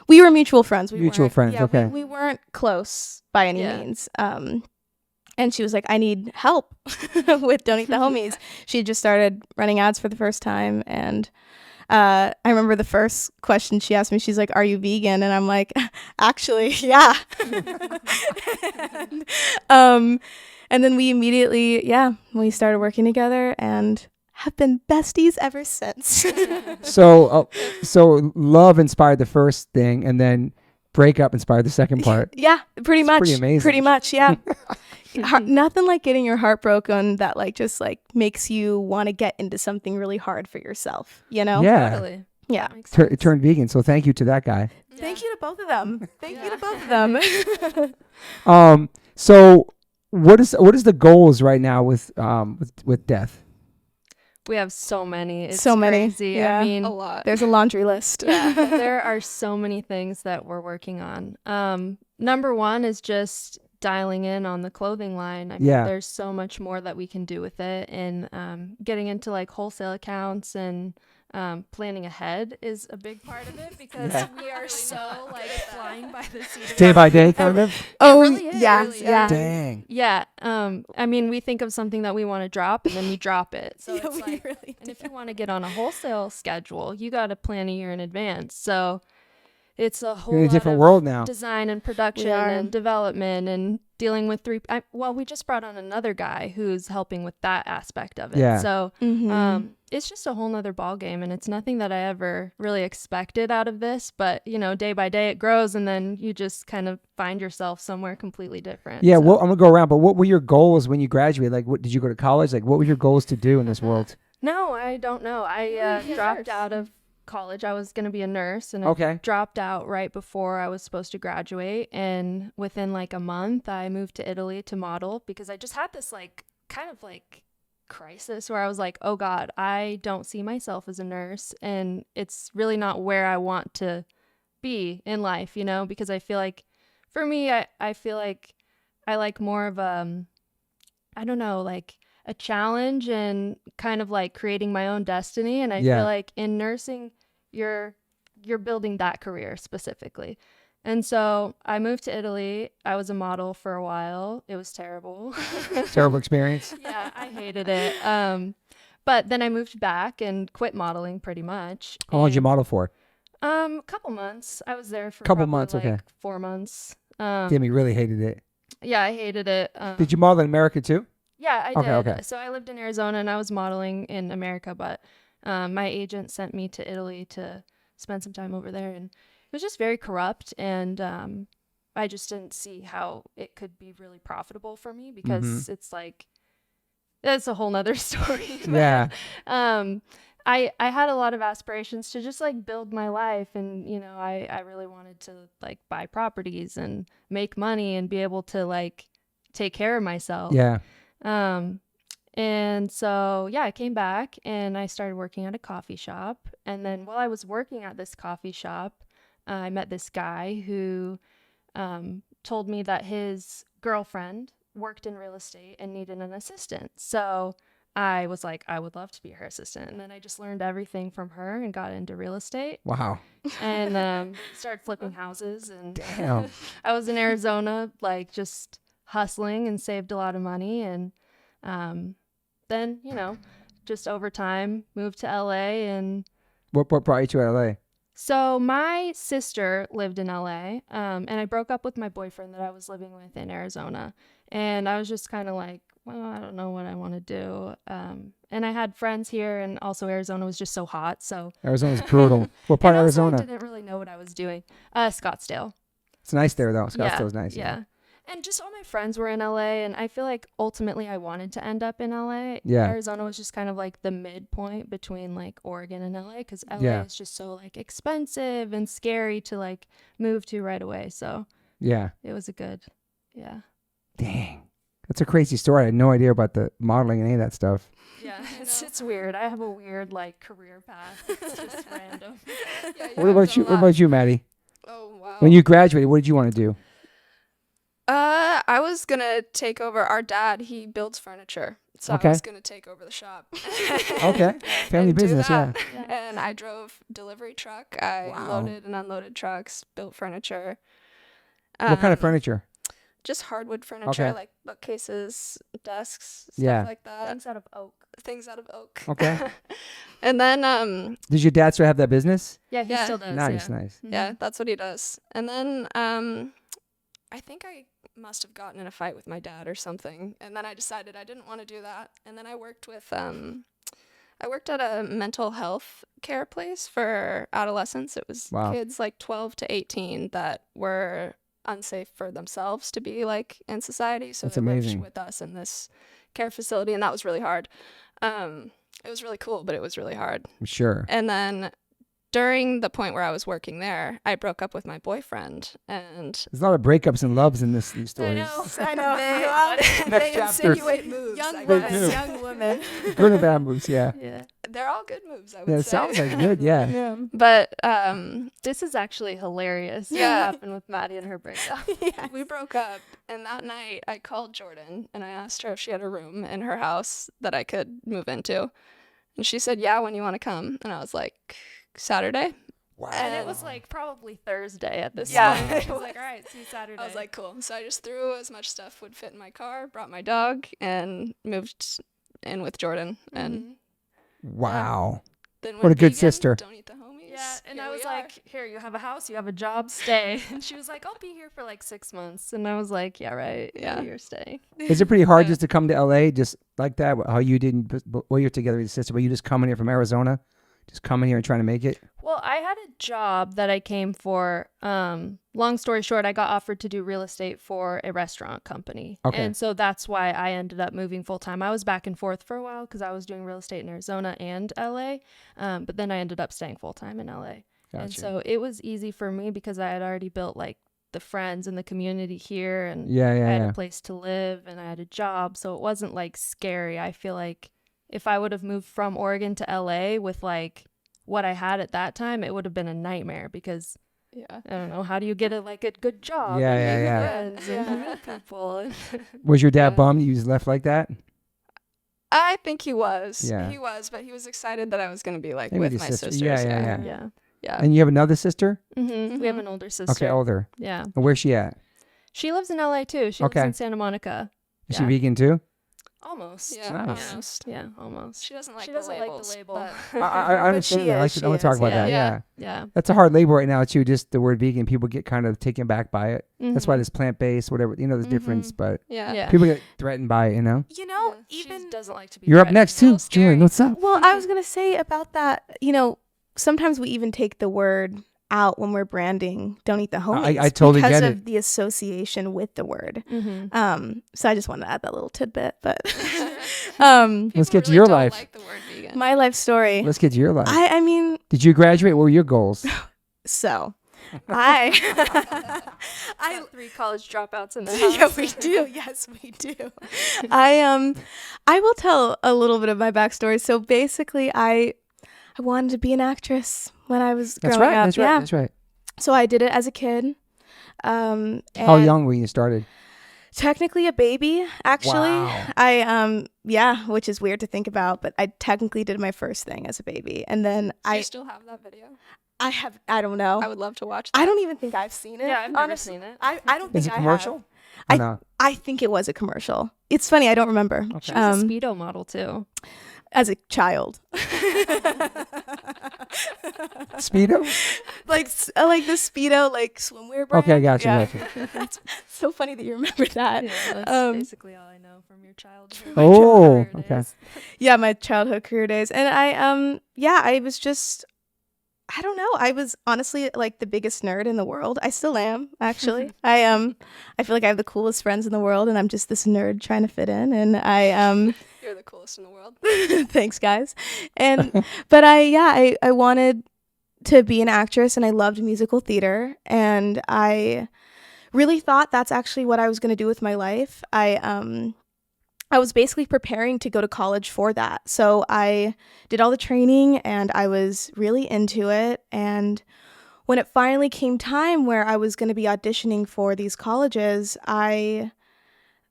we were mutual friends. Okay. We weren't close by any means. And she was like, I need help with Don't Eat the Homies. She had just started running ads for the first time, and I remember the first question she asked me, she's like, are you vegan? And I'm like, actually, yeah. And then we immediately, we started working together and have been besties ever since. So love inspired the first thing, and then breakup inspired the second part. Yeah, pretty much. Pretty amazing. Pretty much, yeah. Nothing like getting your heart broken that like just like makes you want to get into something really hard for yourself, you know? Yeah. Totally. Yeah. Turned vegan. So thank you to that guy. Thank you to both of them. Thank you to both of them. So what is the goals right now with death? We have so many. It's So many, crazy. yeah. I mean, A lot. There's a laundry list. yeah, there are so many things that we're working on. Number one is just dialing in on the clothing line. I mean, there's so much more that we can do with it, and getting into like wholesale accounts and planning ahead is a big part of it, because we are so like flying by the seat of Day our by day kind of? Oh, really is, yeah, really yeah. is. Dang. Yeah. I mean, we think of something that we want to drop, and then we drop it. So Yeah, it's we like, really and if you want to get on a wholesale schedule, you got to plan a year in advance. So it's a whole You're in a lot different of world now. design and production We are. and development and dealing with we just brought on another guy who's helping with that aspect of it. Yeah. So Mhm. it's just a whole nother ball game, and it's nothing that I ever really expected out of this, but you know, day by day it grows, and then you just kind of find yourself somewhere completely different. Yeah, So- well, I'm gonna go around, but what were your goals when you graduated? Like, what did you go to college? Like, what were your goals to do in this world? No, I don't know. I dropped out of college. I was going to be a nurse, and I dropped out right before I was supposed to graduate. And within like a month, I moved to Italy to model, because I just had this like kind of like crisis where I was like, oh God, I don't see myself as a nurse, and it's really not where I want to be in life, you know, because I feel like for me, I feel like I like more of I don't know, like a challenge and kind of like creating my own destiny. And I feel like in nursing, you're building that career specifically. And so I moved to Italy. I was a model for a while. It was terrible. Terrible experience. Yeah, I hated it. But then I moved back and quit modeling pretty much. How long did you model for? Couple months. I was there for Couple probably, months, like, okay. 4 months. Damn, you really hated it. Yeah, I hated it. Did you model in America too? Yeah, I did. Okay. So I lived in Arizona and I was modeling in America, but my agent sent me to Italy to spend some time over there, and it was just very corrupt, and I just didn't see how it could be really profitable for me, because it's like, it's a whole nother story. But, Yeah. I had a lot of aspirations to just like build my life, and you know, I really wanted to like buy properties and make money and be able to like take care of myself. Yeah. And so, yeah, I came back and I started working at a coffee shop. And then while I was working at this coffee shop, I met this guy who told me that his girlfriend worked in real estate and needed an assistant. So I was like, I would love to be her assistant. And then I just learned everything from her and got into real estate. Wow. And started flipping houses. And Damn. I was in Arizona, like just hustling, and saved a lot of money. And then, you know, just over time moved to LA. And What brought you to LA? So my sister lived in LA, and I broke up with my boyfriend that I was living with in Arizona. And I was just kind of like, well, I don't know what I want to do. And I had friends here, and also Arizona was just so hot. So Arizona's brutal. What part of Arizona? I didn't really know what I was doing. Scottsdale. It's nice there, though. Scottsdale's nice. Yeah. And just all my friends were in LA, and I feel like ultimately I wanted to end up in LA. Yeah. Arizona was just kind of like the midpoint between like Oregon and LA, because LA Yeah. is just so like expensive and scary to like move to right away. So Yeah. it was a good, yeah. Dang. That's a crazy story. I had no idea about the modeling and any of that stuff. Yeah, it's weird. I have a weird like career path. It's just random. What about you? What about you, Maddie? Oh, wow. When you graduated, what did you want to do? I was going to take over. Our dad, he builds furniture. So Okay. I was going to take over the shop. Okay. Family and do business, yeah. that. And I drove delivery truck. I loaded and unloaded trucks, built furniture. What kind of furniture? Just hardwood furniture, Okay. like bookcases, desks, stuff Yeah. like that. Things out of oak. Things out of oak. Okay. And then, Did your dad still have that business? Yeah, he Yeah. still does. Nice, yeah. nice. yeah, that's what he does. And then I think I must have gotten in a fight with my dad or something. And then I decided I didn't want to do that. And then I worked with I worked at a mental health care place for adolescents. It was Wow. kids like 12 to 18 that were unsafe for themselves to be like in society. So That's they amazing. lived with us in this care facility, and that was really hard. It was really cool, but it was really hard. I'm sure. And then during the point where I was working there, I broke up with my boyfriend, and There's a lot of breakups and loves in these stories. I know. Next They chapter. insinuate moves. Young They women. do. Young women. Good and bad moves, yeah. Yeah. they're all good moves, I would Yeah, it say. sounds like good, yeah. Yeah. But This is actually hilarious. Yeah. What happened with Maddie and her breakup. we broke up, and that night I called Jordyn and I asked her if she had a room in her house that I could move into. And she said, yeah, when you want to come. And I was like, Saturday? Wow. And it was like probably Thursday at this Yeah. point. I was like, all right, see you Saturday. I was like, cool. So I just threw as much stuff would fit in my car, brought my dog, and moved in with Jordyn. And Wow. then What a went good vegan, sister. Don't eat the homies. yeah, and Here I we was are. like, here, you have a house, you have a job, stay. And she was like, I'll be here for like 6 months. And I was like, yeah, right. Yeah. You're staying. Is it pretty hard Yeah. just to come to LA just like that? How you didn't, well, you're together with your sister, but you just coming here from Arizona? Just coming here and trying to make it? Well, I had a job that I came for. Long story short, I got offered to do real estate for a restaurant company. Okay. And so that's why I ended up moving full time. I was back and forth for a while because I was doing real estate in Arizona and LA. But then I ended up staying full time in LA. And Gotcha. so it was easy for me because I had already built like the friends and the community here, and Yeah, I yeah, had yeah. a place to live and I had a job. So it wasn't like scary. I feel like if I would have moved from Oregon to LA with like what I had at that time, it would have been a nightmare because Yeah. I don't know, how do you get a good job? Yeah, and yeah, make yeah. friends and meet people? Was your dad Yeah. bummed you just left like that? I think he was. Yeah. He was, but he was excited that I was going to be like Maybe with the my sister. sisters. Yeah, yeah, yeah. Yeah. Yeah. And you have another sister? We have an older sister. Okay, older. Yeah. And where's she at? She lives in LA too. She Okay. lives in Santa Monica. Is she Yeah. vegan too? Almost. Yeah, Nice. almost. Yeah, almost. She doesn't like She the doesn't like the labels. label. but- I understand that. I want to talk about that. yeah. Yeah. Yeah. That's a hard label right now too. Just the word vegan, people get kind of taken back by it. That's why Mhm. there's plant-based, whatever. You know, there's difference, but yeah. Yeah. people get threatened by it. You know. You know, She even doesn't like to be You're up threatened. next too, Little scary. Julienne. What's up? well, I was gonna say about that. You know, sometimes we even take the word out when we're branding. Don't eat the homies. I totally because get of it. the association with the word. Mhm. So I just wanted to add that little tidbit. But Let's get to People your really life. don't like the word vegan. my life story. Let's get to your life. I mean, Did you graduate? What were your goals? so I Got 3 college dropouts in the house. yeah, we do. Yes, we do. I will tell a little bit of my backstory. So basically, I wanted to be an actress when I was That's growing right. up. That's right. Yeah. That's right. So I did it as a kid. How and young were you started? Technically a baby, actually. Wow. I yeah, which is weird to think about, but I technically did my first thing as a baby, and then Do you still have that video? I don't know. I would love to watch that. I don't even think I've seen it. Yeah, I've never honestly. seen it. I don't Is think it I commercial? have. Or I- no? I think it was a commercial. It's funny, I don't remember. Okay. She was a Speedo model too. As a child. Speedo? like the Speedo, like swimwear brand. Okay, gotcha. Yeah. Gotcha. That's so funny that you remember that. Yeah, that's basically all I know from your childhood. Oh, Career okay. days. Yeah, my childhood career days. And I was just, I don't know. I was honestly like the biggest nerd in the world. I still am, actually. I feel like I have the coolest friends in the world, and I'm just this nerd trying to fit in. And You're the coolest in the world. thanks, guys. But I wanted to be an actress, and I loved musical theater, and I really thought that's actually what I was going to do with my life. I was basically preparing to go to college for that. So I did all the training and I was really into it. And when it finally came time where I was going to be auditioning for these colleges, I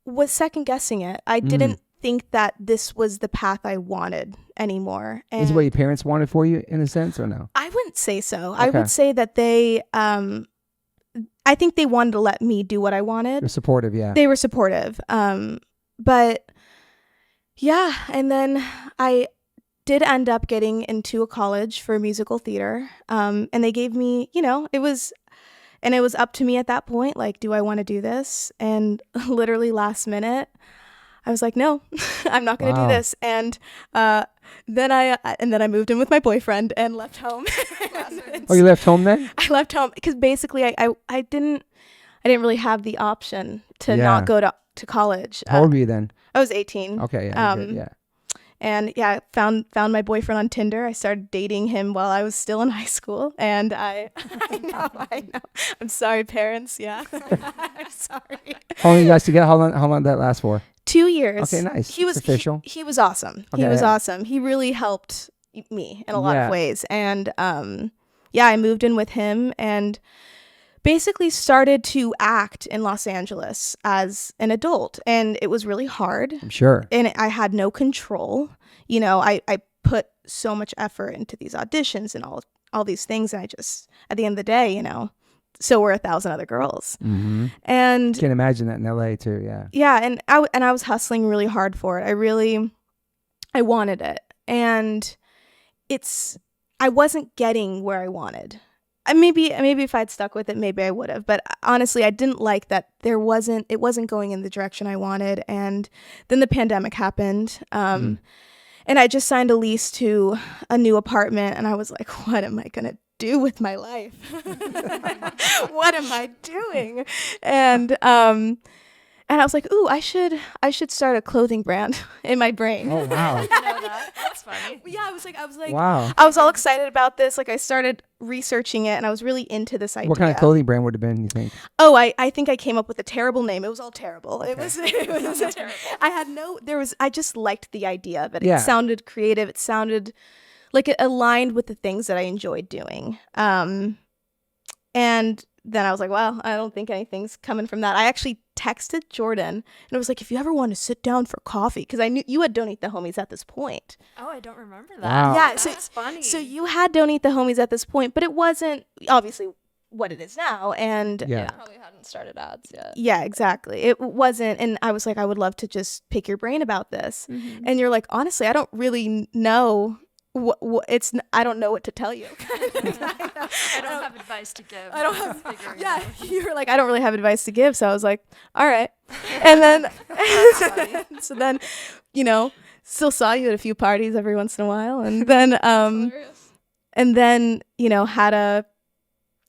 was second guessing it. I didn't think that this was the path I wanted anymore. And Is it what your parents wanted for you in a sense or no? I wouldn't say so. Okay. I would say that they, I think they wanted to let me do what I wanted. They're supportive, yeah. They were supportive. But yeah, and then I did end up getting into a college for musical theater. And they gave me, it was up to me at that point, like, do I want to do this? And literally last minute, I was like, no, I'm not going to do this. And then I moved in with my boyfriend and left home. Oh, you left home then? I left home because basically I didn't really have the option to not go to college. How old were you then? I was 18. Okay, yeah, good, yeah. And yeah, found my boyfriend on Tinder. I started dating him while I was still in high school, and I know. I'm sorry, parents. Yeah, I'm sorry. How long you guys together? How long did that last for? 2 years. Okay, nice. He was official. He was awesome. Okay, he was yeah. awesome. He really helped me in a lot Yeah. of ways, and I moved in with him and basically started to act in Los Angeles as an adult, and it was really hard. I'm sure. And I had no control. I put so much effort into these auditions and all these things, and I just, at the end of the day, so were 1,000 other girls. Mm-hmm. And Can't imagine that in LA too. Yeah. yeah, and I was hustling really hard for it. I wanted it, and I wasn't getting where I wanted. Maybe if I'd stuck with it, maybe I would have. But honestly, I didn't like that it wasn't going in the direction I wanted. And then the pandemic happened. And I just signed a lease to a new apartment. And I was like, what am I going to do with my life? What am I doing? And I was like, ooh, I should start a clothing brand in my brain. Oh wow. That's funny. Yeah, I was like, Wow. I was all excited about this. Like, I started researching it, and I was really into this idea. What kind of clothing brand would it have been, you think? Oh, I think I came up with a terrible name. It was all terrible. It was terrible. I just liked the idea of it. Yeah. It sounded creative. It sounded like it aligned with the things that I enjoyed doing. And then I was like, well, I don't think anything's coming from that. I actually texted Jordyn, and I was like, if you ever want to sit down for coffee, because I knew you had Don't Eat the Homies at this point. Oh, I don't remember that. Wow. Yeah, That's funny. So you had Don't Eat the Homies at this point, but it wasn't obviously what it is now. And Yeah. Probably hadn't started ads yet. yeah, exactly. It wasn't. And I was like, I would love to just pick your brain about this. Mhm. And you're like, honestly, I don't really know I don't know what to tell you. I don't have advice to give. I don't have- Figuring it Yeah, out. you were like, I don't really have advice to give. So I was like, all right. And then, so then, still saw you at a few parties every once in a while. And then, Hilarious.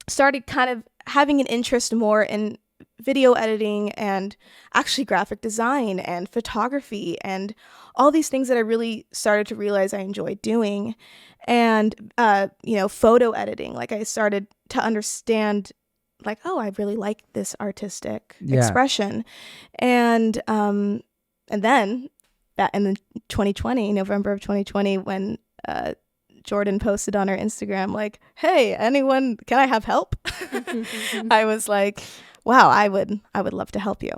started kind of having an interest more in video editing and actually graphic design and photography and all these things that I really started to realize I enjoyed doing. And, photo editing. Like, I started to understand, like, oh, I really like this artistic expression. And then that in 2020, November of 2020, when Jordyn posted on her Instagram, like, hey, can I have help? I was like, wow, I would love to help you.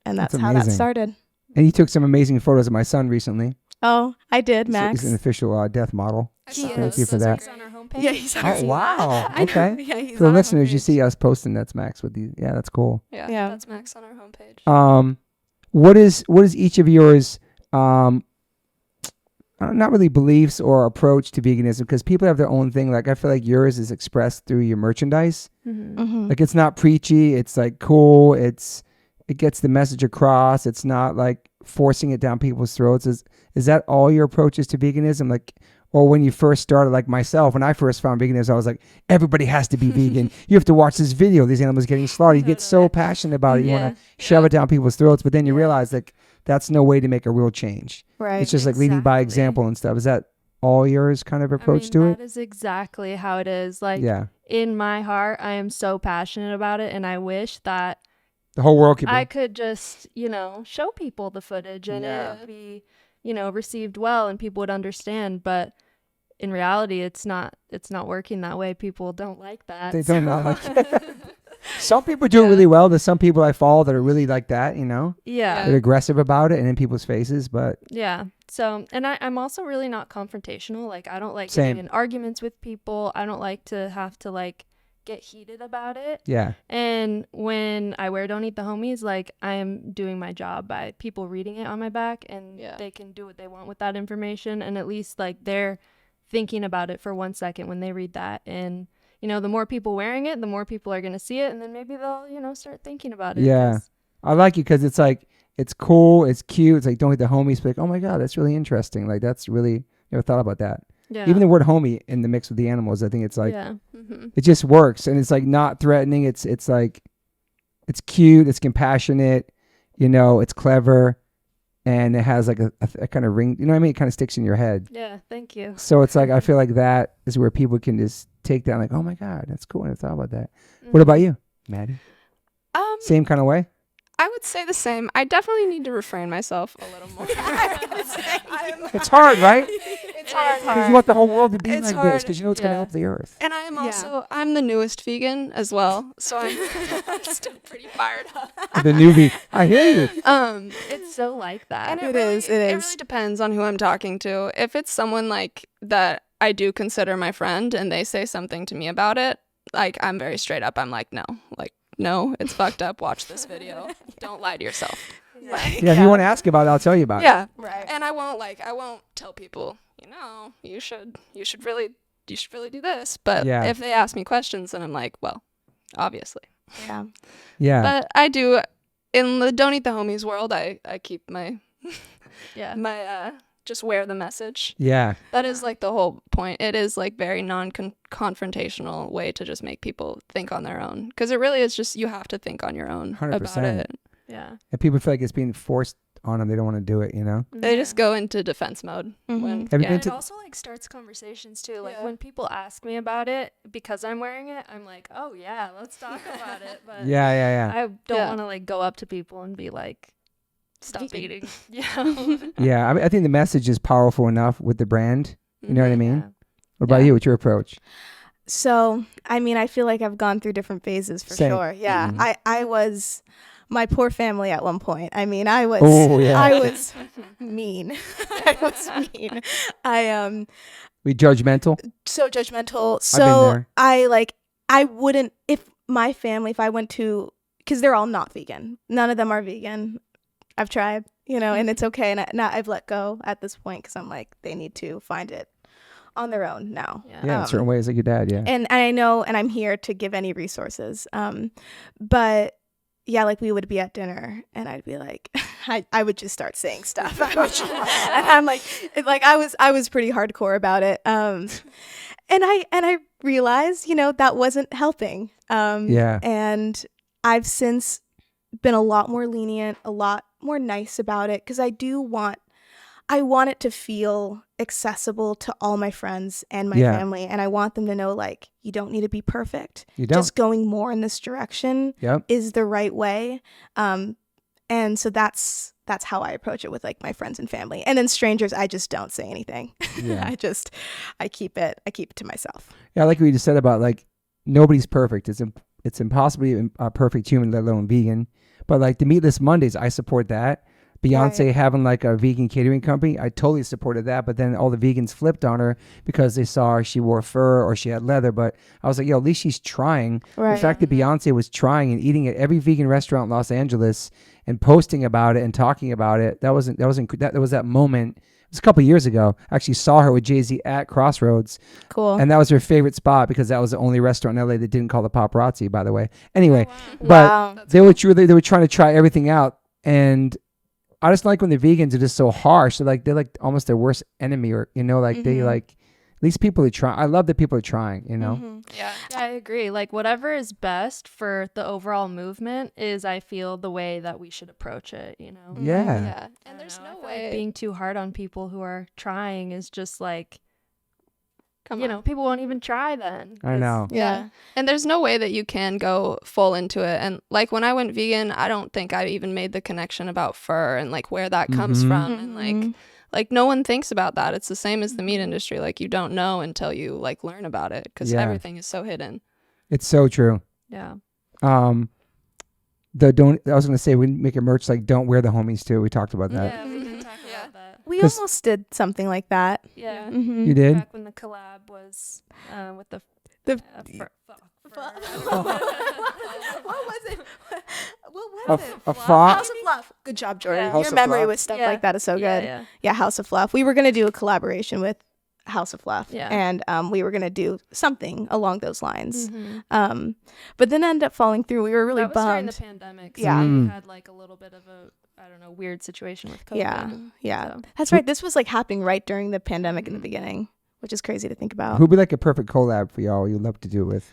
And that's how that amazing. started. And you took some amazing photos of my son recently. Oh, I did, Max. He's an official death model. I He saw is. Thank you for those. that. He's on our homepage. Yeah, he's on Oh, our- wow. I know. Okay. Yeah, he's For the on our listeners, you homepage. see us posting. That's Max with you. Yeah, that's cool. Yeah. That's Max on our homepage. What is each of yours not really beliefs or approach to veganism, because people have their own thing. Like, I feel like yours is expressed through your merchandise. Like, it's not preachy. It's like cool. It gets the message across. It's not like forcing it down people's throats. Is that all your approaches to veganism? Like, or when you first started, like myself, when I first found veganism, I was like, everybody has to be vegan. You have to watch this video. These animals getting slaughtered. You get so passionate about it. You want to shove it down people's throats. But then you realize, like, that's no way to make a real change. Right. It's just like leading by example and stuff. Is that all yours kind of approach to it? That is exactly how it is. Like, in my heart, I am so passionate about it. And I wish that the whole world could be. I could just, show people the footage and it would be, received well and people would understand. But in reality, it's not working that way. People don't like that. They don't like it. Some people do it really well. There's some people I follow that are really like that, Yeah. They're aggressive about it and in people's faces, but. Yeah. So, and I'm also really not confrontational. Like, I don't like getting in arguments with people. I don't like to have to, like, get heated about it. Yeah. And when I wear Don't Eat the Homies, like, I am doing my job by people reading it on my back, and they can do what they want with that information. And at least, like, they're thinking about it for 1 second when they read that. And the more people wearing it, the more people are going to see it. And then maybe they'll, start thinking about it. Yeah. I like it because it's like, it's cool. It's cute. It's like, Don't Eat the Homies. But like, oh my God, that's really interesting. Like, that's really, never thought about that. Yeah. Even the word homie in the mix with the animals, I think it's like, Mm-hmm. it just works. And it's like not threatening. It's like, it's cute. It's compassionate. It's clever. And it has like a kind of ring, it kind of sticks in your head. Yeah, thank you. So it's like, I feel like that is where people can just take down, like, oh my God, that's cool. I never thought about that. What about you, Maddie? Same kind of way? I would say the same. I definitely need to refrain myself a little more. It's hard, right? It's hard. Because you want the whole world to be It's like hard. this, because it's going to help the earth. And I am also, I'm the newest vegan as well, so I'm still pretty fired up. The newbie. I hear you. It's so like that. And It is. It really depends on who I'm talking to. If it's someone like that I do consider my friend and they say something to me about it, like, I'm very straight up. I'm like, no, it's fucked up. Watch this video. Don't lie to yourself. If you want to ask about it, I'll tell you about it. Yeah. Right. And I won't tell people, you should really do this. But if they ask me questions, then I'm like, well, obviously. Yeah. Yeah. But I do, in the Don't Eat the Homies world, I keep my, my, just wear the message. Yeah. That is like the whole point. It is like very non-confrontational way to just make people think on their own. Because it really is just, you have to think on your own 100%. about it. Yeah. And people feel like it's being forced on them. They don't want to do it, They just go into defense mode. When, Have you been And to- it also like starts conversations too. Like when people ask me about it because I'm wearing it, I'm like, oh yeah, let's talk about it. But Yeah. I don't want to like go up to people and be like, stop eating. Yeah. Yeah. I think the message is powerful enough with the brand. You know what I mean? Yeah. What about you? What's your approach? So, I feel like I've gone through different phases for Same. sure. Yeah. Mhm. I was my poor family at one point. I was Oh, yeah. I was mean. I was mean. We judgmental? So judgmental. I've So been there. I wouldn't, if my family, if I went to, because they're all not vegan. None of them are vegan. I've tried, and it's okay. And I've let go at this point because I'm like, they need to find it on their own now. Yeah, in certain ways, like your dad, yeah. And I know, and I'm here to give any resources. But yeah, like we would be at dinner and I'd be like, I would just start saying stuff. And I'm like I was pretty hardcore about it. And I realized, that wasn't helping. And I've since been a lot more lenient, a lot more nice about it, because I want it to feel accessible to all my friends and my family. And I want them to know, like, you don't need to be perfect. You don't. Just going more in this direction is the right way. And so that's how I approach it with like my friends and family. And then strangers, I just don't say anything. Yeah. I keep it to myself. Yeah, I like what you just said about like nobody's perfect. It's impossible to be a perfect human, let alone vegan. But like the Meatless Mondays, I support that. Beyonce having like a vegan catering company, I totally supported that. But then all the vegans flipped on her because they saw she wore fur or she had leather. But I was like, at least she's trying. Right. The fact that Beyonce was trying and eating at every vegan restaurant in Los Angeles and posting about it and talking about it. That was that moment. It was a couple years ago. I actually saw her with Jay-Z at Crossroads. Cool. And that was her favorite spot because that was the only restaurant in LA that didn't call the paparazzi, by the way. Anyway, but Wow. they were trying to try everything out. And I just like when the vegans are just so harsh. They're like almost their worst enemy, or, they like, at least people are trying. I love that people are trying, Yeah. I agree. Like whatever is best for the overall movement is, I feel, the way that we should approach it, Yeah. Yeah. I And there's don't know, no I feel way like being too hard on people who are trying is just like, Come you on. know, people won't even try then. I know. Yeah. And there's no way that you can go full into it. And like when I went vegan, I don't think I even made the connection about fur and like where that comes from. And like no one thinks about that. It's the same as the meat industry. Like you don't know until you like learn about it because Yeah. everything is so hidden. It's so true. Yeah. I was going to say, we make a merch like "Don't Wear the Homies" too. We talked about that. Yeah, we did talk Yeah. about that. We 'Cause- almost did something like that. Yeah. Mm-hmm. You did? Back when the collab was with the fur. What was it? What A was it? frock. House of Fluff. Good job, Jordan. Yeah. House Your of memory Fluff. with stuff Yeah. like that is so good. Yeah. Yeah, House of Fluff. We were going to do a collaboration with House of Fluff. Yeah. And we were going to do something along those lines. Mm-hmm. But then ended up falling through. We were really That was during the bummed. pandemic. Yeah. So Mm. we had like a little bit of a, I don't know, weird situation with COVID. Yeah. Yeah. So. That's right. This was like happening right during the pandemic in the beginning, which is crazy to think about. Who'd be like a perfect collab for y'all? You'd love to do it with.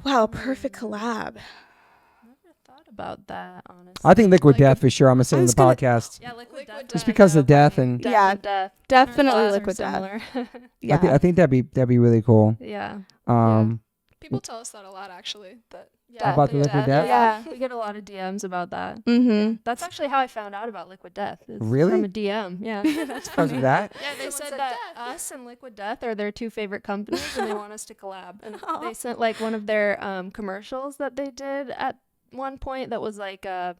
Wow, a perfect collab. I never thought about that, honestly. I think Liquid Like Death for sure. I'm gonna say I on was the gonna- podcast. Yeah, Liquid Death. Just because of death and- Yeah, Death. Definitely Our Liquid thoughts are Death. similar. Yeah. I think that'd be really cool. Yeah. People tell us that a lot, actually. That Yeah, About the Liquid Death? Yeah. We get a lot of DMs about that. Mm-hmm. That's actually how I found out about Liquid Death. Is Really? From a DM. Yeah. That's Because of that. Yeah, they said that us and Liquid Death are their two favorite companies, and they want us to collab. And they sent like one of their commercials that they did at one point that was like a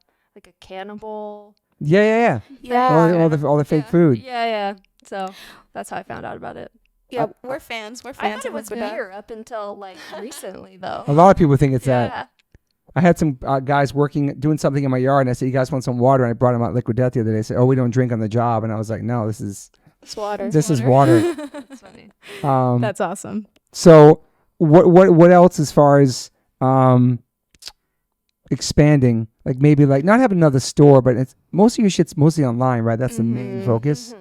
cannibal. Yeah. Yeah. All the fake food. Yeah. So that's how I found out about it. Yeah, we're fans. We're I fans thought it of was Liquid Death. beer up until like recently, though. A lot of people think it's that. Yeah. I had some guys doing something in my yard, and I said, "You guys want some water?" And I brought them out Liquid Death the other day. They said, "Oh, we don't drink on the job." And I was like, "No, this is It's water. water." That's funny. That's awesome. So what else as far as expanding? Like maybe like not having another store, but it's most of your shit's mostly online, right? That's the main focus,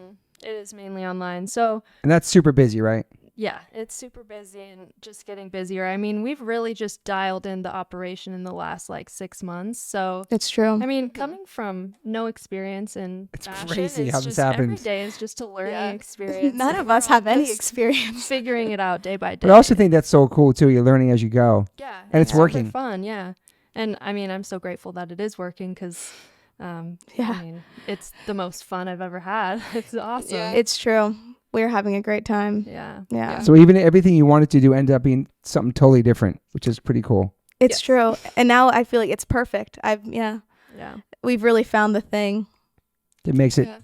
It is mainly online. So and that's super busy, right? yeah, it's super busy and just getting busier. I mean, we've really just dialed in the operation in the last like 6 months. So It's true. I mean, coming from no experience in It's fashion, crazy it's how this just every happens. day is just a learning Yeah. experience. None and of we're us have all any just experience. figuring it out day by day. But I also think that's so cool too. You're learning as you go. yeah, and it's super working. fun. Yeah, and I mean, I'm so grateful that it is working because. Yeah. I mean, it's the most fun I've ever had. It's awesome. Yeah. It's true. We're having a great time. Yeah. Yeah. So even everything you wanted to do ended up being something totally different, which is pretty cool. It's true. And now I feel like it's perfect. Yeah. We've really found the thing. It makes it. Yeah.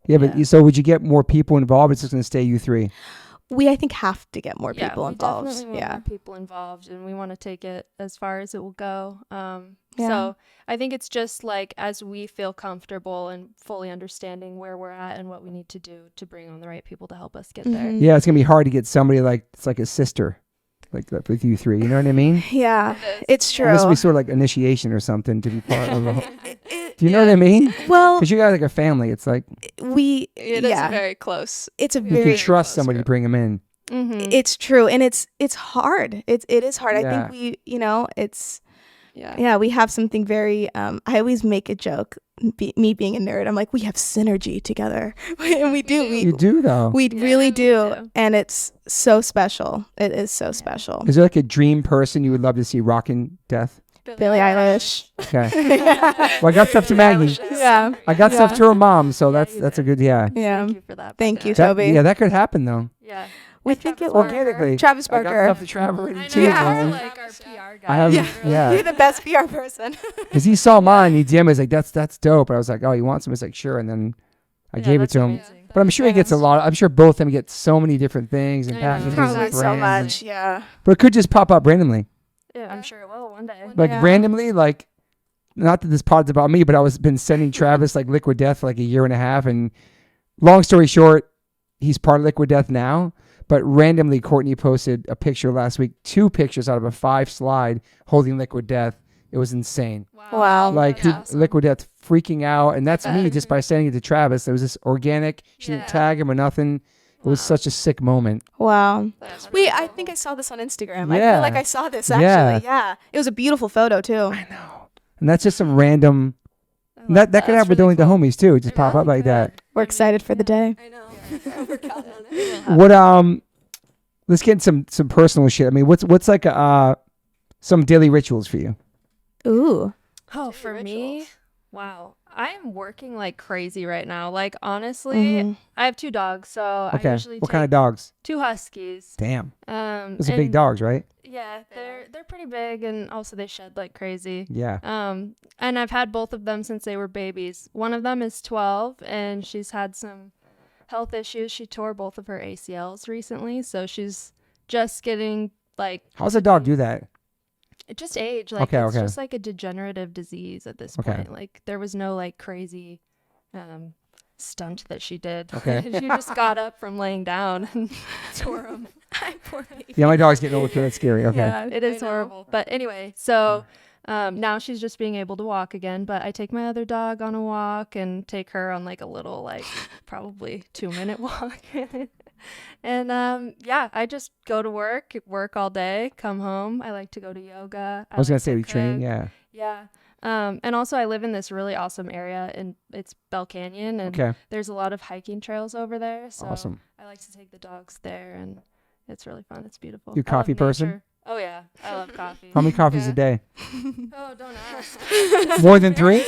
Yeah, but Yeah. so would you get more people involved? It's just going to stay you three. We, I think, have to get more Yeah, people we involved. definitely want Yeah. more people involved, and we want to take it as far as it will go. Yeah. So I think it's just like as we feel comfortable and fully understanding where we're at and what we need to do to bring on the right people to help us get there. Mhm. Yeah, it's going to be hard to get somebody like it's like a sister, like that with you three. You know what I mean? Yeah. It's true. This will be sort of like initiation or something to be part of. Do you know what I mean? Well, Because you guys are like a family. It's like it is yeah. very close. It's a you very can trust close somebody to group. bring them in. Mm-hmm. it's true, and it's hard. It is hard. Yeah. I think it's Yeah. we have something very I always make a joke, me being a nerd, I'm like, we have synergy together. And we do. You do though. We Yeah, really we do. do. And it's so special. It is so special. Is there like a dream person you would love to see rocking Death? Billie Eilish. Okay. Well, I got stuff to Maggie. Yeah. I got stuff Yeah. to her mom, so Yeah, that's you a did. good Yeah. Thank you for that. Thank Becca. you, That- Toby. yeah, that could happen though. Yeah. We And think Travis it Barker. Organically. Travis I got Barker. stuff to Travis already I know, too, you're man. like our PR guy. I have, Yeah. yeah. You're the best PR person. Because he saw mine, he DM'd me, he's like, that's dope. I was like, oh, you want some? He's like, sure. And then I Yeah, gave it that's to him. amazing. But I'm sure he gets a lot. I'm sure both of them get so many different things and I know. packages Probably and so brands. much. Yeah. But it could just pop up randomly. Yeah, I'm sure it will one day. Like Yeah. randomly, like not that this pod's about me, but I was been sending Travis like Liquid Death for like a year and a half. And long story short, he's part of Liquid Death now. But randomly, Courtney posted a picture last week, 2 pictures out of a 5 slide holding Liquid Death. It was insane. Wow. Like That's awesome. Liquid Death freaking out. And that's me just by sending it to Travis. It was just organic. She didn't tag him or nothing. It was such a sick moment. Wow. That's really Wait, I cool. think I saw this on Instagram. I Yeah. feel like I saw this actually. Yeah. Yeah. It was a beautiful photo too. I know. And that's just some random. I love That could That's happen with really only the cool. homies too. Just It pop up really like that. could. We're excited for the day. I know. We're counting on it. What let's get some personal shit. I mean, what's like some daily rituals for you? Ooh. Oh, for me, rituals. wow. I am working like crazy right now. Like, honestly, Mhm. I have 2 dogs, so I Okay. usually What take kind of dogs? 2 huskies. Damn. Those are and big dogs, right? Yeah, they're pretty big, and also they shed like crazy. Yeah. And I've had both of them since they were babies. One of them is 12, and she's had some health issues. She tore both of her ACLs recently, so she's just getting like How's a dog do that? it just age. Like Okay, it's okay. just like a degenerative disease at this Okay. point. Like there was no like crazy stunt that she did. Okay. She just got up from laying down and tore them. Poor baby. Yeah, my dog's getting older too. That's scary. Okay. Yeah, it is I know. horrible. But anyway, so now she's just being able to walk again. But I take my other dog on a walk and take her on like a little, like probably 2-minute walk. And yeah, I just go to work all day, come home. I like to go to yoga. I was gonna like say to we training. cook. Yeah. Yeah. And also I live in this really awesome area, and it's Bell Canyon, and Okay. there's a lot of hiking trails over there. So Awesome. I like to take the dogs there, and it's really fun. It's beautiful. You a I love coffee person? nature. Oh yeah, I love coffee. How many coffees Yeah. a day? Oh, don't ask. More than 3?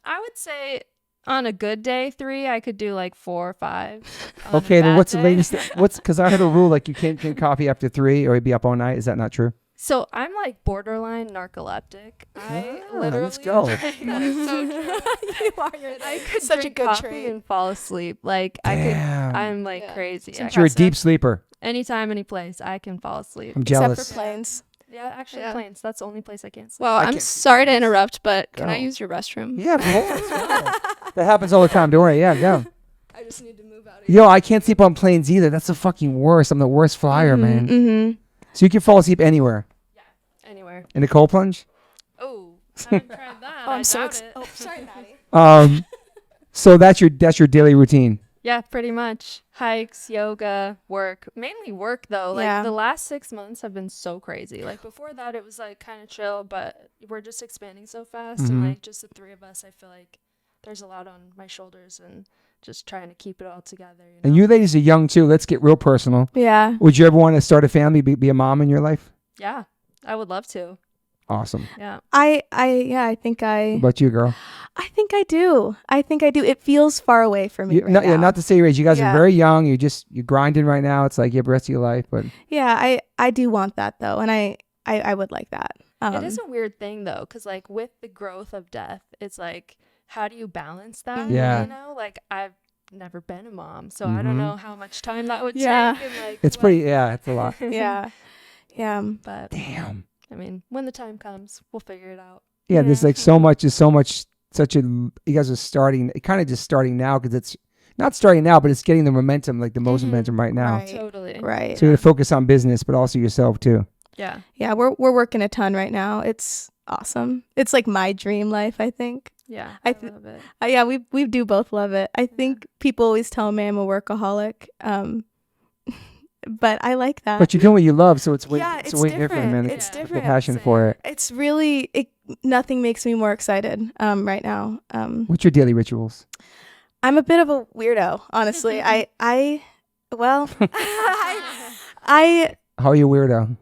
I would say on a good day 3. I could do like 4 or 5. On a Okay, then bad what's the day- latest? Because I heard a rule like you can't drink coffee after 3 or you'd be up all night. Is that not true? So I'm like borderline narcoleptic. I Ah, literally let's go. That is so true. You are. You're I could such a drink good coffee trait. and fall asleep. Like Damn. I'm like Yeah. crazy. It's You're a impressive. deep sleeper. Anytime, any place, I can fall asleep. I'm Except jealous. for planes. Yeah, actually, Yeah. planes. That's the only place I can't sleep. Well, I I'm can't- sorry to interrupt, but can I Go. use your restroom? Yeah, of course. Wow. That happens all the time. Don't worry. Yeah, go. I just need to move out of Yo, I can't sleep on planes either. That's the fucking worst. I'm the worst flyer, man. Mm-hmm. So you can fall asleep anywhere. Anywhere. In a cold plunge? Oh, haven't tried that. Oh, I I'm so doubt it. Oh, sorry, Maddie. So that's your daily routine. Yeah, pretty much. Hikes, yoga, work. Mainly work though. Like Yeah. the last 6 months have been so crazy. Like before that it was like kind of chill, but we're just expanding so fast, Mhm. and like just the 3 of us, I feel like there's a lot on my shoulders and just trying to keep it all together. You know? And you ladies are young too. Let's get real personal. Yeah. Would you ever want to start a family, be a mom in your life? Yeah, I would love to. Awesome. Yeah. I think What I about you, girl? do. I think I do. It feels far away for me right now. Yeah, not to say your age. You guys are Yeah. very young. You're grinding right now. It's like you have the rest of your life, but Yeah, I do want that though, and I would like that. It is a weird thing though, because like with the growth of death, it's like, how do you balance that? Yeah. You know, like I've never been a mom, so I Mhm. don't know how much time that would Yeah. take. And like, it's pretty. Yeah, it's a lot. yeah. Yeah. But Damn. I mean, when the time comes, we'll figure it out. Yeah, there's Yeah. like so much. There's so much. Such a. You guys are starting. Kind of just starting now because it's not starting now, but it's getting the momentum, like the most Mhm. momentum right now. Right. Totally. Right. So you're gonna focus on business, but also yourself too. Yeah. Yeah, we're working a ton right now. It's awesome. It's like my dream life, I think. Yeah. I I th- love it. Yeah, we do both love it. I think people always tell me I'm a workaholic. But I like that. But you're doing what you love, so it's way, Yeah, it's it's way different, man. It's The different. passion for it. It's really nothing makes me more excited right now. What's your daily rituals? I'm a bit of a weirdo, honestly. Well, I How are you weirdo?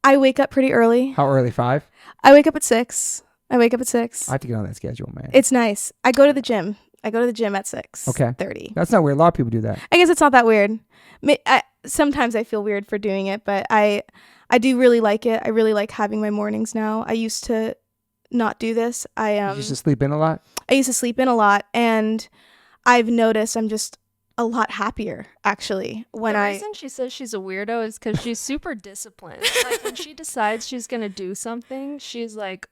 I wake up pretty early. How early? 5? I wake up at 6. I wake up at 6. I have to get on that schedule, man. It's nice. I go to the gym. at 6:30. Okay. That's not weird. A lot of people do that. I guess it's not that weird. Sometimes I feel weird for doing it, but I do really like it. I really like having my mornings now. I used to not do this. You used to sleep in a lot? I used to sleep in a lot, and I've noticed I'm just a lot happier actually when the I reason she says she's a weirdo is because she's super disciplined. Like when she decides she's gonna do something, she's like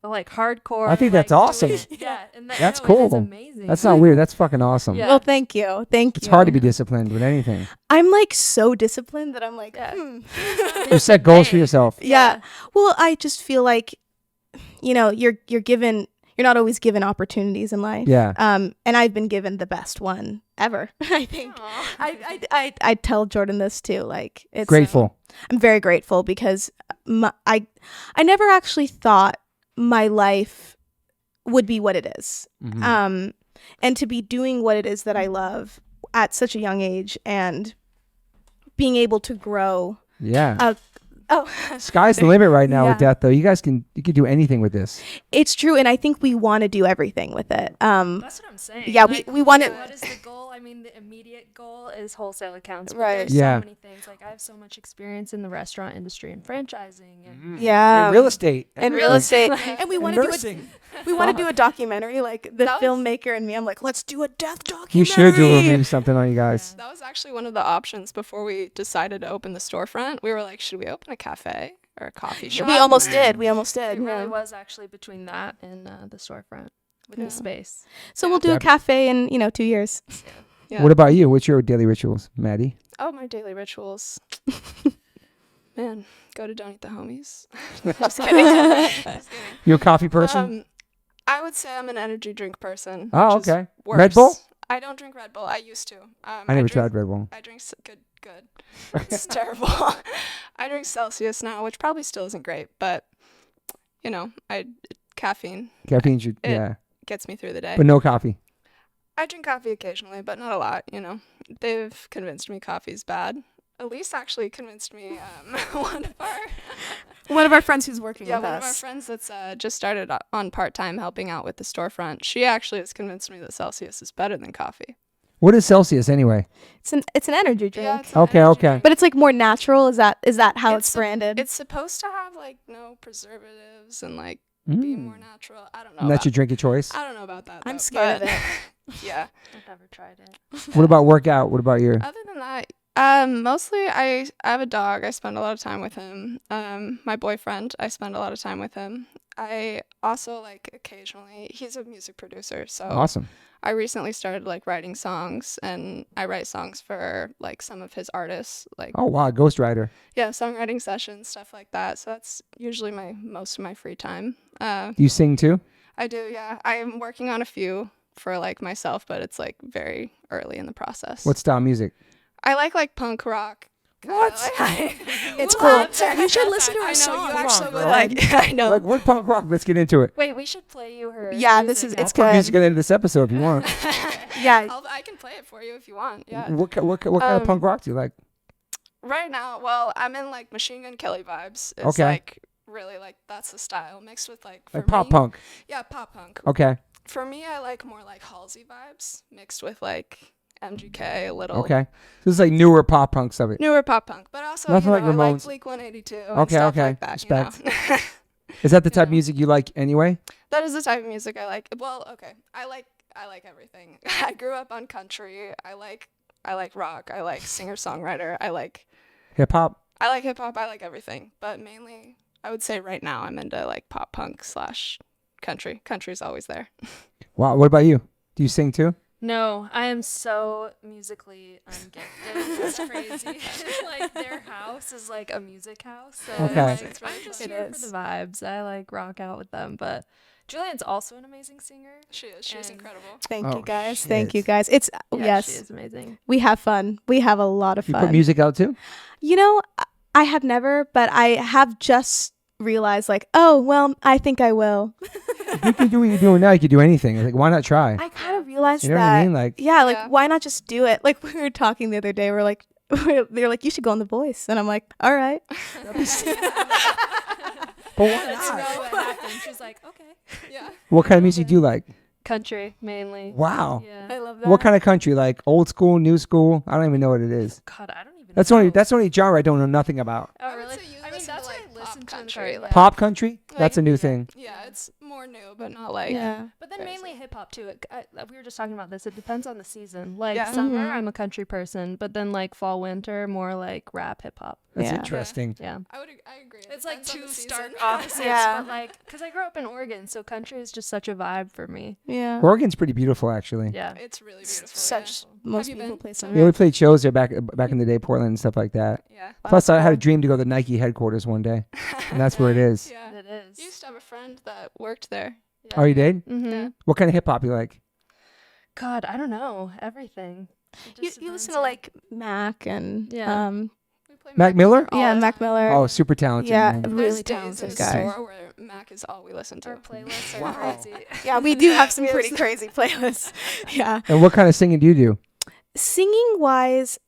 like hardcore. I think that's like, awesome. Yeah, and That's no, it is cool. amazing. That's not weird. That's fucking awesome. Yeah. Well, thank you. Thank you. It's hard to be disciplined with anything. I'm like so disciplined that I'm like, Yeah. You set goals for yourself. yeah. Well, I just feel like, you're not always given opportunities in life. Yeah. And I've been given the best one ever. I think. I tell Jordyn this too. Like, it's Grateful. I'm very grateful because I never actually thought my life would be what it is. Mhm. And to be doing what it is that I love at such a young age and being able to grow. Yeah. Oh, Sky's the limit right now with Yeah. death, though. You can do anything with this. it's true. And I think we want to do everything with it. That's what I'm saying. Yeah, Like, we want it. What is the goal? I mean, the immediate goal is wholesale accounts. But Right. There's Yeah. so many things. Like I have so much experience in the restaurant industry and franchising. And Yeah. And real estate. And real estate. Like, And we And want to do nursing. we want to do a documentary, like the That was- filmmaker and me. I'm like, let's do a death documentary. You should do maybe something on you guys. That was actually one of the options before we decided to open the storefront. We were like, should we open a cafe or a coffee shop? We almost did. We almost it did. really Yeah. was actually between that and the storefront with Yeah. the space. So we'll do a cafe in 2 years. Yeah. What about you? What's your daily rituals, Maddie? Oh, my daily rituals. Man, go to Don't Eat the Homies. Just kidding. Just kidding. You a coffee person? I would say I'm an energy drink person. Oh, which is okay. worse. Red Bull? I don't drink Red Bull. I used to. I never drink, tried Red Bull. I drink good. It's terrible. I drink Celsius now, which probably still isn't great, but caffeine Caffeine should, It- yeah. gets me through the day. But no coffee. I drink coffee occasionally, but not a lot. They've convinced me coffee's bad. Elise actually convinced me. One of our friends who's working One with of our us. friends that's just started on part-time helping out with the storefront. She actually has convinced me that Celsius is better than coffee. What is Celsius anyway? It's an energy drink. Yeah, it's an Okay, energy okay. drink. But it's like more natural. Is that how it's It's branded? It's supposed to have like no preservatives and like Mm. be more natural. I don't know. And that's about- your drink of choice? I don't know about that. I'm though, scared of but- it. Yeah. I've never tried it. What about workout? What about your... Other than that, mostly I have a dog. I spend a lot of time with him. My boyfriend, I spend a lot of time with him. I also like occasionally, he's a music producer, so Awesome. I recently started like writing songs, and I write songs for like some of his artists, like Oh, wow. Ghost Rider. yeah, songwriting sessions, stuff like that. So that's usually most of my free time. Do you sing too? I do, yeah. I am working on a few for like myself, but it's like very early in the process. What style music? I like punk rock. What? It's What? cool. You should listen to I our know song. you actually would girl. like. I know. Like, what punk rock? Let's get into it. Wait, we should play you her. Yeah, music it's now. Put good. music at the end of this episode if you want. Yeah. I can play it for you if you want. Yeah. What kind of punk rock do you like? Right now, well, I'm in like Machine Gun Kelly vibes. It's Okay. like really like that's the style mixed with like for Like pop me- punk. Yeah, pop punk. Okay. For me, I like more like Halsey vibes mixed with like MGK a little. Okay. So this is like newer pop punk stuff. Newer pop punk, but also Nothing you like know, I like Ramones. Bleak 182. Okay, and stuff okay. Like that, you know? Respect. Is that the type of Yeah. music you like anyway? That is the type of music I like. Well, okay. I like everything. I grew up on country. I like rock. I like singer-songwriter. I like Hip hop? hip hop. I like everything. But mainly, I would say right now I'm into like pop punk / country. Country's always there. Wow. What about you? Do you sing too? No, I am so musically ungifted. It's crazy. Like their house is like a music house. So Okay. like, It's really I'm just cool. here for the vibes. I like rock out with them. But Julienne's also an amazing singer. She is. She's And- incredible. Thank Oh, you guys. shit. Thank you guys. It's Yeah, yes. she is amazing. We have fun. We have a lot of You fun. put music out too? I have never, but I have just realized like, oh, well, I think I will. You can do what you're doing now. You can do anything. Like, why not try? I kind of realized You know what that. I mean? Like, Yeah, like Yeah. why not just do it? Like we were talking the other day, we're like they're like, you should go on The Voice. And I'm like, all right. but why Let's not? know what happened. She's like, okay. Yeah. What kind of music do you like? Country mainly. Wow. Yeah. love that. What kind of country? Like old school, new school? I don't even know what it is. God, I don't even. That's know. only genre I don't know nothing about. Oh I would really? say you I mean, listen that's to, what like, I listen pop to in the country, car. like- Pop country? Like- That's a new thing. Yeah, it's more new, but not like. Yeah. But then Crazy. mainly hip hop too. We were just talking about this. It depends on the season. Like Yeah. summer, Mhm. I'm a country person, but then like fall, winter, more like rap, hip hop. That's Yeah. interesting. Yeah. I agree. It It's like depends on two the stark season. opposites, Yeah. but like, because I grew up in Oregon, so country is just such a vibe for me. Yeah. Oregon's pretty beautiful, actually. Yeah. It's really beautiful. Such Yeah. most Have you beautiful been? place on Yeah, we earth. played shows there back in the day, Portland and stuff like that. Yeah. Plus, I had a cool. dream to go to the Nike headquarters one day, and that's where it is. Yeah. It is. You used to have a friend that worked there. Oh, you did? Mm-hmm. Yeah. What kind of hip hop you like? God, I don't know. Everything. It You just listen depends, to yeah. like Mac and Yeah. We play Mac Miller? all yeah, the Mac time. Miller. Oh, super talented. Yeah, man. really There's days in talented the guy. store where Mac is all we listen to. Our playlists are Wow. crazy. Yeah, we do have some pretty crazy playlists. Yeah. And what kind of singing do you do? Singing wise,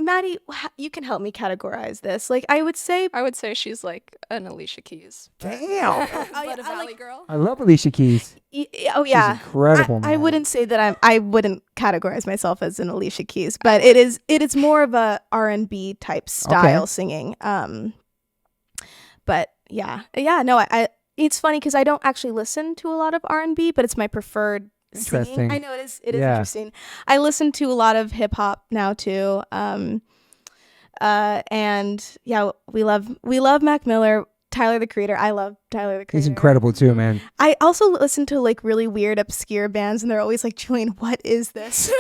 Maddie, you can help me categorize this. Like, I would say, I would say she's like an Alicia Keys. Damn. But a I valley like- girl. I love Alicia Keys. oh yeah, She's incredible. I man. wouldn't say that I wouldn't categorize myself as an Alicia Keys, but it is more of a R&B type style Okay. singing. But yeah, no, I it's funny because I don't actually listen to a lot of R&B, but it's my preferred singing. Interesting. I know it is Yeah. interesting. I listen to a lot of hip hop now too. And yeah, we love Mac Miller, Tyler the Creator. I love Tyler the Creator. He's incredible too, man. I also listen to like really weird, obscure bands, and they're always like, Julienne, what is this?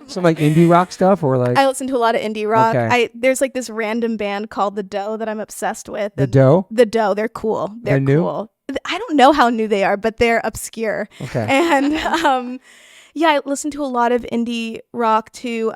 Some like indie rock stuff, or like I listen to a lot of indie rock. Okay. There's like this random band called The Dough that I'm obsessed with. The and Dough. The Dough, they're cool. They're new? cool. I don't know how new they are, but they're obscure. Okay. And yeah, I listen to a lot of indie rock too.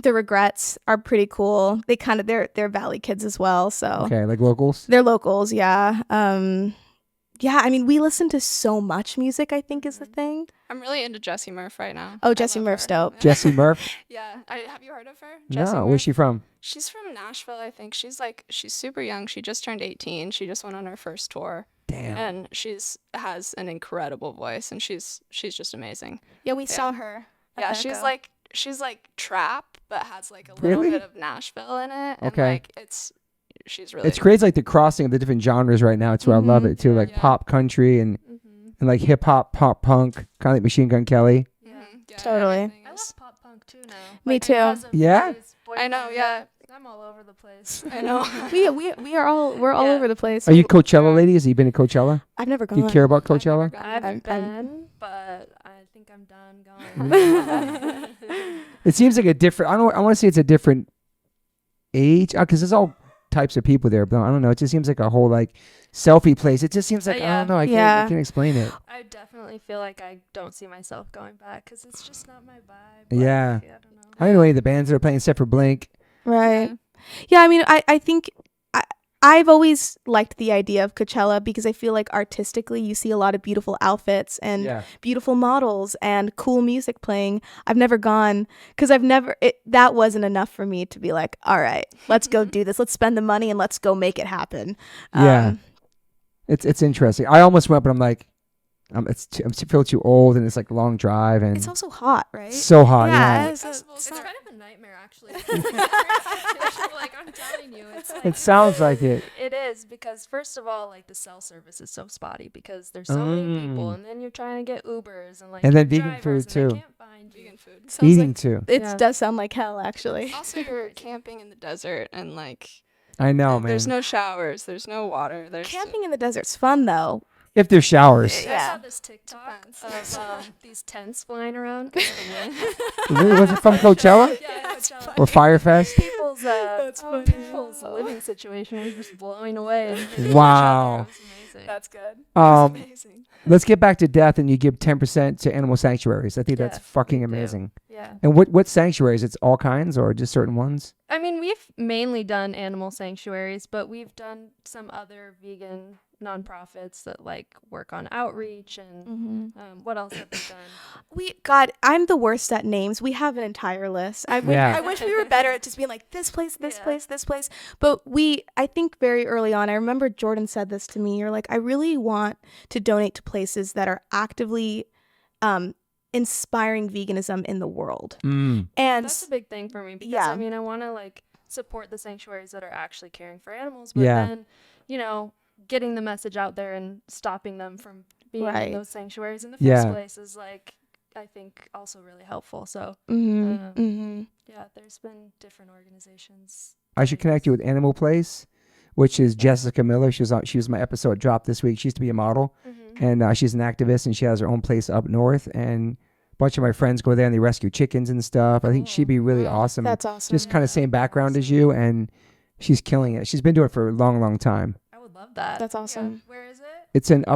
The Regrets are pretty cool. They're Valley kids as well, so Okay, like locals. they're locals. Yeah. Yeah. I mean, we listen to so much music, I think is the thing. I'm really into Jessie Murph right now. Oh, I Jessie love Murph's her. dope. Jesse Murph. Yeah. Have you heard of her? No, Jessie where's Murph? she from? She's from Nashville, I think. She's super young. She just turned 18. She just went on her first tour. Damn. And has an incredible voice, and she's just amazing. Yeah, we saw her. at Yeah, Echo. she's like trap, but has like a Really? little bit of Nashville in it. And Okay. like she's really It's crazy, like the crossing of the different genres right now. It's where I love it too, like Yeah. pop country and like hip hop, pop punk, kind of like Machine Gun Kelly. Yeah, Totally. everything I is- love pop punk too now. Me Like, too. because of Yeah? these I know, boyfriends, yeah. I'm all over the place. I know. We're all Yeah. over the place. Are you Coachella ladies? Have you been to Coachella? I've never Do gone. you care about I've never Coachella? gone. I've I'm- been, but I think I'm done going. It seems like a different. I want to say it's a different age because there's all types of people there, but I don't know. It just seems like a whole like selfie place. It just seems like I Yeah. don't know. I Yeah. can't explain it. I definitely feel like I don't see myself going back because it's just not my vibe. Yeah. Like, I don't know. I don't know any of the bands that are playing except for Blink. Right. Yeah, I mean, I think I've always liked the idea of Coachella because I feel like artistically you see a lot of beautiful outfits and Yeah. beautiful models and cool music playing. I've never gone because that wasn't enough for me to be like, all right, let's go do this. Let's spend the money and let's go make it happen. Yeah. It's interesting. I almost went, but I'm like, I'm feel too old, and it's like a long drive, and It's also hot, right? so hot. Yeah. it's It's not- kind of a nightmare, actually. Like, I'm telling you, it's like, It sounds like it. It is because first of all, like the cell service is so spotty because there's so many people, and then you're trying to get Ubers and like And then get vegan drivers, food, and too. they can't find you. Vegan food. Eating too. It Yeah. does sound like hell, actually. Also, you're camping in the desert, and like I know, man. there's no showers, there's no water. There's Camping in the desert's fun, though. If there's showers. I Yeah. saw this TikTok Depends. of these tents flying around 'cause of the wind. Was it from Coachella Yeah, Coachella. or Firefest? People's living situation was just blowing away. And Wow. It was amazing. That's good. amazing. Let's get back to death, and you give 10% to animal sanctuaries. I think that's Yeah, fucking we do. amazing. Yeah. And what sanctuaries? It's all kinds or just certain ones? I mean, we've mainly done animal sanctuaries, but we've done some other vegan nonprofits that like work on outreach and what else have we done? God, I'm the worst at names. We have an entire list. I wish we were better at just being like this place, this Yeah. place, this place. But I think very early on, I remember Jordyn said this to me. You're like, I really want to donate to places that are actively inspiring veganism in the world. And That's a big thing for me because Yeah. I mean, I want to like support the sanctuaries that are actually caring for animals, but Yeah. then, you know, getting the message out there and stopping them from being Right. in those sanctuaries in the Yeah. first place is like, I think also really helpful. So yeah, there's been different organizations. I should connect you with Animal Place, which is Jessica Miller. She was my episode dropped this week. She used to be a model, and she's an activist, and she has her own place up north. And a bunch of my friends go there and they rescue chickens and stuff. I think she'd be really awesome. That's awesome. Just kind of same background as you, and she's killing it. She's been doing it for a long, long time. I would love that. That's awesome. Yeah. Where is it?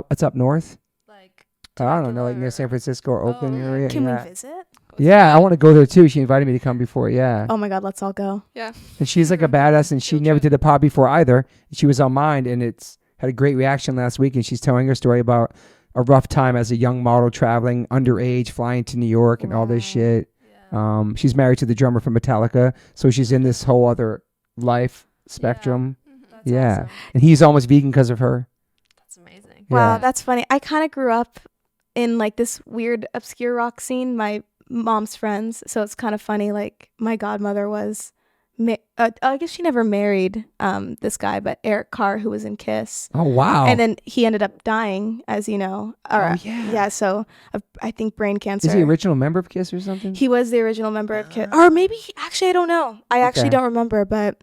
It's up north. Like I don't know, like near San Francisco or Oakland area. Can yeah. we visit? Yeah, I want to go there too. She invited me to come before. Yeah. Oh my God, let's all go. Yeah. And she's like a badass, and she never did a pod before either. She was on mine, and it's had a great reaction last week. And she's telling her story about a rough time as a young model traveling underage, flying to New York and all this shit. Yeah. She's married to the drummer from Metallica, so she's in this whole other life spectrum. That's Yeah. awesome. And he's almost vegan because of her. That's amazing. Wow, Yeah. that's funny. I kind of grew up in like this weird obscure rock scene. My mom's friends, so it's kind of funny. Like my godmother was, I guess she never married this guy, but Eric Carr, who was in Kiss. Oh wow. And then he ended up dying, as you know. Oh, yeah. So I think brain cancer. Is he the original member of Kiss or something? He was the original member of Kiss, or maybe actually I don't know. I actually don't remember, but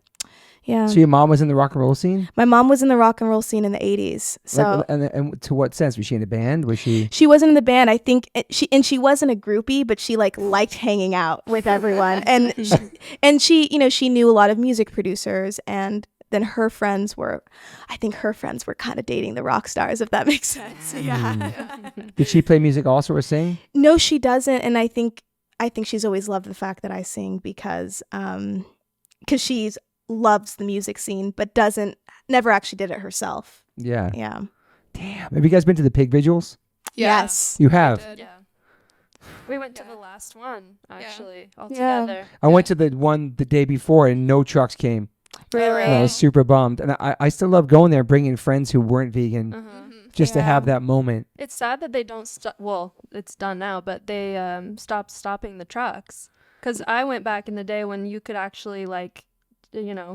yeah. So your mom was in the rock and roll scene? My mom was in the rock and roll scene in the 80s. So And to what sense? Was she in a band? Was she? she wasn't in the band. I think she wasn't a groupie, but she like liked hanging out with everyone. And she knew a lot of music producers, and then her friends were kind of dating the rock stars, if that makes sense. Yeah. Did she play music also or sing? No, she doesn't, and I think she's always loved the fact that I sing because she's loves the music scene, but never actually did it herself. Yeah. Yeah. Damn. Have you guys been to the pig vigils? Yeah. Yes. You have. Yeah. We went to the last one, actually, all Yeah. together. I went to the one the day before and no trucks came. Really? And I was super bummed. And I still love going there, bringing friends who weren't vegan just to have that moment. It's sad that they don't well, it's done now, but they stopping the trucks. Because I went back in the day when you could actually like,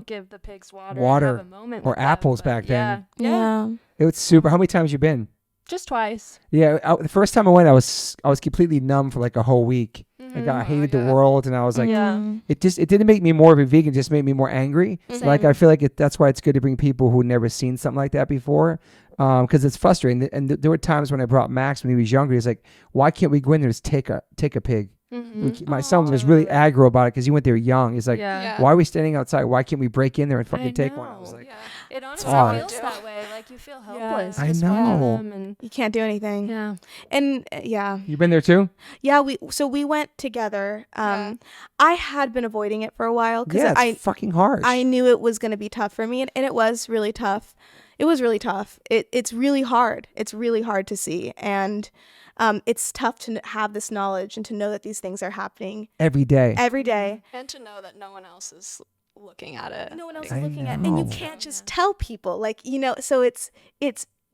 give the pigs water and have a moment or with them, apples but back then. Yeah. It was super. How many times you been? Just twice. Yeah, the first time I went, I was completely numb for like a whole week. Like I hated the world, and I was like, it didn't make me more of a vegan, it just made me more angry. Like I feel like that's why it's good to bring people who never seen something like that before, because it's frustrating. And there were times when I brought Max when he was younger. He's like, why can't we go in there and just take a pig? My son was really aggro about it because he went there young. He's like, why are we standing outside? Why can't we break in there and fucking take one? I was like, it honestly hard. feels that way. Like you feel helpless. I just know. watching them and You can't do anything. yeah. And yeah. You been there too? Yeah, we went together. I had been avoiding it for a while because it's fucking hard. I knew it was going to be tough for me, and it was really tough. It was really tough. It's really hard. It's really hard to see, and it's tough to have this knowledge and to know that these things are happening every day. And to know that no one else is looking at it. No one else I is looking at it, know. and you can't just tell people, like, so it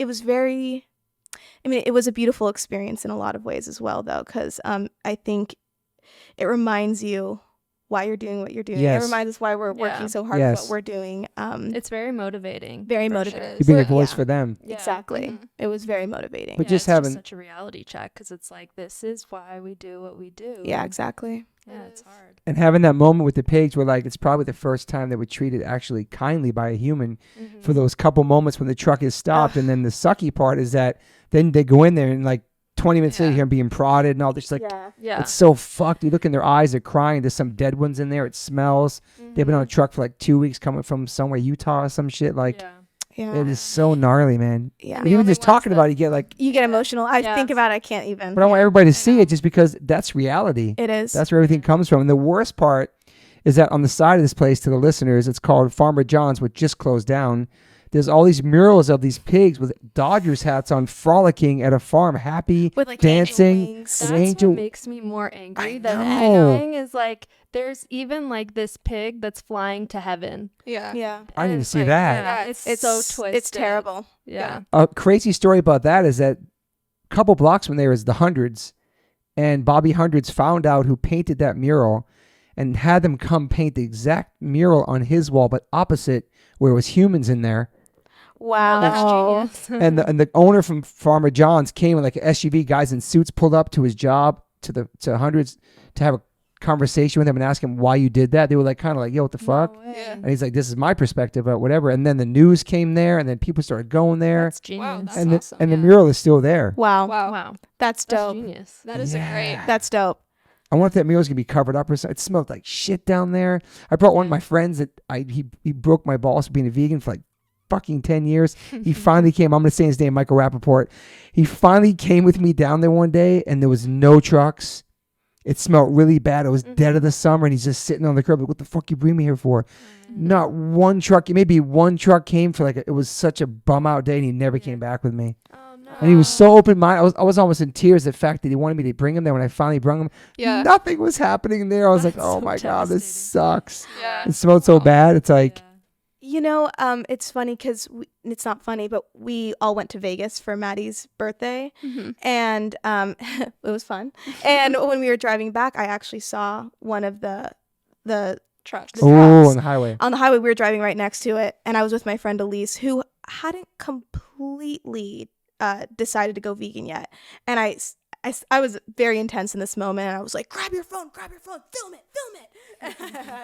was very, I mean, it was a beautiful experience in a lot of ways as well, though, because I think it reminds you why you're doing what you're doing. Yes. It reminds us why we're working so hard at what we're doing. It's very motivating. Very for motivating. To be a We're- voice yeah. for them. Yeah. Exactly. It was very motivating. But just it's having such a reality check because it's like this is why we do what we do. Yeah, exactly. Yeah, it's hard. and having that moment with the pigs where like it's probably the first time they were treated actually kindly by a human for those couple moments when the truck is stopped. And then the sucky part is that then they go in there and like 20 minutes later you're being prodded and all this, like Yeah. it's so fucked. You look in their eyes, they're crying. There's some dead ones in there. It smells. They've been on a truck for like 2 weeks coming from somewhere, Utah or some shit. Like Yeah. it is so gnarly, man. Yeah. And even just talking about it, you get like, You get emotional. I Yeah. think about it. I can't even. but I want everybody to see it just because that's reality. It is. That's where everything comes from. And the worst part is that on the side of this place, to the listeners, it's called Farmer John's, which just closed down. There's all these murals of these pigs with Dodgers hats on, frolicking at a farm, happy, With, like, dancing. angel wings. That's an angel. what makes me more angry than know. anything is like there's even like this pig that's flying to heaven. Yeah. Yeah. I need to It's see like, that. Yeah, it's so twisted. It's terrible. Yeah. A crazy story about that is that a couple blocks from there is the Hundreds, and Bobby Hundreds found out who painted that mural and had them come paint the exact mural on his wall, but opposite where it was humans in there. Wow. That's genius. and the owner from Farmer John's came with like an SUV, guys in suits pulled up to his job to hundreds to have a conversation with him and ask him why you did that. They were like kind of like, yo, what the fuck? No way. Yeah. And he's like, this is my perspective of whatever. And then the news came there, and then people started going there. That's genius. Wow, that's and awesome. the Yeah. mural is still there. Wow. Wow. That's That's dope. genius. That is a great. That's dope. I wonder if that mural's gonna be covered up or something. It smelled like shit down there. I brought one of my friends that he broke my balls for being a vegan for like fucking 10 years. He finally came. I'm gonna say his name, Michael Rappaport. He finally came with me down there one day, and there was no trucks. It smelled really bad. It was dead of the summer, and he's just sitting on the curb like, what the fuck you bring me here for? Not one truck. Maybe one truck came for like it was such a bum out day, and he never came back with me. Oh no. And he was so open minded. I was almost in tears. The fact that he wanted me to bring him there. When I finally brought him, Yeah. nothing was happening there. I was like, That's oh so my god, this devastating. sucks. Yeah. It smelled so bad. It's like, You know, it's funny because it's not funny, but we all went to Vegas for Maddie's birthday, and it was fun. And when we were driving back, I actually saw one of the Trucks. The oh, trucks. on the highway. on the highway. We were driving right next to it, and I was with my friend Elise, who hadn't completely decided to go vegan yet. And I was very intense in this moment, and I was like, grab your phone, film it.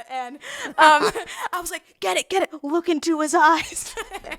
And I was like, get it, look into his eyes.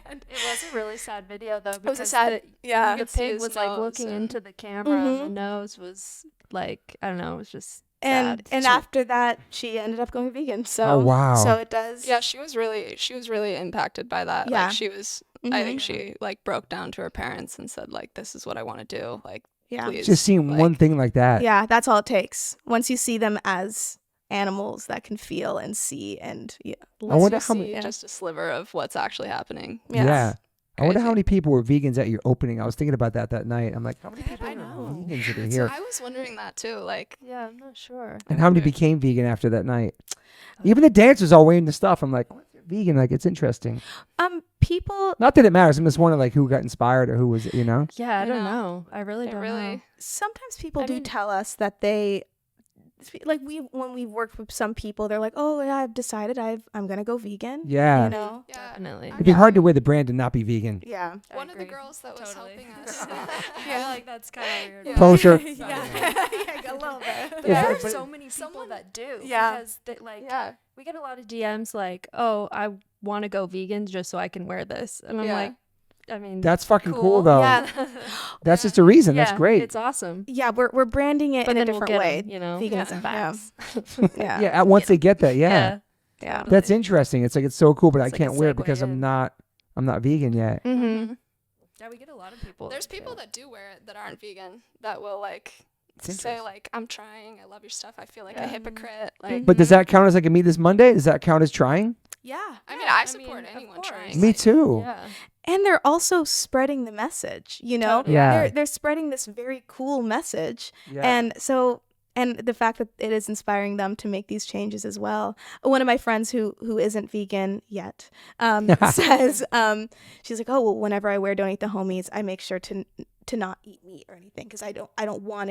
And It was a really sad video though. it was a sad, yeah. The pig was like looking into the camera, and the nose was like, I don't know, it was just And sad. after that, she ended up going vegan. So Oh, wow. So it does. Yeah, she was really impacted by that. Yeah. Like she was. I think she like broke down to her parents and said like, "This is what I want to do." Like, Yeah. please. Just seeing one thing like that. Yeah, that's all it takes. Once you see them as animals that can feel and see, and I once wonder you how see many. just a sliver of what's actually happening. Yes. Yeah. I wonder how Crazy. many people were vegans at your opening. I was thinking about that night. I'm like, how many people I are know. vegans that are So here? I was wondering that too. Like, yeah, I'm not sure. And how many became vegan after that night? Even the dancers all wearing the stuff. I'm like, what's vegan? Like, it's interesting. People Not that it matters. I'm just wondering like who got inspired or who was, Yeah, I don't know. know. I really it don't really. know. sometimes people I do mean- tell us that they like when we've worked with some people, they're like, oh yeah, I've decided I'm gonna go vegan. Yeah. You know. Yeah. Definitely. It'd be hard to wear the brand and not be vegan. Yeah. I One of the agree. girls that was Totally. helping us. Yeah, like that's kind of weird. Yeah. Kosher. Yeah, a little bit. But Yeah, there are but- so many people that do. Yeah. Because they, like, Yeah. we get a lot of DMs like, oh, I want to go vegan just so I can wear this. And I'm Yeah. like, I mean, That's fucking cool, though. Yeah. That's just a reason. yeah, That's great. It's awesome. Yeah, we're branding it But in a then we'll different get way. 'em, you know, Veganism. Yeah. facts. Yeah. Yeah. Once they get that, yeah. Yeah. That's interesting. It's like it's so cool, but It's I like a can't wear it segue because in. I'm not vegan yet. Mm-hmm. Yeah, we get a lot of people. There's people that do wear it that aren't vegan that will like It's say interesting. like, I'm trying, I love your stuff, I feel like a hypocrite. Like, But does that count as like a meet this Monday? Does that count as trying? Yeah. I mean, Yeah, I I support mean, of anyone course. trying. Me like, too. Yeah. And they're also spreading the message, you know? Totally. Yeah. They're spreading this very cool message. Yeah. And so and the fact that it is inspiring them to make these changes as well. One of my friends who isn't vegan yet says she's like, "Oh, well, whenever I wear Don't Eat the Homies, I make sure to not eat meat or anything because I don't want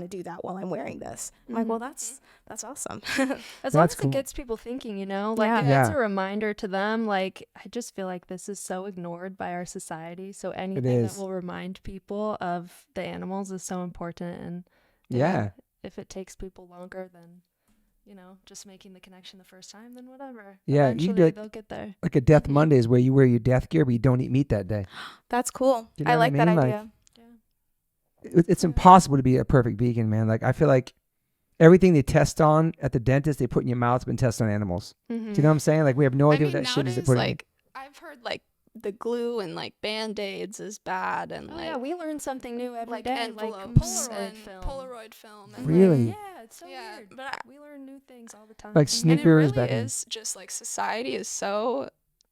to do that while I'm wearing this." I'm like, "Well, that's awesome." As long That's as cool. it gets people thinking, you know, like Yeah. if Yeah. it's a reminder to them. Like, I just feel like this is so ignored by our society. So anything that is. will remind people of the animals is so important. And Yeah. if it takes people longer than, you know, just making the connection the first time, then whatever. Yeah, you Eventually do it- they'll get there. Like a Death Mondays where you wear your death gear, but you don't eat meat that day. That's cool. You know I what I like that mean? Like- idea. It's impossible to be a perfect vegan, man. Like I feel like everything they test on at the dentist, they put in your mouth, has been tested on animals. Do you know what I'm saying? Like we have no I idea mean, what that shit is they nowadays, put in. like, I've heard like the glue and like Band-Aids is bad and Oh like yeah, we learn something new every like day. envelopes Polaroid and film. Polaroid film. And Really? Yeah, it's so Yeah, weird. but I- we learn new things all the time. Like And it sneakers really back in. is just like society is so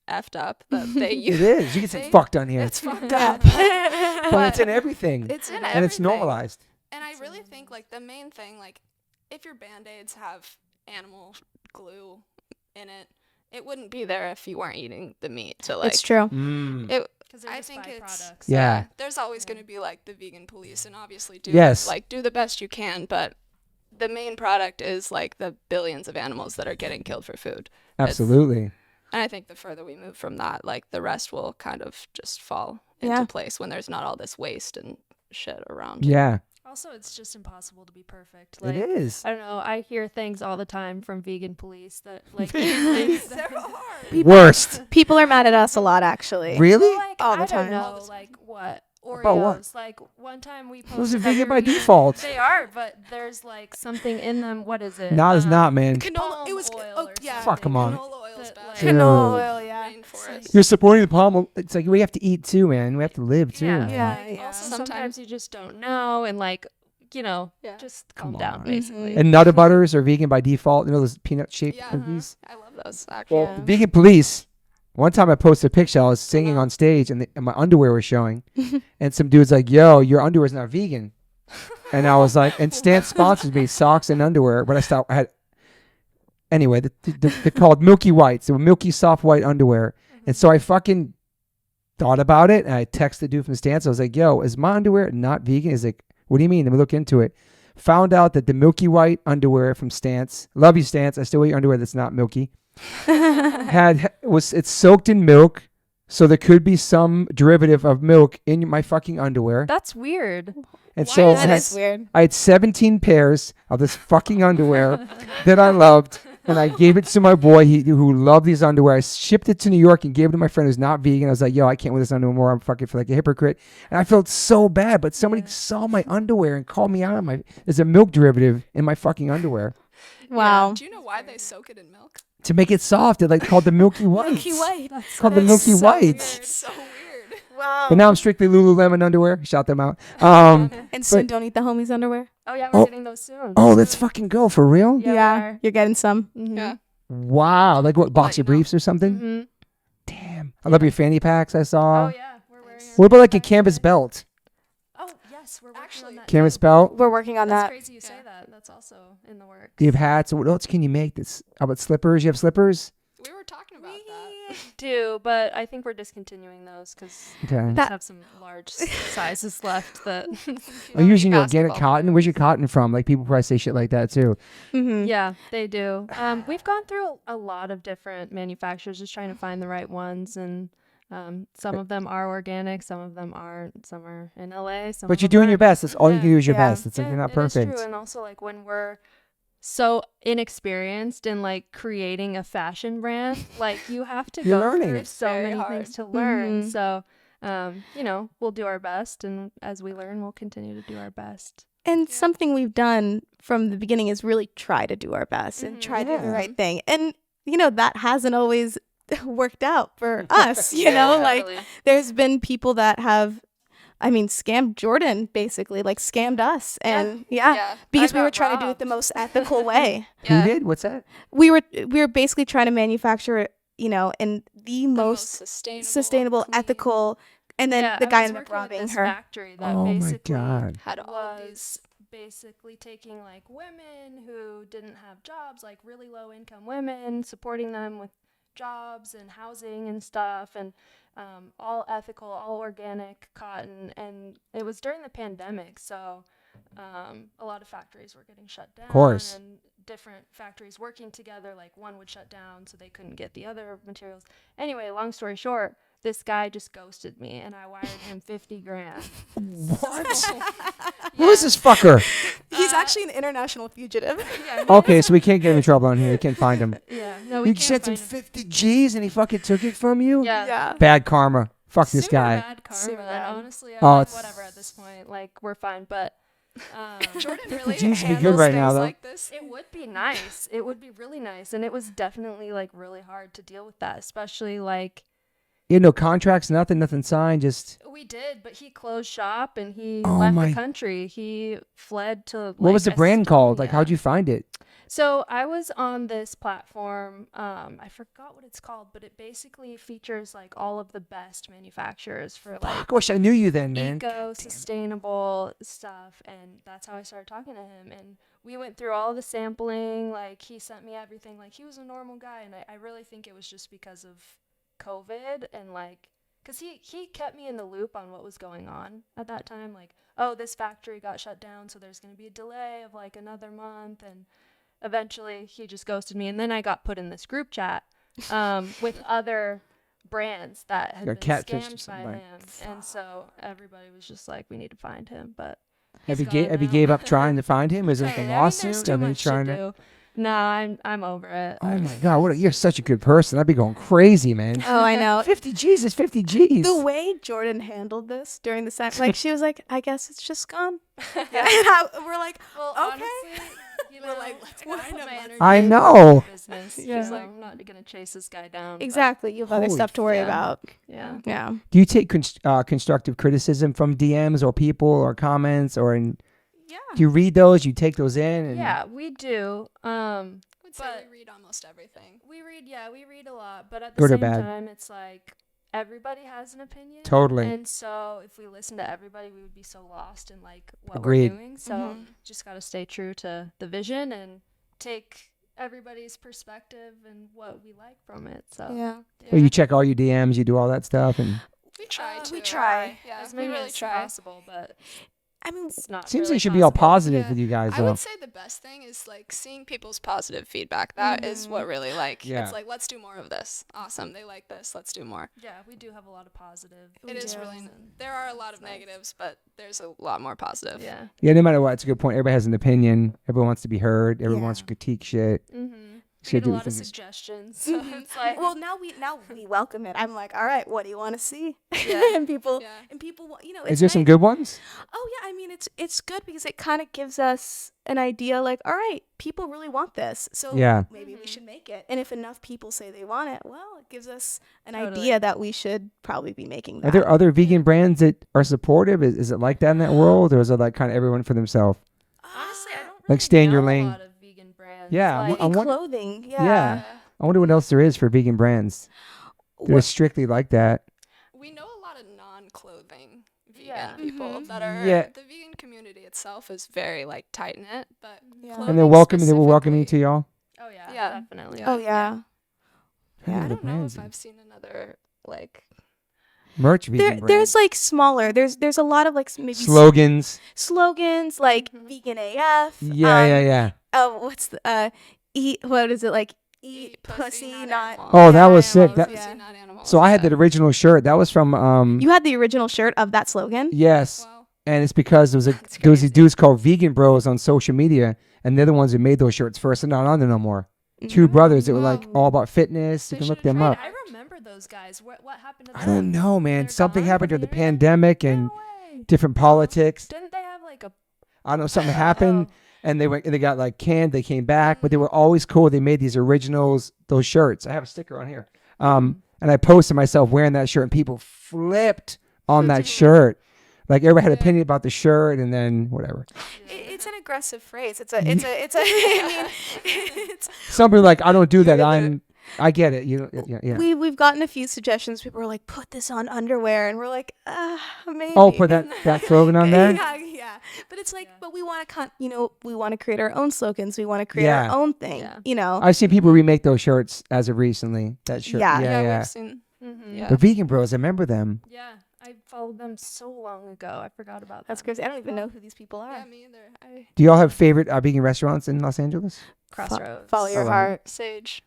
effed up that they It use is. You can say They- fucked on here. it's fucked up. But it's in everything. It's in and it's everything. normalized. And I really think like the main thing, like if your Band-Aids have animal glue in it, it wouldn't be there if you weren't eating the meat. So like It's true. it, Because they're I just think it's byproducts. Yeah. There's always going to be like the vegan police, and obviously Yes. do the best you can, but the main product is like the billions of animals that are getting killed for food. Absolutely. And I think the further we move from that, like the rest will kind of just fall into Yeah. place when there's not all this waste and shit around. Yeah, Also, it's just impossible to be perfect. it is. I don't know. I hear things all the time from vegan police that like things that Worst. People are mad at us a lot, actually. Really? like All the I time. don't know, like what Oreos. About what? Like one time we posted Those are that vegan we by were eating- default. They are, but there's like something in them. What is it? No, it's not, man. Palm It was oil or yeah. Fuck 'em on. Canola oil's That, bad. like- Canola Dude. oil, yeah. Rainforest. You're supporting the palm. It's like we have to eat too, man. We have to live too. Yeah, Yeah, like, yeah. Also, Sometimes- sometimes you just don't know, and like Yeah. just Come calm down, on. basically. And Nutter Butters are vegan by default. You know those peanut shaped Yeah. cookies. I love those actually. Well, the vegan police. One time I posted a picture. I was singing on stage, and my underwear was showing. And some dude's like, "Yo, your underwear's not vegan." And I was like, and Stance sponsors me socks and underwear. But I had anyway. They're called Milky Whites. They were milky soft white underwear. And so I fucking thought about it, and I texted the dude from Stance. I was like, "Yo, is my underwear not vegan?" He's like, "What do you mean?" Let me look into it. Found out that the Milky White underwear from Stance, love you Stance, I still wear your underwear that's not milky. It's soaked in milk, so there could be some derivative of milk in my fucking underwear. That's weird. And so That is weird. I had 17 pairs of this fucking underwear that I loved, and I gave it to my boy who loved these underwear. I shipped it to New York and gave it to my friend who's not vegan. I was like, "Yo, I can't wear this underwear anymore. I'm fucking feel like a hypocrite." And I felt so bad, but somebody saw my underwear and called me out on there's a milk derivative in my fucking underwear. Wow. Do you know why they soak it in milk? To make it soft, they're like called the Milky Whites. Milky White. It's called the Milky Whites. It's so weird. Wow. But now I'm strictly Lululemon underwear. Shout them out. And soon don't eat the homies underwear. Oh yeah, we're Oh. getting those soon. Oh, let's fucking go for real. Yeah, we are. You're getting some. Yeah. Wow, like what, boxer you know. briefs or something? Mm-hmm. Damn, I love your fanny packs. I saw. Oh yeah, we're wearing. our What about like a fanny canvas packs. belt? Oh yes, we're working Actually, on that. Canvas too. belt. We're working on That's that. crazy you say that. That's also in the works. Do you have hats? What else can you make? This. How about slippers? You have slippers? We were talking about that. We do, but I think we're discontinuing those because Okay. we That- have some large sizes left. That Are you using your organic basketball cotton? Where's your cotton from? Like people probably say shit like that too. Mm-hmm. yeah, they do. We've gone through a lot of different manufacturers, just trying to find the right ones, and some of them are organic, some of them aren't. Some are in LA. Some But of you're them doing your aren't. best. That's all you Yeah. can do is your Yeah. best. It's like Yeah, you're not it is perfect. true. And also, like when we're so inexperienced in like creating a fashion brand, like you have to You're go learning. through It's so very many hard. things to learn. Mhm. So, we'll do our best, and as we learn, we'll continue to do our best. And something we've done from the beginning is really try to do our best and try to do the Yeah. right thing. And, that hasn't always worked out for us, like Totally. there's been people that have, scammed Jordyn, basically, like scammed us. And because we I were got trying to do it the robbed. most ethical way. Who did? What's that? We were basically trying to manufacture, in the The most sustainable, clean, ethical, and then Yeah, the I guy was ended up working with robbing this her. factory that Oh my basically god. had all these. was basically taking like women who didn't have jobs, like really low income women, supporting them with jobs and housing and stuff, and all ethical, all organic cotton. And it was during the pandemic, so a lot of factories were getting shut down. Course. And different factories working together, like one would shut down so they couldn't get the other materials. Anyway, long story short, this guy just ghosted me, and I wired him $50,000. What? Who is this fucker? He's actually an international fugitive. Yeah, Okay, so we can't get him in trouble on here. We can't find him. yeah, no, we You can't sent him find him. 50 G's and he fucking took it from you? Yeah. Bad karma. Fuck this Super guy. bad karma. Super And bad. honestly, I'm Oh, like, it's- whatever at this point. Like, we're fine. But Jordan really Jeans would be good handles right now, things though. like this. it would be nice. It would be really nice. And it was definitely, like, really hard to deal with that, especially, like, You had no contracts, nothing signed, just we did, but he closed shop and he Oh left my- the country. He fled to, what was the brand called? Like, Estonia. how'd you find it? So I was on this platform. I forgot what it's called, but it basically features like all of the best manufacturers for like I wish I knew you then, man. sustainable stuff, and that's how I started talking to him. And we went through all the sampling. Like he sent me everything. Like he was a normal guy, and I really think it was just because of COVID and like. Because he kept me in the loop on what was going on at that time. Like, oh, this factory got shut down, so there's going to be a delay of like another month. And eventually he just ghosted me. And then I got put in this group chat with other brands that had Got been catfished or scammed by something. him, and so everybody was just like, we need to find him. But Have he's you gone now. gave up trying to find him? Is it like a Totally. I mean, there's lawsuit? too Are they much trying to do. No, I'm over it. Oh my God, you're such a good person. I'd be going crazy, man. Oh, I know. 50 G's is 50 G's. The way Jordyn handled this during the set, like she was like, I guess it's just gone. Yeah. And we're like, Well, okay. honestly, you know, We're like, let's I gotta find put him, my let's energy I into know. business. Yeah. She's like, I'm not gonna chase this guy down. but Exactly. You have other Holy stuff to worry yeah. about. Yeah. Yeah. Do you take constructive criticism from DMs or people or comments do you read those? You take those in? And Yeah, we do. I would say But- we read almost everything. We read a lot, but at the Good or same bad? time, it's like everybody has an opinion. Totally. And so if we listen to everybody, we would be so lost in like what Agreed. we're doing. So just got to stay true to the vision and take everybody's perspective and what we like from it. So Yeah. Well, you check all your DMs, you do all that stuff, and We try to. we try. Yeah, as we many really as try. possible, but I mean, it's not. seems really like it should be all possible. positive Yeah. with you guys, I though. would say the best thing is like seeing people's positive feedback. That is what really like. Yeah. It's like, let's do more of this. Awesome. They like this. Let's do more. Yeah, we do have a lot of positive. It is videos really. and- There are a lot of negatives, but there's a lot more positive. Yeah. Yeah, no matter what, it's a good point. Everybody has an opinion. Everyone wants to be heard. Everyone wants to Yeah. critique shit. Mm-hmm. We Should get a do lot of things- suggestions. So it's like, well, now we welcome it. I'm like, all right, what do you want to see? Yeah. and people, Yeah. it's Is there some nice. good ones? Oh yeah, I mean it's good because it kind of gives us an idea. Like, all right, people really want this, so Yeah. maybe we should make it. And if enough people say they want it, well, it gives us an Totally. idea that we should probably be making that. Are there other vegan brands that are supportive? Is it like that in that world, or is it like kind of everyone for themselves? honestly, I don't really Like, stay in your know lane. a lot of vegan brands. Yeah, Like, I Maybe want- clothing? Yeah. I wonder what else there is for vegan brands. They're What- strictly like that. We know a lot of non-clothing vegan Yeah. people that are. Yeah. The vegan community itself is very like tight knit, but Yeah. And clothing they were welcoming to specifically- y'all. oh yeah, Yeah. definitely. Oh yeah. Who are Yeah. the I don't know brands? if I've seen another like. Merch vegan There's brands. like smaller. There's a lot of like maybe Slogans. slogans like vegan AF. Yeah. Oh, what's the eat? What is it like? Eat pussy, not. animals. Oh, that was sick. animals, That, yeah. Pussy, not animals. so I had yeah. that original shirt. That was from You had the original shirt of that slogan. yes. Wow. And it's because there was That's there was crazy. these dudes called Vegan Bros on social media, and they're the ones who made those shirts first. They're not on there no more. Two brothers that were like all about fitness. You They can look should've them tried up. I remember those guys. What happened to them? I don't know, man. They're Something gone happened from during the the internet? pandemic and No way. different politics. Didn't they have like a? I don't know, something happened, Oh. and they got like canned. They came back, but they were always cool. They made these originals, those shirts. I have a sticker on here. And I posted myself wearing that shirt, and people flipped on that shirt. Like everybody had an opinion about the shirt, and then whatever. It's an aggressive phrase. It's a. I mean, it's. Some people are like, I don't do that. I get it. You know, yeah. We've gotten a few suggestions. People are like, put this on underwear, and we're like, maybe. Oh, put that slogan on there. Yeah. But it's like, but we want to, we want to create our own slogans. We want to create Yeah. our own thing. Yeah. I I've seen people remake those shirts as of recently. That shirt. Yeah. Yeah. We've seen. Mm-hmm. Yeah. The Vegan Bros. I remember them. Yeah, I followed them so long ago. I forgot about That's them. crazy. I don't even know who these people are. Yeah, me either. Do y'all have favorite vegan restaurants in Los Angeles? Crossroads. Follow your Oh, heart. Sage.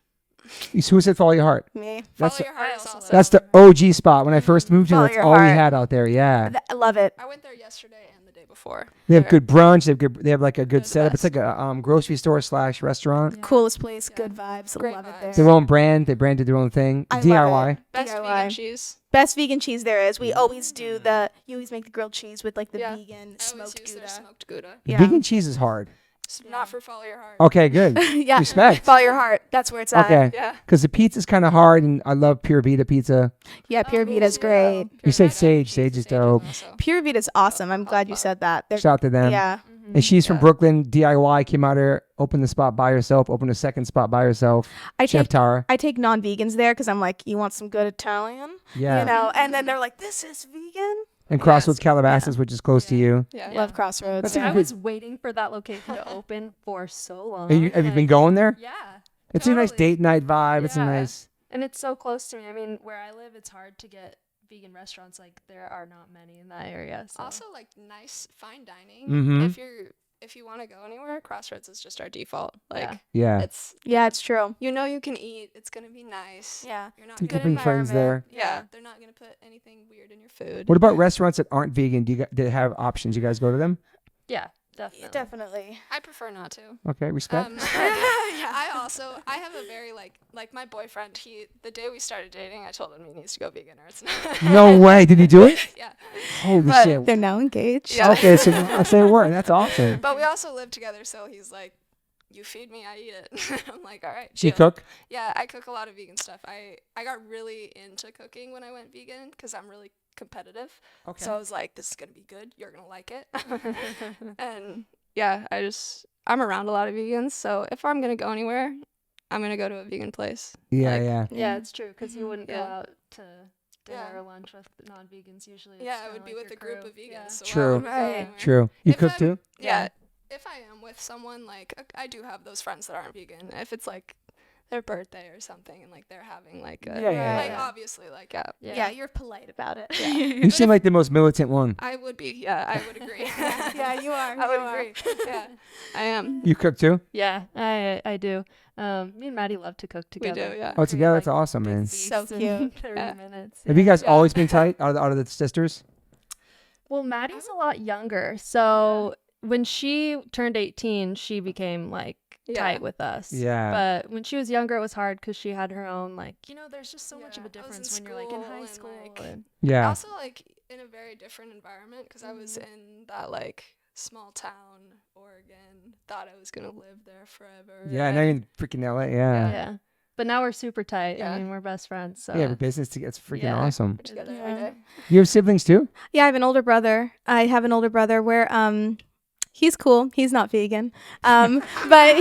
Who said Follow Your Heart? Me. That's Follow your heart I is also also. That's the OG spot. When I first moved here, Follow that's your all we heart. had out there. Yeah. I love it. I went there yesterday and the day before. They have They're- good brunch. They have like a good They're the setup. It's best. like a grocery store / restaurant. Yeah. Coolest place. Yeah. Good vibes. Great love it vibes. there. Their own brand. They branded their own thing. I love DIY. it. Best DIY. vegan cheese. Best vegan cheese there is. We always do you always make the grilled cheese with like the Yeah. vegan I always smoked use their Gouda. smoked Gouda. Yeah. Vegan cheese is hard. It's not for follow your heart. Okay, good. yeah. Respect. Follow your heart. That's where it's at. Okay. Yeah. Because the pizza's kind of hard, and I love Pure Vita pizza. Yeah, Pure me Vita's too. great. You said Vita Sage. cheese. Sage is dope. also- Pure Vita's awesome. I'm glad you said that. They're, Shout out to them. yeah. Mm-hmm. And she's from Yeah. Brooklyn. DIY came out here, opened the spot by herself, opened a second spot by herself. I Chef take Tara. I take non-vegans there because I'm like, you want some good Italian, Yeah. and then they're like, this is vegan. And Crossroads Calabasas, which is close to you. Yeah. Love Crossroads. That's a I good- was waiting for that location to open for so long. Have you been like- going there? Yeah. It's a nice totally. date night vibe. It's a Yeah. nice. And it's so close to me. I mean, where I live, it's hard to get vegan restaurants. Like, there are not many in that area. So. Also, like nice fine dining. Mhm. If you're if you want to go anywhere, Crossroads is just our default. Like, Yeah. it's, Yeah, it's true. you know, you can eat. It's going to be nice. Yeah. You're not You going can bring friends there. Yeah. They're not going to put anything weird in your food. What about restaurants that aren't vegan? Do they have options? You guys go to them? Yeah, definitely. Definitely. I prefer not to. Okay, respect. I have a very like my boyfriend, the day we started dating, I told him he needs to go vegan or it's not. No way. Did he do it? Yeah. Holy But shit. They're now engaged. Yeah. Okay, so I say a word. That's awesome. But we also live together, so he's like, you feed me, I eat it. I'm like, all right. You deal." cook? Yeah, I cook a lot of vegan stuff. I got really into cooking when I went vegan because I'm really competitive. Okay. So I was like, this is going to be good. You're going to like it. And yeah, I'm around a lot of vegans. So if I'm going to go anywhere, I'm going to go to a vegan place. Yeah, like- yeah. Yeah, it's true because you wouldn't go Yeah. out to dinner Yeah. or lunch with non-vegans usually. It's Yeah, I kinda would be like with a your group crew. of vegans. Yeah. So True. why would I go Right. anywhere? True. You If cook I'm- too? Yeah. If I am with someone, like, I do have those friends that aren't vegan. If it's like their birthday or something and like they're having like a, Yeah. like Yeah. obviously like, yeah, Yeah, you're polite about it. You seem like the most militant one. I would be. Yeah, I would agree. Yeah, you are. I would you are. agree. Yeah, I am. You cook too? Yeah, I do. Me and Maddie love to cook We together. do. Yeah. Oh, together? Like, That's awesome, big man. feasts So in cute. 30 Yeah. minutes. Have you guys Yeah. always been tight out of the sisters? Well, Maddie's a lot younger, so when she turned 18, she became like Yeah. tight with us. Yeah. But when she was younger, it was hard because she had her own like there's just so much of Yeah, a I was in difference when you're like in school high and, school. like, and- Yeah. Also, like in a very different environment because I was in that like small town, Oregon. Thought I was gonna live there forever. Yeah, now you're in freaking LA. Yeah. yeah. But now we're super tight. Yeah. I mean, we're best friends. So Yeah, but business together. It's freaking Yeah. awesome. We're together Yeah. every day. You have siblings too? Yeah, I have an older brother. Where he's cool. He's not vegan. But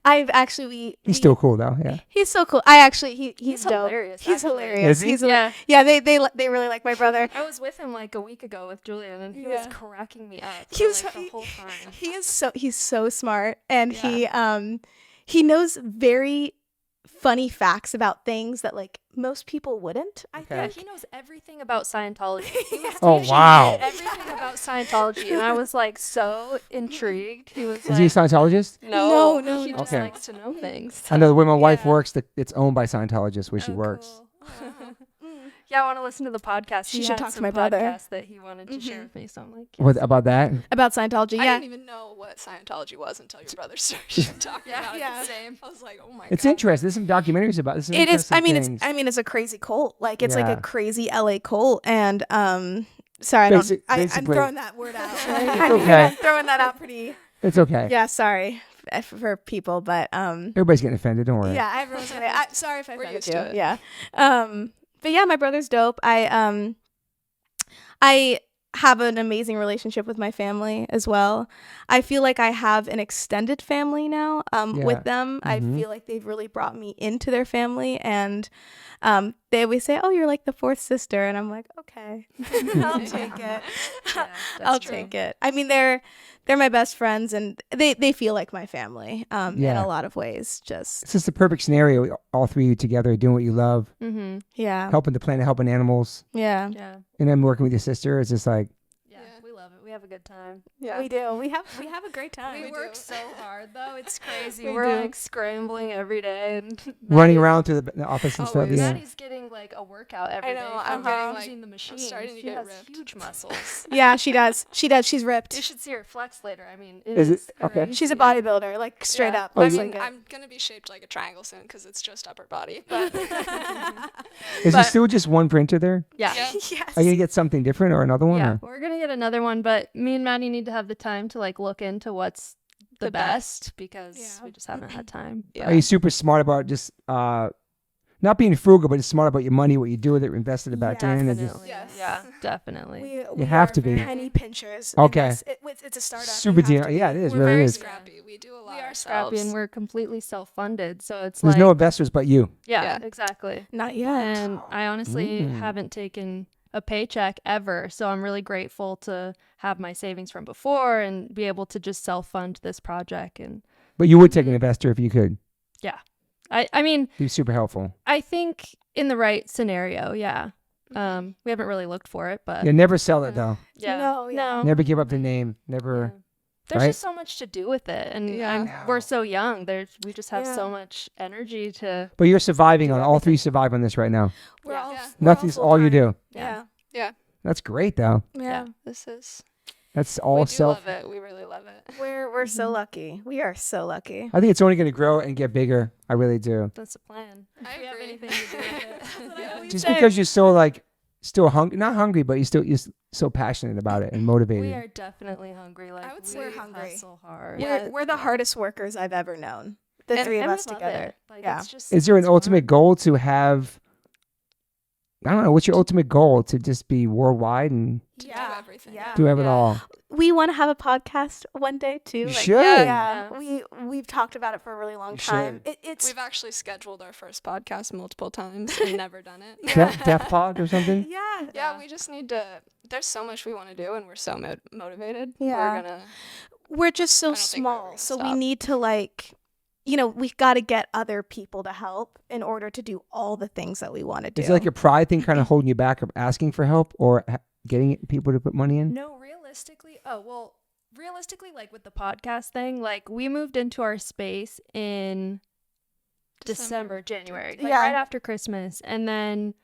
He's still cool though. Yeah. he's so cool. He's dope. hilarious. He's actually. hilarious. Is he? He's Yeah. yeah. They really like my brother. I was with him like a week ago with Julienne, and he was cracking me up He was- like, the whole time. He's so smart, and Yeah. he knows very funny facts about things that like most people wouldn't. I Okay. Yeah, think. he knows everything about Scientology. He was Oh, teaching wow. me everything about Scientology, and I was like so intrigued. He was Is he a like, Scientologist? No, he just Okay. likes to know things. I know the way my wife Yeah. works, it's owned by Scientologists where she Oh, works. cool. Yeah, I want to listen to the podcast. She He should had talk to some my brother. podcasts that he wanted to share with me, so I'm like, What about that? About Scientology. I Yeah. didn't even know what Scientology was until your brother started talking about Yeah. it. Same. I was like, oh my It's god. interesting. There's some documentaries about this. It is. I mean, things. it's a crazy cult. Like it's like Yeah. a crazy LA cult. And sorry, I'm Basically- throwing that word out. okay. I'm throwing that out pretty. It's okay. Yeah, sorry for people, but Everybody's getting offended. Don't worry. yeah, everyone's gonna. Sorry if I We're offended used you. to it. Yeah. But yeah, my brother's dope. I have an amazing relationship with my family as well. I feel like I have an extended family now Yeah. with them. I Mhm. feel like they've really brought me into their family, and they always say, "Oh, you're like the fourth sister," and I'm like, "Okay, I'll take it. yeah, I'll that's true. take it." I mean, they're my best friends, and they feel like my family in Yeah. a lot of ways. Just It's just the perfect scenario. All three of you together doing what you love, Mm-hmm. yeah, helping the planet, helping animals, yeah. Yeah. and then working with your sister. It's just like, Yeah, Yeah. we love it. We have a good time. Yeah. We do. We have a great time. We do. work so hard though. It's crazy. We We're do. like scrambling every day and running Maddie's- around through the office and stuff. Always. Yeah. Maddie's getting like a workout every day. know, from I'm getting, like, using the machine. starting to She get has ripped. huge muscles. Yeah, she does. She's You ripped. should see her flex later. I mean, Is it? Okay. crazy. She's a bodybuilder, like straight Yeah. up. Oh, I you- Like mean, it. I'm gonna be shaped like a triangle soon because it's just upper body. But Is there But- still just one printer there? Yeah. yeah. Yes. Are you gonna get something different or another one? Yeah, or- we're gonna get another one, but me and Maddie need to have the time to like look into what's the The best because Yeah. we just haven't had time. Yeah. Are you super smart about just not being frugal, but just smart about your money, what you do with it, invested it back in, and just Definitely. Yes. Yeah, definitely. We have are to be. penny pinchers. in Okay. this. It's a startup. super You have deal. to be. Yeah, it is. We're Really very is. scrappy. We do a lot We are ourselves. scrappy and we're completely self-funded, so it's There's like no investors but you. yeah, Yeah. exactly. Not yet. And I honestly Mm. haven't taken a paycheck ever, so I'm really grateful to have my savings from before and be able to just self-fund this project. And But you would take an investor if you could. I mean, It'd be super helpful. I think in the right scenario, yeah. We haven't really looked for it, but Yeah, never sell it though. yeah. No, yeah. No. Never give up the name. Never there's right? just so much to do with it, and Yeah. we're so young. We just have so much energy to. But you're surviving on all three. Survive on this right now. We're all Yeah. Nothing's all you do. Yeah. That's great though. Yeah. This is. That's We all do self. love it. We really love it. We're so lucky. We are so lucky. I think it's only going to grow and get bigger. I really do. That's the plan. I If we have agree. anything to do with it. Just because you're so like still hungry, not hungry, but you're so passionate about it and motivated. We are definitely hungry. Like I would say we're hungry. hustle hard. Yeah. We're the hardest workers I've ever known. The three of And we us love together. it. Like, Yeah. it's just, Is there an it's ultimate fun. goal to have? I don't know. What's your ultimate goal? To just be worldwide and To Yeah. do everything. Yeah. do it Yeah. all? We want to have a podcast one day too. You Like, should. Yeah. We've talked about it for a really long You time. It's We've actually scheduled our first podcast multiple times and never done it. Deaf Pod or something? yeah. Yeah, we just need to. There's so much we want to do, and we're so motivated. Yeah. We're gonna. We're just so I don't think we're ever small, gonna so we stop. need to we've got to get other people to help in order to do all the things that we want to do. Is it like a pride thing kind of holding you back of asking for help or getting people to put money in? No, realistically, like with the podcast thing, like we moved into our space in December, January, like Yeah. right after Christmas, and then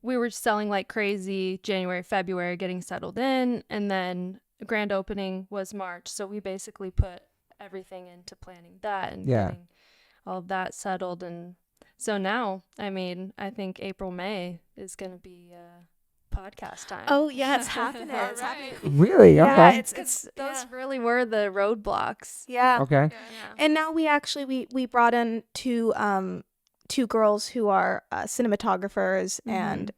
we were selling like crazy January, February, getting settled in, and then grand opening was March. So we basically put everything into planning that and Yeah. getting all of that settled, and so now, I mean, I think April, May is going to be podcast time. Oh yeah, it's happening. All It's right. happening. Really? Yeah, Okay. it's Those really were the roadblocks. yeah. Okay. Yeah. And now we actually we brought in two girls who are cinematographers and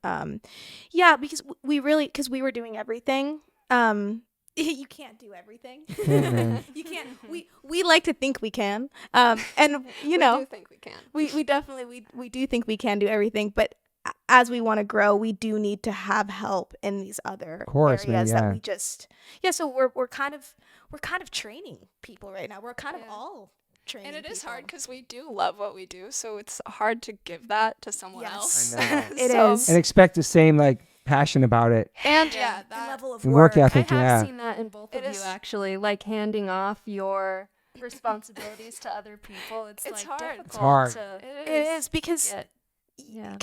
because we were doing everything. You can't do everything. man. You can't. We like to think we can. And you know, We do think we can. we definitely we do think we can do everything, but as we want to grow, we do need to have help in these other course, man, areas yeah. that we just so we're kind of training people right now. We're kind of Yeah. all training. And it is people. hard because we do love what we do, so it's hard to give that to someone Yes. else. I know. It So- is. And expect the same like passion about it. And The yeah, that level of And work work. ethic, I have yeah. seen that in both It of is- you, actually, like handing off your responsibilities to other people. It's It's like hard. difficult It's hard. to It is because get. Yeah.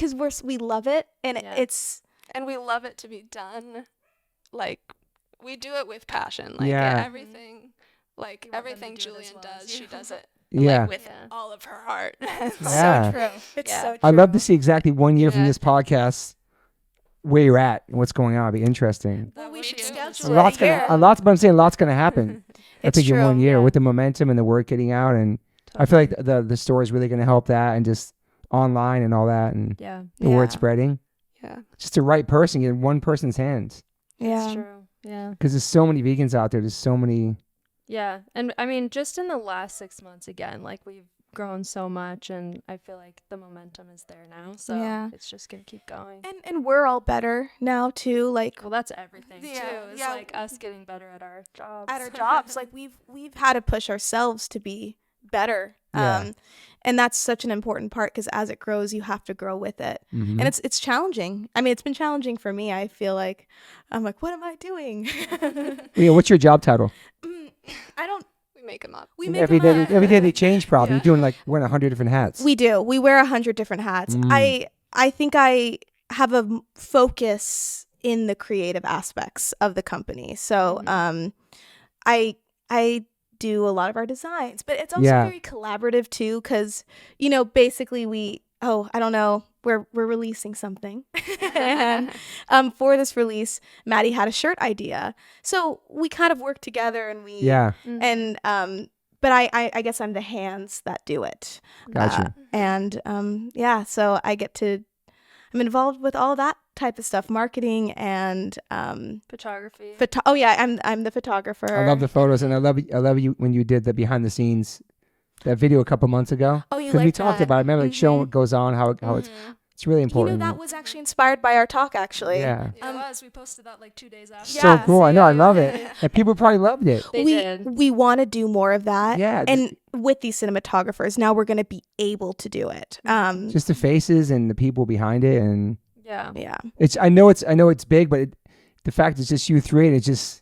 we love it and Yeah. it's and we love it to be done. Like we do it with passion. Like Yeah. everything, like You want them to everything do it as Julienne well as does, you. she does it Yeah. like with Yeah. all of her heart. Yeah. so true. It's Yeah. so true. I'd love to see exactly 1 year from Yeah. this podcast where you're at and what's going on. It'd be interesting. Well, we would should be schedule A it lot's here. but I'm saying a lot's gonna happen. I It's think in true. 1 year Yeah. with the momentum and the word getting out, and I feel like the story is really gonna help that, and just online and all that, and Yeah. the word Yeah. spreading. Yeah. Just the right person in one person's hands, Yeah. It's true. Yeah. because there's so many vegans out there. There's so many. Yeah. And I mean, just in the last 6 months, again, like we've grown so much, and I feel like the momentum is there now. So Yeah. it's just going to keep going. And we're all better now too. Like Well, that's everything Yeah, too. It's yeah. like us getting better at our jobs. at our jobs, like we've had to push ourselves to be better. Yeah. And that's such an important part because as it grows, you have to grow with it. Mhm. And it's challenging. I mean, it's been challenging for me. I feel like I'm like, what am I doing? Yeah, what's your job title? I don't. We make them up. We make Every them day, up. every day they change. Probably Yeah. you're doing like wearing 100 different hats. We do. We wear 100 different hats. Mm. I think I have a focus in the creative aspects of the company. So I do a lot of our designs, but it's also Yeah. very collaborative too, because basically we're releasing something, and for this release, Maddie had a shirt idea, so we kind of work together, and we Yeah, and but I guess I'm the hands that do it. gotcha. So I'm involved with all that type of stuff, marketing and Photography. I'm the photographer. I love the photos, and I love you when you did the behind the scenes, that video a couple months ago. Oh, you Because we like talked that? about it. Remember, like showing what goes on, how it's really important. that was actually inspired by our talk, actually. yeah, It was. We posted that like 2 days after. so Yeah, cool. I know, I love yeah. it, and people probably loved it. They did. We want to do more of that. Yeah, And with these cinematographers, now we're going to be able to do it. Just the faces and the people behind it, and Yeah. Yeah. I know it's big, but the fact it's just you three, and it's just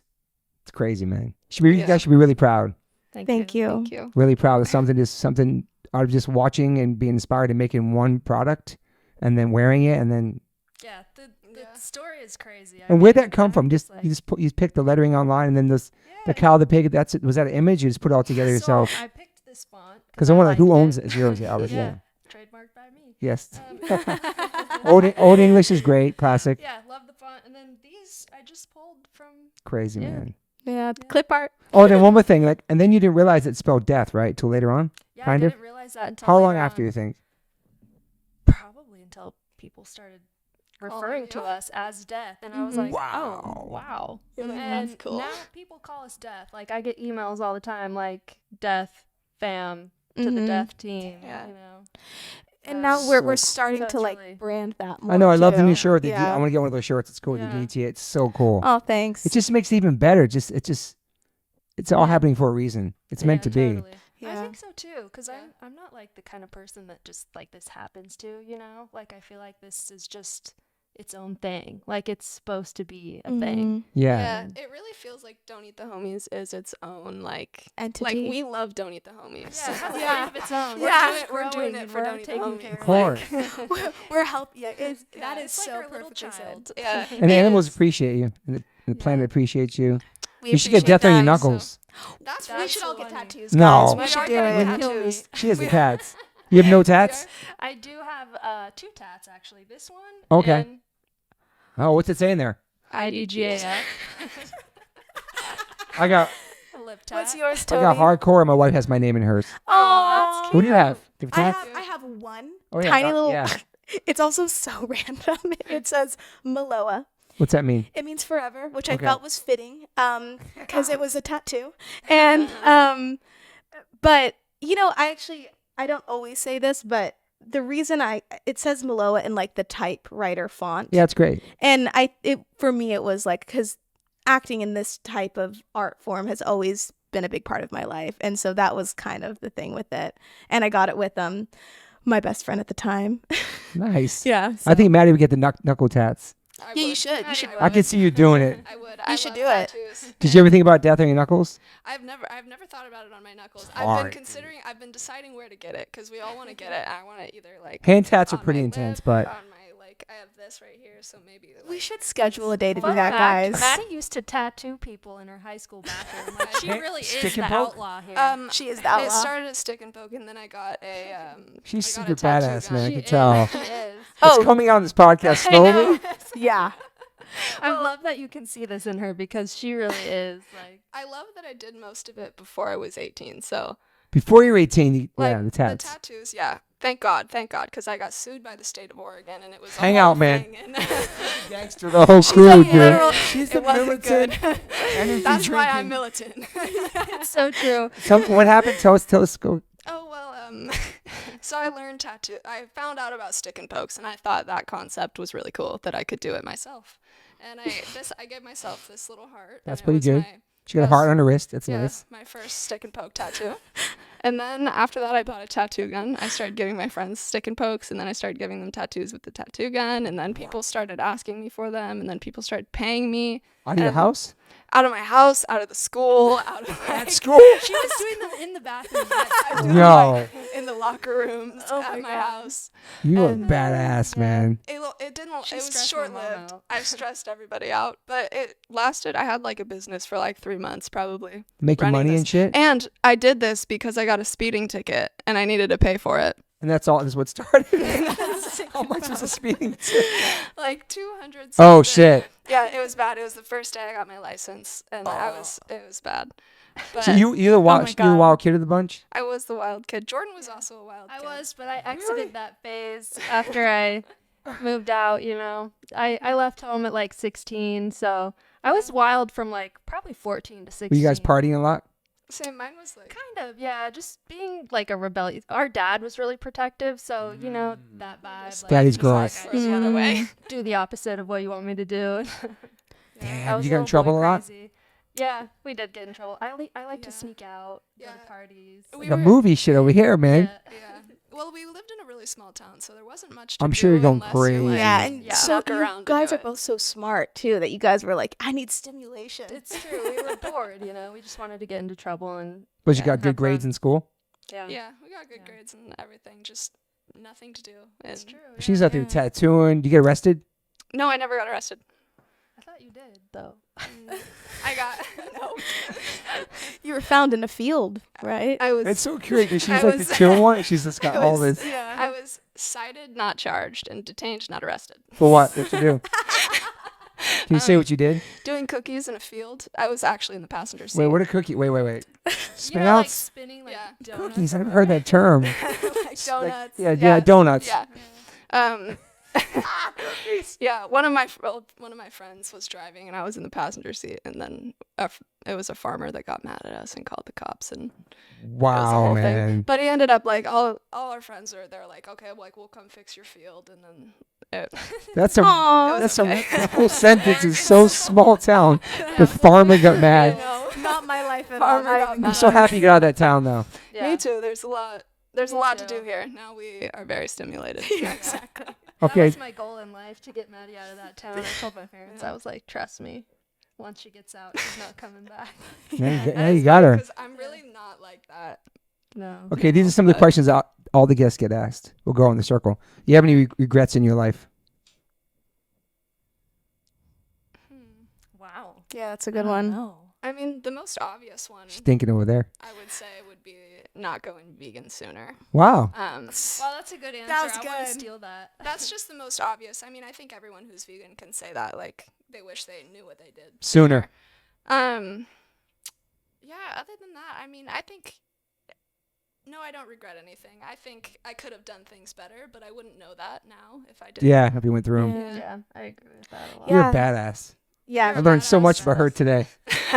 It's crazy, man. You guys should be really proud. Thank you. Thank you. Really proud of something out of just watching and being inspired and making one product and then wearing it and then. Yeah, the story is crazy. And where'd that come from? You picked the lettering online and then the cow, the pig. Was that an image? You just put it all together yourself. I picked this font Because I wonder who owns it. It's yours, yeah. Trademarked by me. Yes. Old English is great, classic. Yeah, love the font. And then these I just pulled from. Crazy, man. Yeah, clip art. Oh, then one more thing, and then you didn't realize it spelled death, right? Till later on. Yeah, I didn't realize that until. How long later after on. you think? Probably until people started referring to us as death, and I was like, Wow. oh, wow. You're like, And that's cool. now people call us death. Like I get emails all the time, like death fam to the death team. Yeah. You know. And now we're So starting cool. to So it's like really- brand that more. I know. I love the too. new shirt. Yeah. I want to get one of those shirts. It's cool. Yeah. The DT. It's so cool. Oh, thanks. It just makes it even better. It's all happening for a reason. It's meant to be. Totally. I Yeah. think so too, because I'm not like the kind of person that just like this happens to, you know? Like I feel like this is just its own thing. Like it's supposed to be a thing. Yeah. It really feels like Don't Eat the Homies is its own like Entity. Like we love Don't Eat the Homies. Yeah, it has a life of its own. Yeah. We're doing growing it and for we're Don't Eat the taking Homies. care Of of course. we're helping. Yeah, that is it's like so our little perfectly child. said. Yeah. And the animals appreciate you. And the planet appreciates you. We You should get appreciate death on your that. knuckles. That's We should all get funny. tattoos. No. guys. We We should are do getting it. tattoos. She has the tats. You have no tats? I do have 2 tats actually. This one. Okay. And Oh, what's it saying there? IDGAF. I got A lip tat. What's yours, I Toby? got hardcore and my wife has my name in hers. Oh, What do you have? Do you I have tats? have one Oh, yeah, tiny little. yeah. It's also so random. It says Maloa. What's that mean? It means forever, which I Okay. felt was fitting, because it was a tattoo. And but I don't always say this, but the reason it says Maloa in like the typewriter font. Yeah, it's great. And for me it was like, because acting in this type of art form has always been a big part of my life, and so that was kind of the thing with it. And I got it with my best friend at the time. Nice. Yeah, I think Maddie would get the knuckle tats. I Yeah, you would. should. You should. I could see you doing it. I would. You should do it. Tattoos. Did you ever think about death on your knuckles? I've never thought about it on my knuckles. Hard. I've been deciding where to get it because we all want to get it. I want to either like Hand tats are on pretty my intense, lip, but on my I have this right here, so maybe like, We should schedule a day to do Fun that, fact, guys. Maddie used to tattoo people in her high school bathroom. Like, she really is Stick the and poke? outlaw here. She is the outlaw. It started as stick and poke, and then I got a. she's I got super a tattoo badass, gun. man. I She can is. tell. She is. It's coming on this podcast slowly. Yeah. I love that you can see this in her because she really is like. I love that I did most of it before I was 18. So Before you're 18, like the tats. the tattoos, yeah. Thank God, because I got sued by the state of Oregon, and it was a Hang whole out, man. thing, and Gangster, the whole crew, dude. literal- She's the it wasn't militant. good. Energy That's why drinking. I'm militant. It's so true. What happened? Tell us. Go. Oh well, so I learned tattoo. I found out about stick and pokes, and I thought that concept was really cool that I could do it myself. And I gave myself this little heart. That's and it pretty was good. my- She got a heart on her wrist. That's yeah, nice. my first stick and poke tattoo. And then after that, I bought a tattoo gun. I started giving my friends stick and pokes, and then I started giving them tattoos with the tattoo gun. And then people started asking me for them, and then people started paying me Out of your house? out of my house, out of the school, out of At school? She was doing them in the bathroom. No. in the locker rooms at my house. You are And, badass, man. It didn't. She It was stressed my mom short-lived. out. I stressed everybody out, but it lasted. I had like a business for like 3 months, probably. Making running money this. and shit? And I did this because I got a speeding ticket and I needed to pay for it. And that's all. That's what started. How much was a speeding ticket? Like 200. Oh, something. shit. Yeah, it was bad. It was the first day I got my license, and it was bad. But So you're the wild kid of the bunch? I was the wild kid. Jordyn was also a wild I kid. was, but I exited that phase after I moved out, you know. I left home at like 16, so I was wild from like probably 14 to 16. Were you guys partying a lot? Same. Mine was like. Kind of, yeah, just being like a rebellious. Our dad was really protective, so you know that vibe. Like, Daddy's he's girls. like, Throws you the way. do the opposite of what you want me to do. Damn, I was you got in little trouble boy a lot? crazy. Yeah, we did get in trouble. I like to Yeah. sneak out, go Yeah. to parties. We The were- movie shit over here, man. Yeah. Yeah. Well, we lived in a really really small town, so there wasn't much to I'm do sure you're going unless you're, crazy. like, Yeah, and so walk you around to guys do are it. both so smart too that you guys were like, I need stimulation. It's true. We were bored, we just wanted to get into trouble and But you got have good grades fun. in school? Yeah, we got good grades and everything, just nothing to do. It's And- true. She's out there tattooing. Do you get arrested? No, I never got arrested. I thought you did, though. I got no. You were found in a field, right? I was. It's so curious. She's I like was- the chill one. She's just got all this. Yeah. I was cited, not charged, and detained, not arrested. For what? What you do? Can you say what you did? Doing cookies in a field. I was actually in the passenger seat. Wait, what a cookie? Wait. Spin like outs? spinning like Yeah. donuts. Cookies. I never heard that term. Like donuts. Yeah, donuts. Yeah. Yeah, one of my friends was driving and I was in the passenger seat, and then it was a farmer that got mad at us and called the cops, and it was a Wow, whole thing. man. But he ended up like all our friends they're like, okay, like we'll come fix your field, and then That's a Aw, that's okay. a the whole sentence is so small town. The farmer got mad. not my life at all. farmer got I'm mad. so happy you got out of that town though. Yeah. Me too. There's a lot Me to too. do here. Now we are very stimulated. Exactly. That Okay. was my goal in life, to get Maddie out of that town. I told my parents, I was like, trust me, once she gets out, she's not coming back. Now you got her. Because I'm really not like that. No. Okay, these are some of the questions all the guests get asked. We'll go in the circle. You have any regrets in your life? Wow. Yeah, that's a good one. No. I mean, the most obvious one She's thinking over there. I would say would be not going vegan sooner. Wow. Well, that's a good answer. That was I want good. to steal that. That's just the most obvious. I mean, I think everyone who's vegan can say that. Like, they wish they knew what they did Sooner. Yeah, other than that, I mean, I think, no, I don't regret anything. I think I could have done things better, but I wouldn't know that now if I didn't. Yeah, if you went through them. Yeah. Yeah, I agree with that a lot. You're Yeah. a badass. Yeah. I learned so much about her today.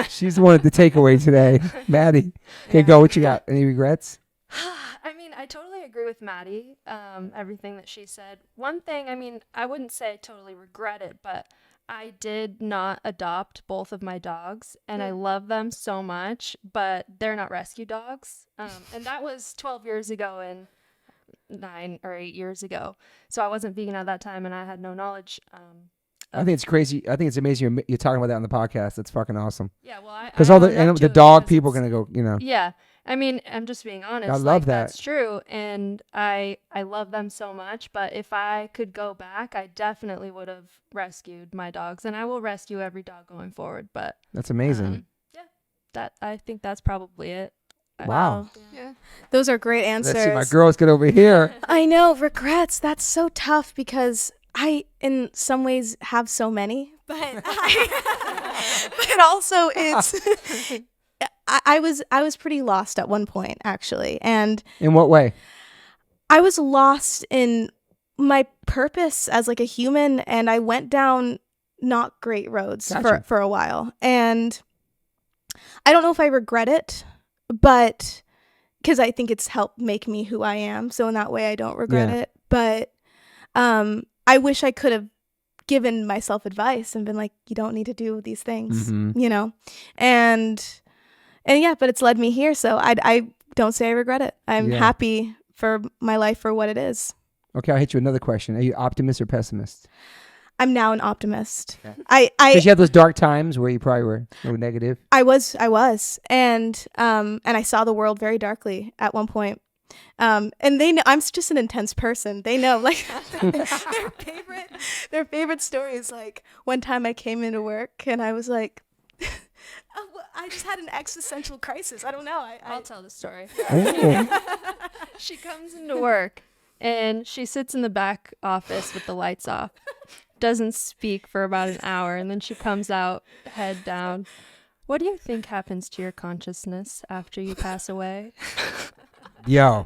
She's the one at the takeaway today. Maddie. Okay, go. What you got? Any regrets? I mean, I totally agree with Maddie, everything that she said. One thing, I mean, I wouldn't say I totally regret it, but I did not adopt both of my dogs, and I love them so much, but they're not rescue dogs. And that was 12 years ago and 9 or 8 years ago. So I wasn't vegan at that time, and I had no knowledge. I think it's crazy. I think it's amazing you're talking about that on the podcast. That's fucking awesome. Yeah, well, Because I all the own up and to the it dog because people are it's- gonna go. You know. Yeah. I mean, I'm just being honest. I love that. That's true. And I love them so much. But if I could go back, I definitely would have rescued my dogs. And I will rescue every dog going forward. But That's amazing. I think that's probably it. Wow. Yeah. Those are great answers. Let's see my girls get over here. I know, regrets. That's so tough because I, in some ways, have so many, but but also it's. I was pretty lost at one point, actually, and In what way? I was lost in my purpose as like a human, and I went down not great roads Gotcha. for a while, and I don't know if I regret it, but because I think it's helped make me who I am, so in that way I don't regret Yeah. it. But I wish I could have given myself advice and been like, you don't need to do these things, Mhm. you know, and yeah, but it's led me here, so I don't say I regret it. I'm Yeah. happy for my life for what it is. Okay, I'll hit you with another question. Are you optimist or pessimist? I'm now an optimist. Okay. I Because you had those dark times where you probably were a little negative. I was, and I saw the world very darkly at one point. And they know I'm just an intense person. They know, like their favorite story is like one time I came into work and I was like, I just had an existential crisis. I don't know. I'll tell the story. Oh. She comes into work and she sits in the back office with the lights off. Doesn't speak for about an hour, and then she comes out, head down. What do you think happens to your consciousness after you pass away? Yo.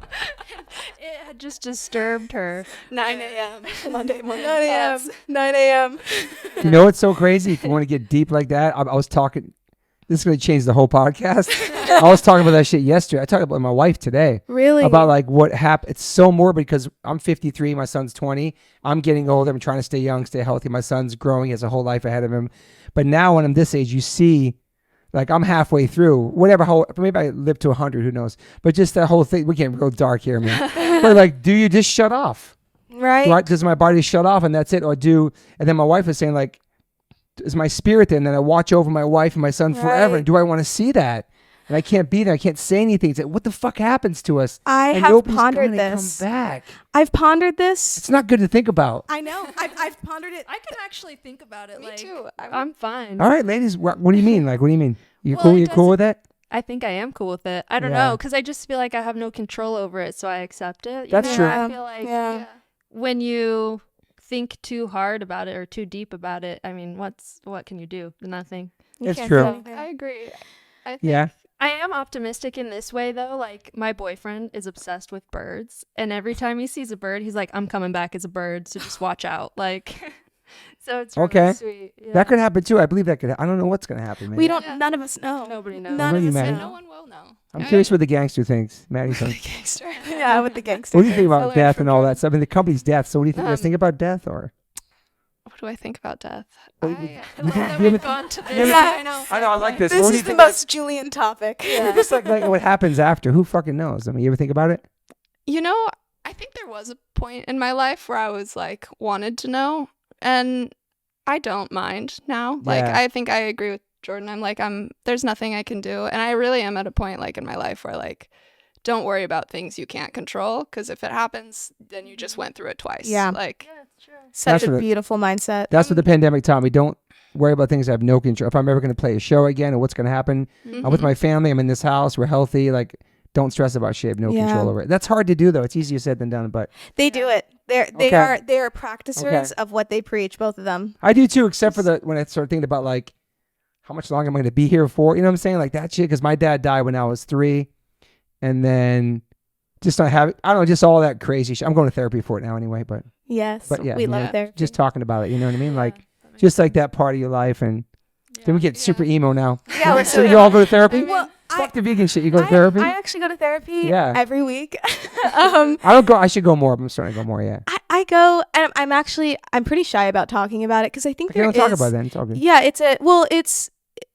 It had just disturbed her. 9 a.m. Monday morning. 9 a.m. thoughts. 9 a.m. You know what's so crazy? If you want to get deep like that, I was talking. This is going to change the whole podcast. I was talking about that shit yesterday. I talked about my wife today. Really? About like what happened. It's so morbid because I'm 53, my son's 20. I'm getting older. I'm trying to stay young, stay healthy. My son's growing. He has a whole life ahead of him. But now when I'm this age, you see, like I'm halfway through, whatever, maybe I live to 100, who knows? But just that whole thing, we can't go dark here, man. But like, do you just shut off? Right. Does my body shut off and that's it? And then my wife was saying like, is my spirit there? And then I watch over my wife and my son forever. And do I want to see that? And I can't be there. I can't say anything. It's like, what the fuck happens to us? I and have pondered this. Come back. I've pondered this. It's not good to think about. I know. I've pondered it. I can actually think about it. Me like, too. I'm fine. All right, ladies. What do you mean? Like, what do you mean? You Well, cool? it You cool with that? I think I am cool with it. I don't Yeah. know, because I just feel like I have no control over it, so I accept it. That's true. I feel like when you think too hard about it or too deep about it, I mean, what can you do? Nothing. It's can't true. do anything. I agree. I think Yeah. I am optimistic in this way, though. Like, my boyfriend is obsessed with birds, and every time he sees a bird, he's like, I'm coming back as a bird, so just watch out. Like, so it's really Okay. sweet. Yeah. That could happen too. I believe that could. I don't know what's gonna happen. Man. We don't. Yeah. None of us know. Nobody knows. None of Really, us Maddie? no know. one will know. I'm curious what the gangster thinks. Maddie's son. Gangster. Yeah, with the gangster. What do you think I about learned death from and all Jordan. that stuff? I mean, the company's death. So what do you think? You guys Um, think about death or? What do I think about death? What do I you- love that you we've haven't- gone to this. Yeah. I know. I know. I like this. This What do is you the think? most Julian topic. Just like what happens after. Who fucking knows? I mean, you ever think about it? You know, I think there was a point in my life where I was like wanted to know, and I don't mind now. Like Yeah. I think I agree with Jordan. I'm like there's nothing I can do, and I really am at a point like in my life where like don't worry about things you can't control, because if it happens, then you just went through it twice. Yeah. Like Yeah, it's true. Such That's a what it- beautiful mindset. That's what the pandemic taught me. Don't worry about things I have no control. If I'm ever going to play a show again or what's going to happen, I'm with my family. I'm in this house. We're healthy. Like, don't stress about shit. I have no Yeah. control over it. That's hard to do, though. It's easier said than done. But They do it. They Okay. are practicers Okay. of what they preach, both of them. I do too, except for when I start thinking about like how much longer am I going to be here for? You know what I'm saying? Like that shit. Because my dad died when I was 3, and then just not have I don't know, just all that crazy shit. I'm going to therapy for it now anyway. But Yes. But yeah, we yeah. love therapy. just talking about it, you know what I mean? Yeah, Like that makes just like that part of your life, and then we get super emo now. Yeah, we're So so you all go to therapy? Well, Fuck the vegan shit. You go to therapy? I actually go to therapy Yeah. every week. I don't go. I should go more. I'm starting to go more. Yeah. I go, and I'm pretty shy about talking about it because I think Okay, there don't talk is- about it then. It's all good. Yeah,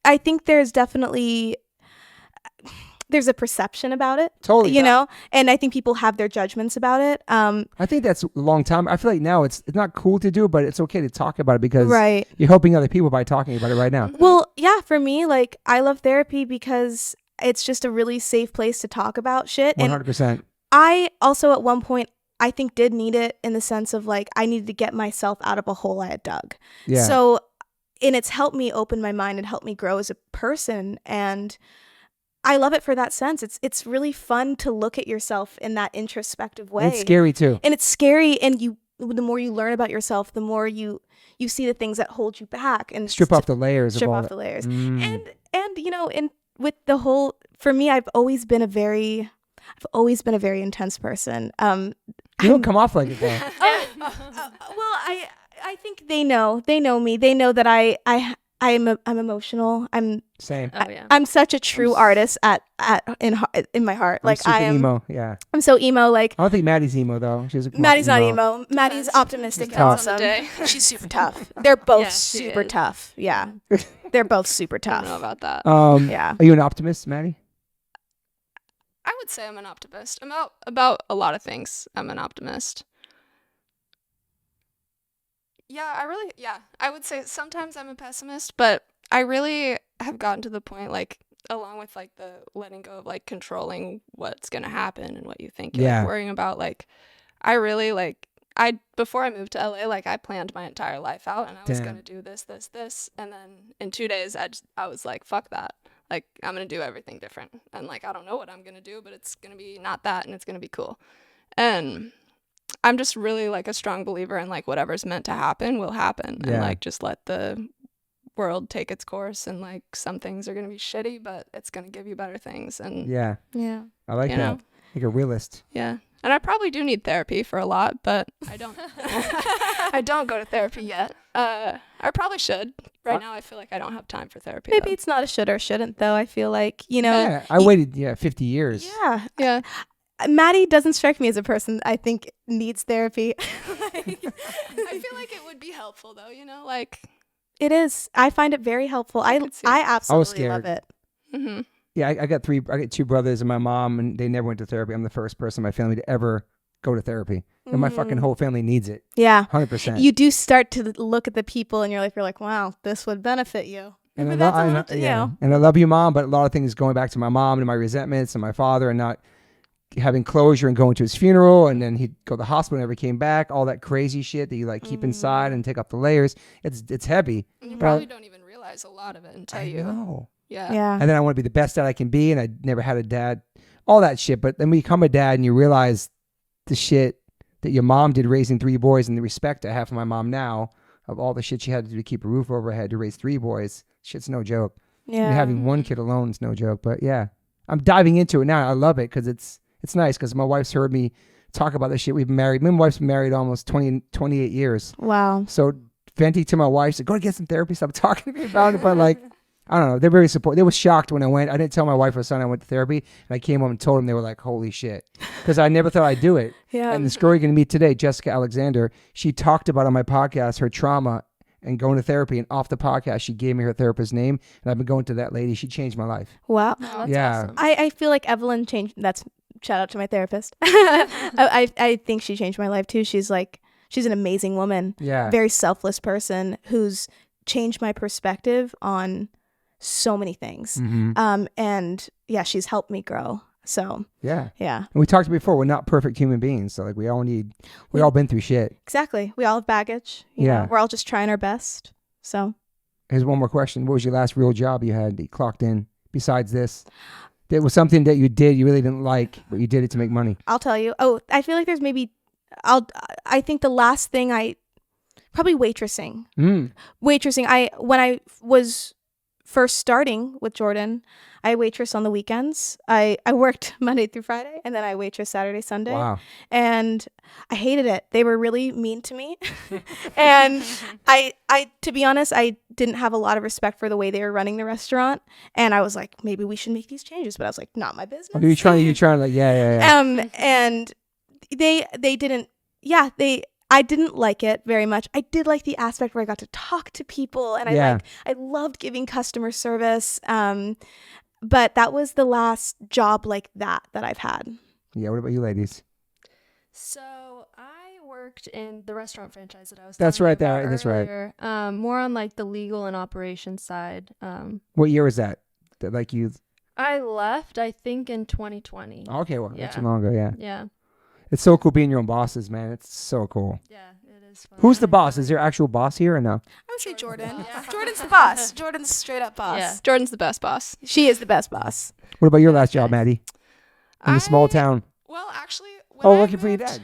I think there's definitely there's a perception about it, Totally. you know, and I think people have their judgments about it. I think that's a long time. I feel like now it's not cool to do, but it's okay to talk about it because Right. you're helping other people by talking about it right now. Well, yeah, for me, like I love therapy because it's just a really safe place to talk about shit. And 100%. I also at one point I think did need it in the sense of like I needed to get myself out of a hole I had dug. Yeah. So, and it's helped me open my mind and help me grow as a person, and I love it for that sense. It's really fun to look at yourself in that introspective way. It's scary too. And it's scary, and the more you learn about yourself, the more you see the things that hold you back and Strip off the layers. strip of all off the layers. Mm. And you know, and with the whole, for me, I've always been a very intense person. You don't come off like it though. Well, I think they know me. They know that I'm emotional. Same. Oh, yeah. I'm such a true artist in my heart. Like I'm super I am. emo. Yeah. I'm so emo. Like I don't think Maddie's emo though. She's Maddie's not emo. Maddie's optimistic and Depends on the awesome. She's super tough. They're both Yeah, she super is. tough. Yeah, they're both super I don't know tough. about that. Yeah. Are you an optimist, Maddie? I would say I'm an optimist. About a lot of things. I'm an optimist. Yeah, I would say sometimes I'm a pessimist, but I really have gotten to the point, like, along with, like, the letting go of, like, controlling what's going to happen and what you think you're Yeah. like, worrying about, like, I really, like, before I moved to LA, like, I planned my entire life out, and I was Damn. going to do this, and then in 2 days, I was like, fuck that. Like, I'm going to do everything different. And, like, I don't know what I'm going to do, but it's going to be not that, and it's going to be cool. And I'm just really, like, a strong believer in, like, whatever's meant to happen will happen. Yeah. And, like, just let the world take its course. And, like, some things are going to be shitty, but it's going to give you better things. And, Yeah. Yeah. I like You that. know? Like a realist. yeah. And I probably do need therapy for a lot, but I don't. I don't go to therapy yet. I probably should. Right now, I feel like I don't have time for therapy. Maybe though. it's not a should or shouldn't though. I feel like, you know. Yeah. I waited 50 years. Yeah. Yeah. Maddie doesn't strike me as a person I think needs therapy. I feel like it would be helpful, though. You know, like. It is. I find it very helpful. I could see. absolutely love scared. it. Mm-hmm. Yeah, I got 2 brothers and my mom, and they never went to therapy. I'm the first person in my family to ever go to therapy. And my fucking whole family needs it. Yeah. 100%. You do start to look at the people in your life. You're like, wow, this would benefit you. And But and I love you, Mom, but a lot of things going back to my mom and my resentments and my father and not having closure and going to his funeral, and then he'd go to the hospital, never came back, all that crazy shit that you like keep inside and take off the layers. It's heavy. And you probably don't even realize a lot of it until you know. Yeah. And then I want to be the best dad I can be, and I never had a dad, all that shit. But then we become a dad and you realize the shit that your mom did raising 3 boys and the respect I have for my mom now of all the shit she had to do to keep a roof over her head to raise 3 boys. Shit's no joke. Yeah. And having 1 kid alone is no joke. But yeah, I'm diving into it now. I love it because it's nice because my wife's heard me talk about this shit. We've been married. Me and my wife's been married almost 28 years. Wow. So venting to my wife, said, go to get some therapy. Stop talking to me about it. But like, I don't know. They're very supportive. They were shocked when I went. I didn't tell my wife or son I went to therapy. And I came home and told them. They were like, holy shit. Because I never thought I'd do it. Yeah. And this girl you're going to meet today, Jessica Alexander, she talked about on my podcast her trauma and going to therapy. And off the podcast, she gave me her therapist's name. And I've been going to that lady. She changed my life. Wow. Oh, that's Yeah. awesome. I feel like Evelyn changed. That's shout out to my therapist. I think she changed my life too. She's an amazing woman. Yeah. Very selfless person who's changed my perspective on so many things. Mm-hmm. And yeah, she's helped me grow. So Yeah. yeah, And we talked before, we're not perfect human beings. So like we all been through shit. exactly. We all have baggage. You Yeah. know? We're all just trying our best. So Here's one more question. What was your last real job you had that you clocked in besides this? It was something that you did you really didn't like, but you did it to make money. I'll tell you. Oh, I feel like there's I think the last thing probably waitressing. Waitressing. When I was first starting with Jordyn, I waitressed on the weekends. I worked Monday through Friday, and then I waitressed Saturday, Sunday. Wow. And I hated it. They were really mean to me. And I to be honest, I didn't have a lot of respect for the way they were running the restaurant. And I was like, maybe we should make these changes. But I was like, not my business. Oh, you're trying like, yeah. And they didn't, I didn't like it very much. I did like the aspect where I got to talk to people, and I loved giving customer service. But that was the last job like that I've had. Yeah. What about you ladies? So I worked in the restaurant franchise that I was That's telling you right there. about That's right. earlier. More on like the legal and operations side. What year was that? Like you? I left, I think, in 2020. Okay, well, Yeah. not too long ago. Yeah. Yeah. It's so cool being your own bosses, man. It's so cool. Yeah, it is fun. Who's the boss? Is there actual boss here or no? I would say Jordyn. Yeah. Jordyn's the boss. Jordyn's straight up boss. Yeah. Jordyn's the best boss. She is the best boss. What about your last job, Maddie? In the small I- town. Well, actually, Working for your dad.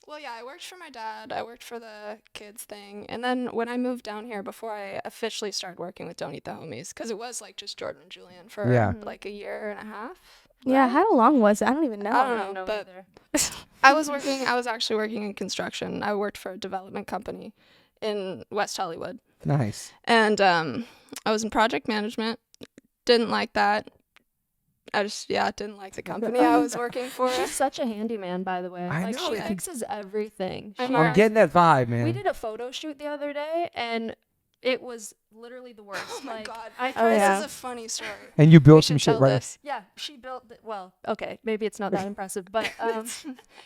Well, yeah, I worked for my dad. I worked for the kids thing. And then when I moved down here, before I officially started working with Don't Eat the Homies, because it was like just Jordyn and Julienne for like a year and a half. Yeah, how long was it? I don't even know. I don't know, but either. I was actually working in construction. I worked for a development company in West Hollywood. Nice. And I was in project management. Didn't like that. I just, didn't like the company I was working for. She's such a handyman, by the way. I know, She yeah. fixes everything. I'm She- I'm getting that vibe, man. We did a photo shoot the other day, and it was literally the worst. Oh my Like, God. I Oh, tried This yeah. is a funny story. And you We built should some shit tell right. this. Yeah, she built well, okay, maybe it's not that impressive, but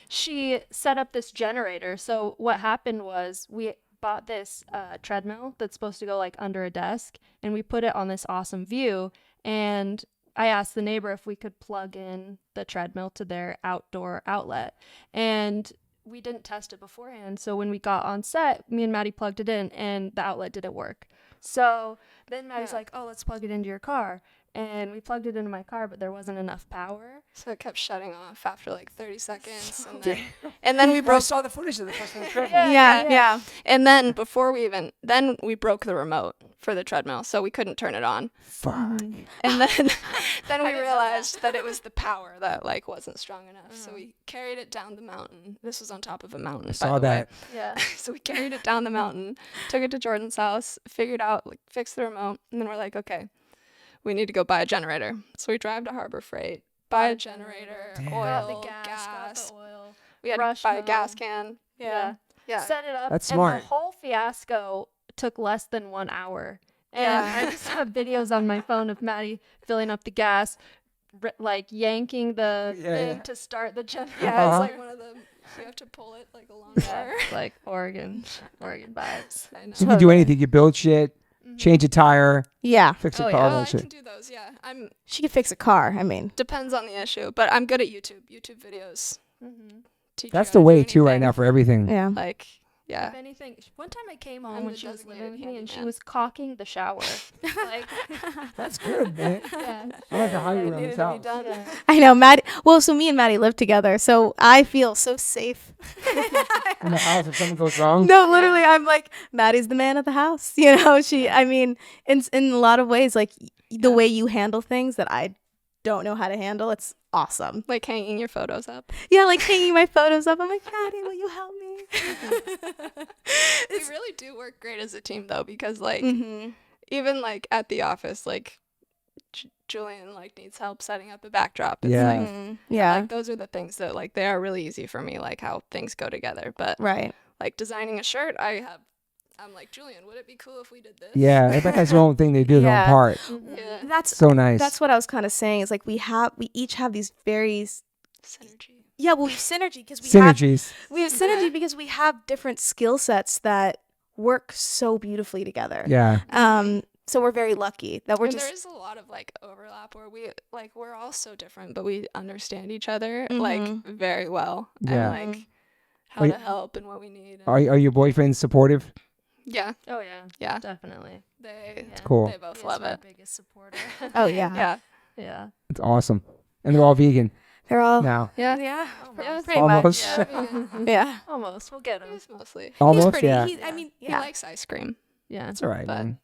she set up this generator. So what happened was we bought this treadmill that's supposed to go like under a desk, and we put it on this awesome view, and I asked the neighbor if we could plug in the treadmill to their outdoor outlet, and we didn't test it beforehand. So when we got on set, me and Maddie plugged it in, and the outlet didn't work. So then Maddie's like, oh, let's plug it into your car. And we plugged it into my car, but there wasn't enough power. So it kept shutting off after like 30 seconds. And then we broke. saw the footage of the first time. Yeah. And then we broke the remote for the treadmill, so we couldn't turn it on. Fuck. And then we realized that it was the power that like wasn't strong enough. So we carried it down the mountain. This was on top of a mountain. I saw that. Yeah. So we carried it down the mountain, took it to Jordyn's house, figured out, like, fixed the remote, and then we're like, okay, we need to go buy a generator. So we drive to Harbor Freight, buy a generator, Damn. Got oil, the gas, got gas. the oil. We had to rushed buy a gas home. can. Yeah. Yeah. Set it up. That's and smart. the whole fiasco took less than 1 hour. And Yeah. I just have videos on my phone of Maddie filling up the gas, like yanking the thing to start the generator. Yeah, Uh-huh. it's like one of the You have to pull it like along Yeah, there. like Oregon vibes. I know. You can do anything. You build shit, change a tire, Yeah. fix a Oh, car, yeah. all I that shit. can do those. Yeah, She could fix a car. I mean, depends on the issue, but I'm good at YouTube videos. Teach That's you the how to way do too right anything. now for everything. yeah. Like, yeah. If anything, one time I came I'm home when the she was living designated with me and she handyman. was caulking the shower. Like, That's good, man. yeah. I like to hire you It around needed this to be house. done. Yeah. I know, Maddie. Well, so me and Maddie live together, so I feel so safe. In the house, if something goes wrong. No, literally, I'm like, Maddie's the man of the house. You know, I mean, in a lot of ways, like the way you handle things that I don't know how to handle, it's awesome. Like hanging your photos up. Yeah, like hanging my photos up. I'm like, Maddie, will you help me? We really do work great as a team though, because like Mm-hmm. even like at the office, like Julienne like needs help setting up a backdrop. It's Yeah. like, Yeah. like those are the things that like they are really easy for me, like how things go together. But Right. like designing a shirt, I'm like, Julienne, would it be cool if we did this? Yeah, everybody has their own thing. They do their Yeah. own part. Yeah. That's So nice. that's what I was kind of saying. Is like we each have these very Synergy. yeah. Well, we have synergy because Synergies. we have synergy because we have different skill sets that work so beautifully together. Yeah. So we're very lucky that we're And just there is a lot of like overlap where we're all so different, but we understand each other Mhm. like very well. Yeah. And like how Wait. to help and what we need. And Are your boyfriends supportive? yeah. Oh yeah, Yeah. definitely. They Yeah. Cool. they both He is love my it. biggest supporter. oh yeah. Yeah. Yeah. It's awesome. And they're all vegan They're all now. Yeah. yeah. Almost. Pretty Almost. much. Yeah. Almost. We'll get him. He's mostly. Almost, He's pretty. yeah. I mean, He yeah. likes ice cream. Yeah. That's all right, But- man.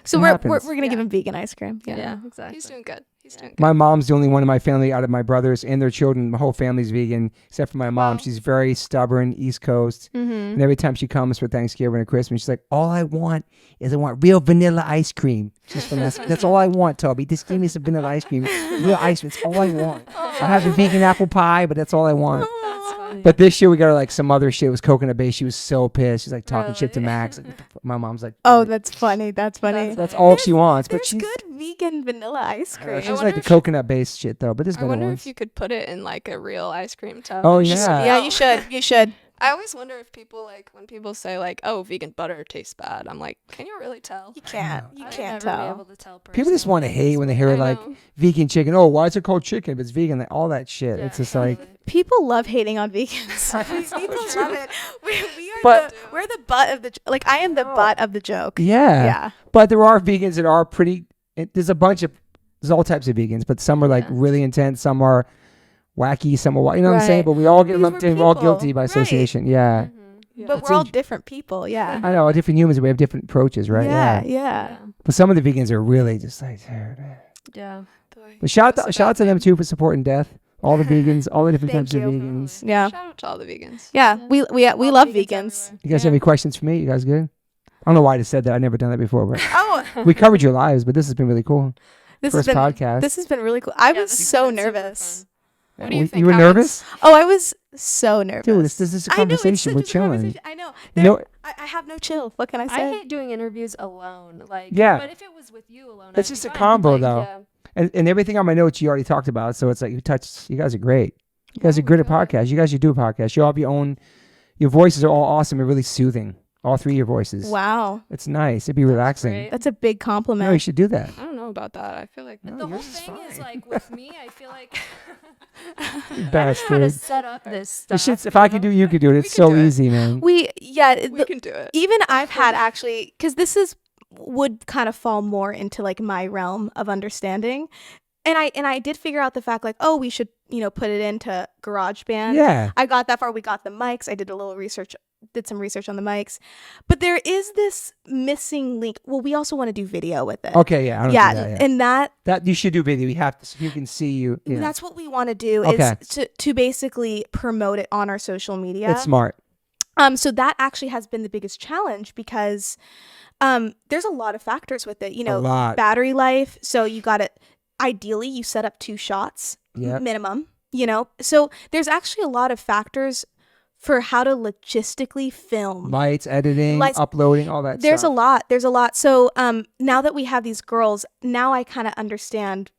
So It we're happens. gonna give Yeah. him vegan ice cream. Yeah. Yeah. Exactly. He's doing good. He's doing good. My mom's the only one in my family out of my brothers and their children. My whole family's vegan, except for my mom. Wow. She's very stubborn, East Coast. Mm-hmm. And every time she comes for Thanksgiving or Christmas, she's like, all I want is I want real vanilla ice cream. She's from that's all I want, Toby. Just give me some vanilla ice cream. Real ice cream. That's all I want. I have a vegan apple pie, but that's all I want. That's funny. But this year we got her like some other shit. It was coconut based. She was so pissed. She's like talking shit to Really? Max. Like, my mom's like, Oh, that's funny. That's funny. that's all she wants. But There's she's good vegan vanilla ice cream. she's wonder like the if- coconut based shit though. But there's I better wonder ones. if you could put it in like a real ice cream tub. Oh, and just yeah. Yeah, smell. you should. You should. I always wonder if people like when people say like, "Oh, vegan butter tastes bad." I'm like, can you really tell? You can't. You I'd can't never be tell. able to tell People just want to personally. hate when they hear I like know. vegan chicken. Oh, why is it called chicken if it's vegan? Like, all that shit. Yeah, It's just like, totally. People love hating on vegans. People love it. We are But- we're the butt of the like. I am the butt of the joke. yeah. Yeah. But there are vegans that are pretty. There's all types of vegans, but some are like Yeah. really intense. Some are wacky. Some are, you know what I'm Right. saying? But we all get Because lumped we're in. We're all people. guilty by Right. association. Yeah. Mhm. Yeah. But That's we're all int- different people. Yeah. I know. Different humans, we have different approaches, right? Yeah. Yeah. But some of the vegans are really just like, Yeah. but shout That's out a to bad them thing. too for supporting death. All the vegans, all the different Thank types of you. vegans. Yeah. Shout out to all the vegans. Yeah. We Love love vegans vegans. everywhere. You guys have Yeah. any questions for me? You guys good? I don't know why I just said that. I've never done that before, but Oh, we covered your lives, but this has been really cool. this First has been podcast. this has been really cool. I Yeah, was this has so been super nervous. What do you You think were happens? nervous? Oh, I was so nervous. Dude, this is a I know, it's conversation. such We're a chilling. conversation. I know. You know, I have no chill. What can I I say? hate doing interviews alone. Like, Yeah. But if it was with you alone, It's I'd be just a fine. combo, Like, though. Yeah. and everything on my notes you already talked about, so it's like you guys are great. You guys are good at podcasts. You guys should do a podcast. You all have your own. Your voices are all awesome and really soothing. All three of your voices. Wow, It's nice. It'd be relaxing. great. that's a big No, compliment. you should do that. I don't know about that. I feel like No, The whole yours is thing is fine. like with me, I feel like You I don't know how to bastard. set up this The stuff. shit's, if I could do, you could do it. It's could so do it. easy, man. we we can do it. even I've had actually because this would kind of fall more into like my realm of understanding. And I did figure out the fact like, oh, we should, put it into GarageBand. Yeah. I got that far. We got the mics. I did some research on the mics. But there is this missing link. Well, we also want to do video with it. Okay. Yeah. I don't Yeah, do that. Yeah. and That you should do video. We have to, so you can see you. Yeah. that's what we want to do Okay. is to basically promote it on our social media. It's smart. So that actually has been the biggest challenge because there's a lot of factors with it. A lot. Battery life. So you got to ideally you set up 2 shots Yep. minimum. So there's actually a lot of factors for how to logistically film. Lights, editing, Lights- uploading, all that There's stuff. a lot. So now that we have these girls, now I kind of understand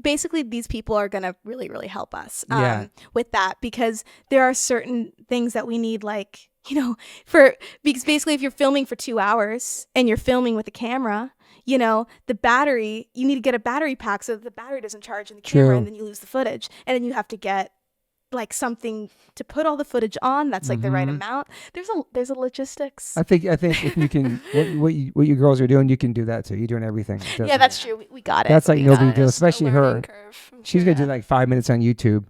basically these people are gonna really, really help us Yeah. with that, because there are certain things that we need, like, because basically if you're filming for 2 hours and you're filming with a camera, the battery, you need to get a battery pack so that the battery doesn't charge in the camera, True. and then you lose the footage, and then you have to get like something to put all the footage on that's like the right amount. There's a logistics. I think if you can, what you girls are doing, you can do that too. You're doing everything. Yeah, that's true. We got it. That's like We no got big it. deal, especially her. She's gonna do like 5 minutes on YouTube.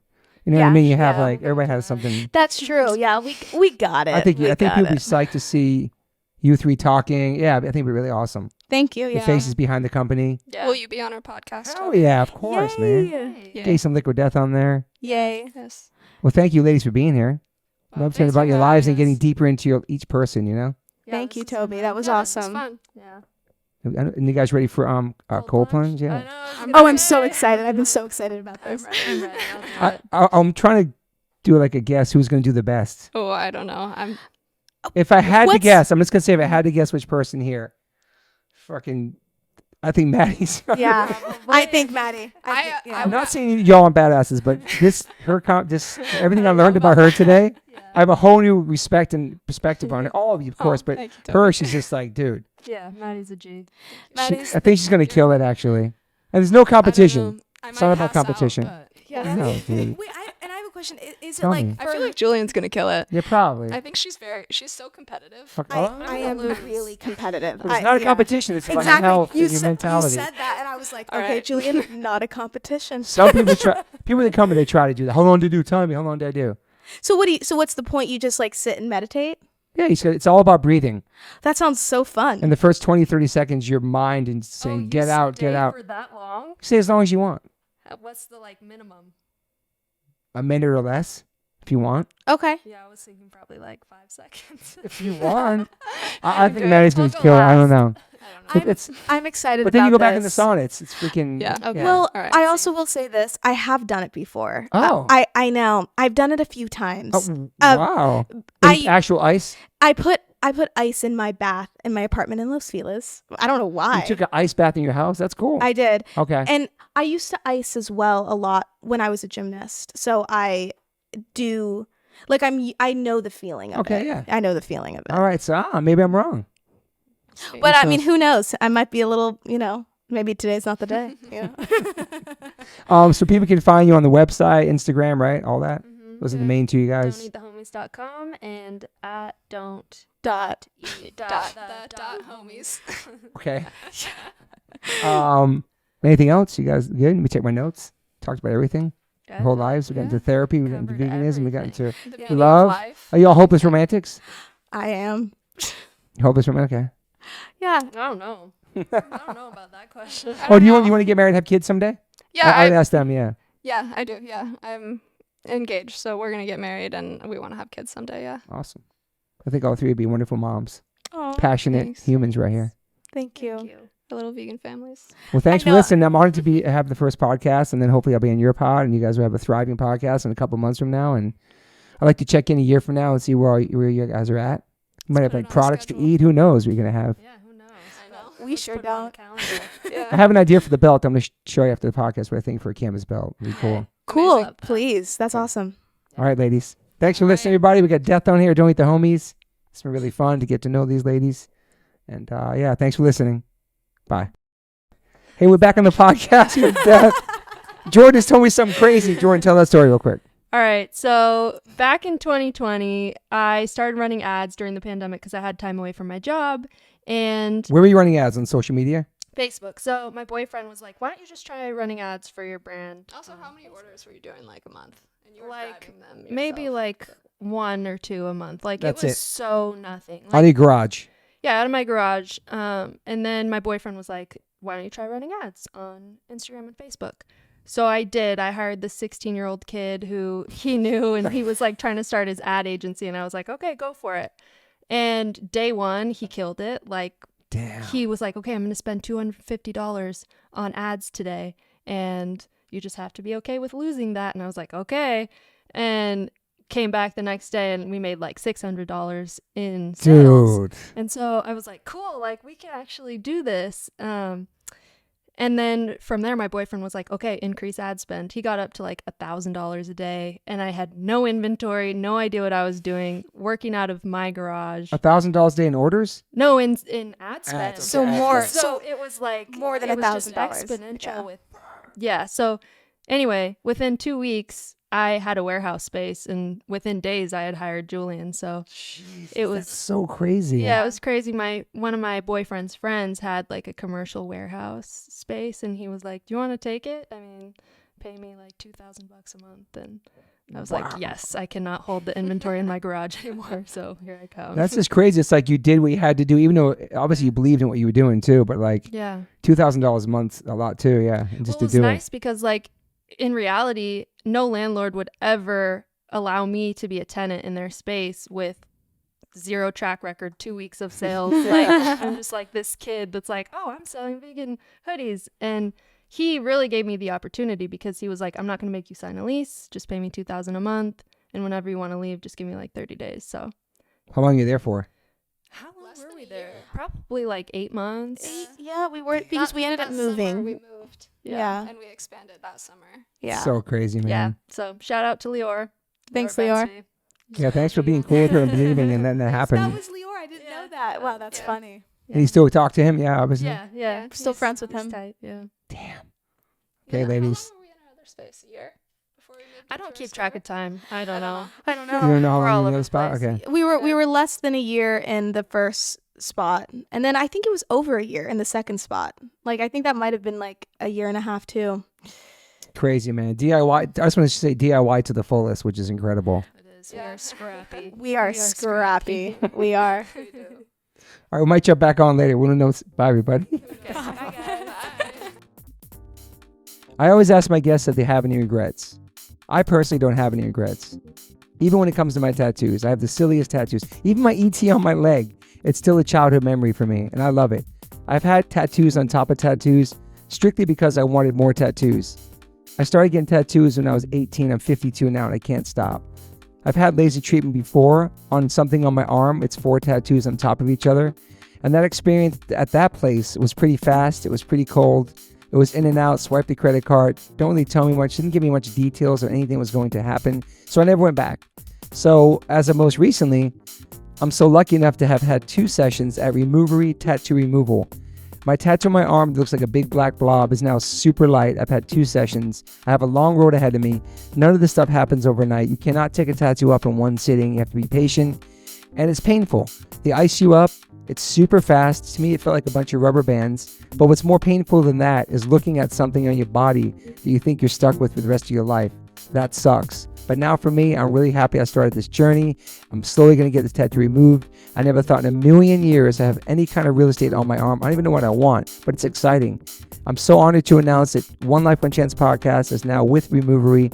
You know what I Yeah. mean? You have Yeah. like everybody has something. That's true. Yeah, we got it. I think We people got be it. psyched to see you three talking. Yeah, I think we're really awesome. Thank you. The Yeah. faces behind the company. Yeah. Will you be on our podcast? Oh yeah, of course, man. Yay. Yeah. Get some Liquid Death on there. Yay. Yes. Well, thank you, ladies, for being here. Well, Love hearing thanks about for your having lives and us. getting deeper into each person. You know. Thank this you, is Toby. fun. That was Yeah, this awesome. fun. Yeah. And you guys ready for cold plunge? I Yeah. know. Oh, I'm so excited. I've been so excited about I'm this. ready. I'm ready. I'll do it. I'm trying to do like a guess who's going to do the best. Oh, I don't know. If I had to What's- guess, I'm just going to say if I had to guess which person here, I think Maddie's. Yeah. I think Maddie. I'm not saying y'all are badasses, but everything I learned about her today, I have a whole new respect and perspective on it. All of you, of course, but thank you, her, Toby. she's just like, dude. Yeah, Maddie's a G. I think she's going to kill it, actually. And there's no competition. I It's not might about pass out, competition. but- Yeah. No, dude. Wait, and I have a question. Is it Tell like me. I feel like Julienne's gonna kill it. Yeah, probably. I think she's so competitive. Fuck, I oh. am really competitive. It's not a competition. It's about Exactly. health You and your said, mentality. you said that, and I was like, All okay, right. Julienne, not a competition. Some people that come and they try to do that. How long did you do? Tell me, how long did I do? So what's the point? You just like sit and meditate? Yeah, he said it's all about breathing. That sounds so fun. In the first 20, 30 seconds, your mind is saying, get out, get out. For that long? Stay as long as you want. What's the minimum? A minute or less, if you want. Okay. Yeah, I was thinking probably 5 seconds. If you want. I think Okay. Maddie's going to I'll go kill it. I don't last. know. I don't know. It's, I'm excited but about then you go back in the this. sauna. It's freaking. Yeah. Okay. Well, All right. I also will say this. I have done it before. Oh. I know. I've done it a few times. Oh, wow. I- Actual ice? I put ice in my bath in my apartment in Los Feliz. I don't know why. You took an ice bath in your house? That's cool. I did. Okay. And I used to ice as well a lot when I was a gymnast. So I do I know the feeling of it. Okay, yeah. I know the feeling of it. All right. So maybe I'm wrong. But I So- mean, who knows? I might be a little, maybe today's not the day. So people can find you on the website, Instagram, right? All that. Those are the main two, you guys. Don'tEatTheHomies.com and at don't Dot. eat Dot homies. Okay. Anything else? You guys good? Let me check my notes. Talked about everything. Our whole lives. We got into therapy. We got into Covered veganism. We got into. everything. The meaning of love. life. Are you all hopeless romantics? I am. Hopeless romantic. Okay. Yeah. I don't know. I don't know about that question. Oh, do you want to get married, and have kids someday? Yeah, I asked them. Yeah. yeah, I do. Yeah, I'm engaged, so we're gonna get married, and we want to have kids someday. Yeah. Awesome. I think all three would be wonderful moms. Oh, Passionate thanks. humans right here. thank you. Our little vegan families. Well, thanks for know. listening. I'm honored to have the first podcast, and then hopefully I'll be in your pod, and you guys will have a thriving podcast in a couple months from now. And I'd like to check in a year from now and see where you guys are at. You might have put it like on the products to schedule. eat. Who knows what you're gonna have? Yeah, who knows? I know. We Let's sure put it on don't. the calendar. I Yeah. have an idea for the belt. I'm gonna show you after the podcast what I think for a canvas belt. It'd be cool. Cool. Amazing. Please. That's awesome. All right, ladies. Thanks for All listening, right. everybody. We got Death on here. Don't eat the homies. It's been really fun to get to know these ladies. And yeah, thanks for listening. Bye. Hey, we're back on the podcast with Death. Jordyn just told me something crazy. Jordyn, tell that story real quick. All right. So back in 2020, I started running ads during the pandemic because I had time away from my job and Where were you running ads on social media? Facebook. So my boyfriend was like, why don't you just try running ads for your brand? Also, how many orders were you doing a month? And you were Like, driving them Maybe yourself. 1 or 2 a month. Like That's it was it. so nothing. On Like, your garage. yeah, out of my garage. And then my boyfriend was like, why don't you try running ads on Instagram and Facebook? So I did. I hired this 16-year-old kid who he knew, and he was like trying to start his ad agency. And I was like, okay, go for it. And day 1, he killed it. Like, Damn. he was like, okay, I'm going to spend $250 on ads today. And you just have to be okay with losing that. And I was like, okay. And came back the next day and we made like $600 in sales. Dude. And so I was like, cool, like we can actually do this. And then from there, my boyfriend was like, okay, increase ad spend. He got up to like $1,000 a day. And I had no inventory, no idea what I was doing, working out of my garage. $1,000 a day in orders? No, in ad spend. Ads, So okay. more. So it was like more than it was just $1,000. exponential. So anyway, within 2 weeks, I had a warehouse space, and within days, I had hired Julienne. So it was That's so crazy. Yeah, it was crazy. One of my boyfriend's friends had like a commercial warehouse space, and he was like, "Do you want to take it? I mean, pay me like $2,000 a month." And I was like, "Yes, I cannot hold the inventory in my garage anymore." So here I come. That's just crazy. It's like you did what you had to do, even though obviously you believed in what you were doing too. But like, yeah, $2,000 a month, a lot too. Yeah, and just well, to do nice because like in reality, no landlord would ever allow me to be a tenant in their space with 0 track record, 2 weeks of sales. Like I'm just like this kid that's like, oh, I'm selling vegan hoodies. And he really gave me the opportunity because he was like, I'm not going to make you sign a lease. Just pay me $2,000 a month. And whenever you want to leave, just give me like 30 days. So How long are you there for? how long were we there? Probably like 8 months. Yeah, we were because we ended up That moving. summer we moved. Yeah. And we expanded that summer. Yeah. So crazy, man. Yeah. So shout out to Lior. Thanks, Lior. Lior. Yeah, thanks for being cool with her and believing, and then that happened. That was Lior. I didn't know that. Wow, that's funny. And you still talk to him? Yeah, obviously. Yeah. Still friends with He's him. tight, yeah. Damn. Okay, ladies. How long were we in our other space? A year? Before we moved I into don't our keep store? track of time. I don't know. I don't You know. don't know how We're long all you're in over the the spot? place. Okay. We were less than a year in the first spot, and then I think it was over a year in the second spot. Like I think that might have been like a year and a half too. Crazy, man. DIY. I just want to say DIY to the fullest, which is incredible. It is. We are scrappy. We are scrappy. We are. All right, we might jump back on later. We don't know. Bye, everybody. I always ask my guests if they have any regrets. I personally don't have any regrets. Even when it comes to my tattoos, I have the silliest tattoos. Even my ET on my leg, it's still a childhood memory for me, and I love it. I've had tattoos on top of tattoos strictly because I wanted more tattoos. I started getting tattoos when I was 18. I'm 52 now, and I can't stop. I've had laser treatment before on something on my arm. It's 4 tattoos on top of each other. And that experience at that place was pretty fast. It was pretty cold. It was in and out, swipe the credit card. Don't really tell me much. Didn't give me much details or anything was going to happen. So I never went back. So as of most recently, I'm so lucky enough to have had 2 sessions at Removery Tattoo Removal. My tattoo on my arm that looks like a big black blob is now super light. I've had 2 sessions. I have a long road ahead of me. None of this stuff happens overnight. You cannot take a tattoo up in one sitting. You have to be patient. And it's painful. They ice you up. It's super fast. To me, it felt like a bunch of rubber bands. But what's more painful than that is looking at something on your body that you think you're stuck with for the rest of your life. That sucks. But now for me, I'm really happy I started this journey. I'm slowly going to get this tattoo removed. I never thought in a million years I have any kind of real estate on my arm. I don't even know what I want, but it's exciting. I'm so honored to announce that One Life, One Chance podcast is now with Removery.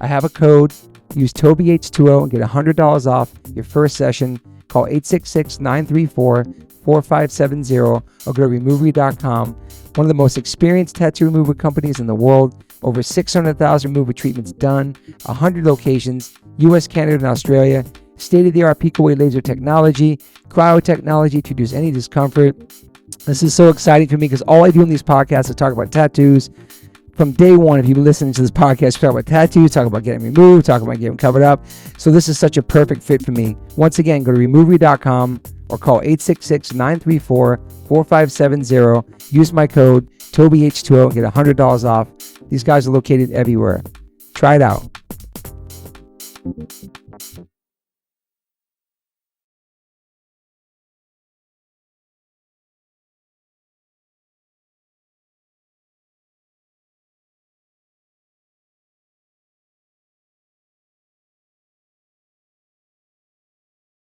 I have a code. Use TobyH20 and get $100 off your first session. Call 866-934-4570 or go to Removery.com. One of the most experienced tattoo removal companies in the world. Over 600,000 removal treatments done, 100 locations, US, Canada, and Australia. State-of-the-art peak-away laser technology, cryotechnology to reduce any discomfort. This is so exciting for me because all I do in these podcasts is talk about tattoos. From day one, if you've been listening to this podcast, we talk about tattoos, talk about getting removed, talk about getting covered up. So this is such a perfect fit for me. Once again, go to Removery.com or call 866-934-4570. Use my code TobyH20 and get $100 off. These guys are located everywhere. Try it out.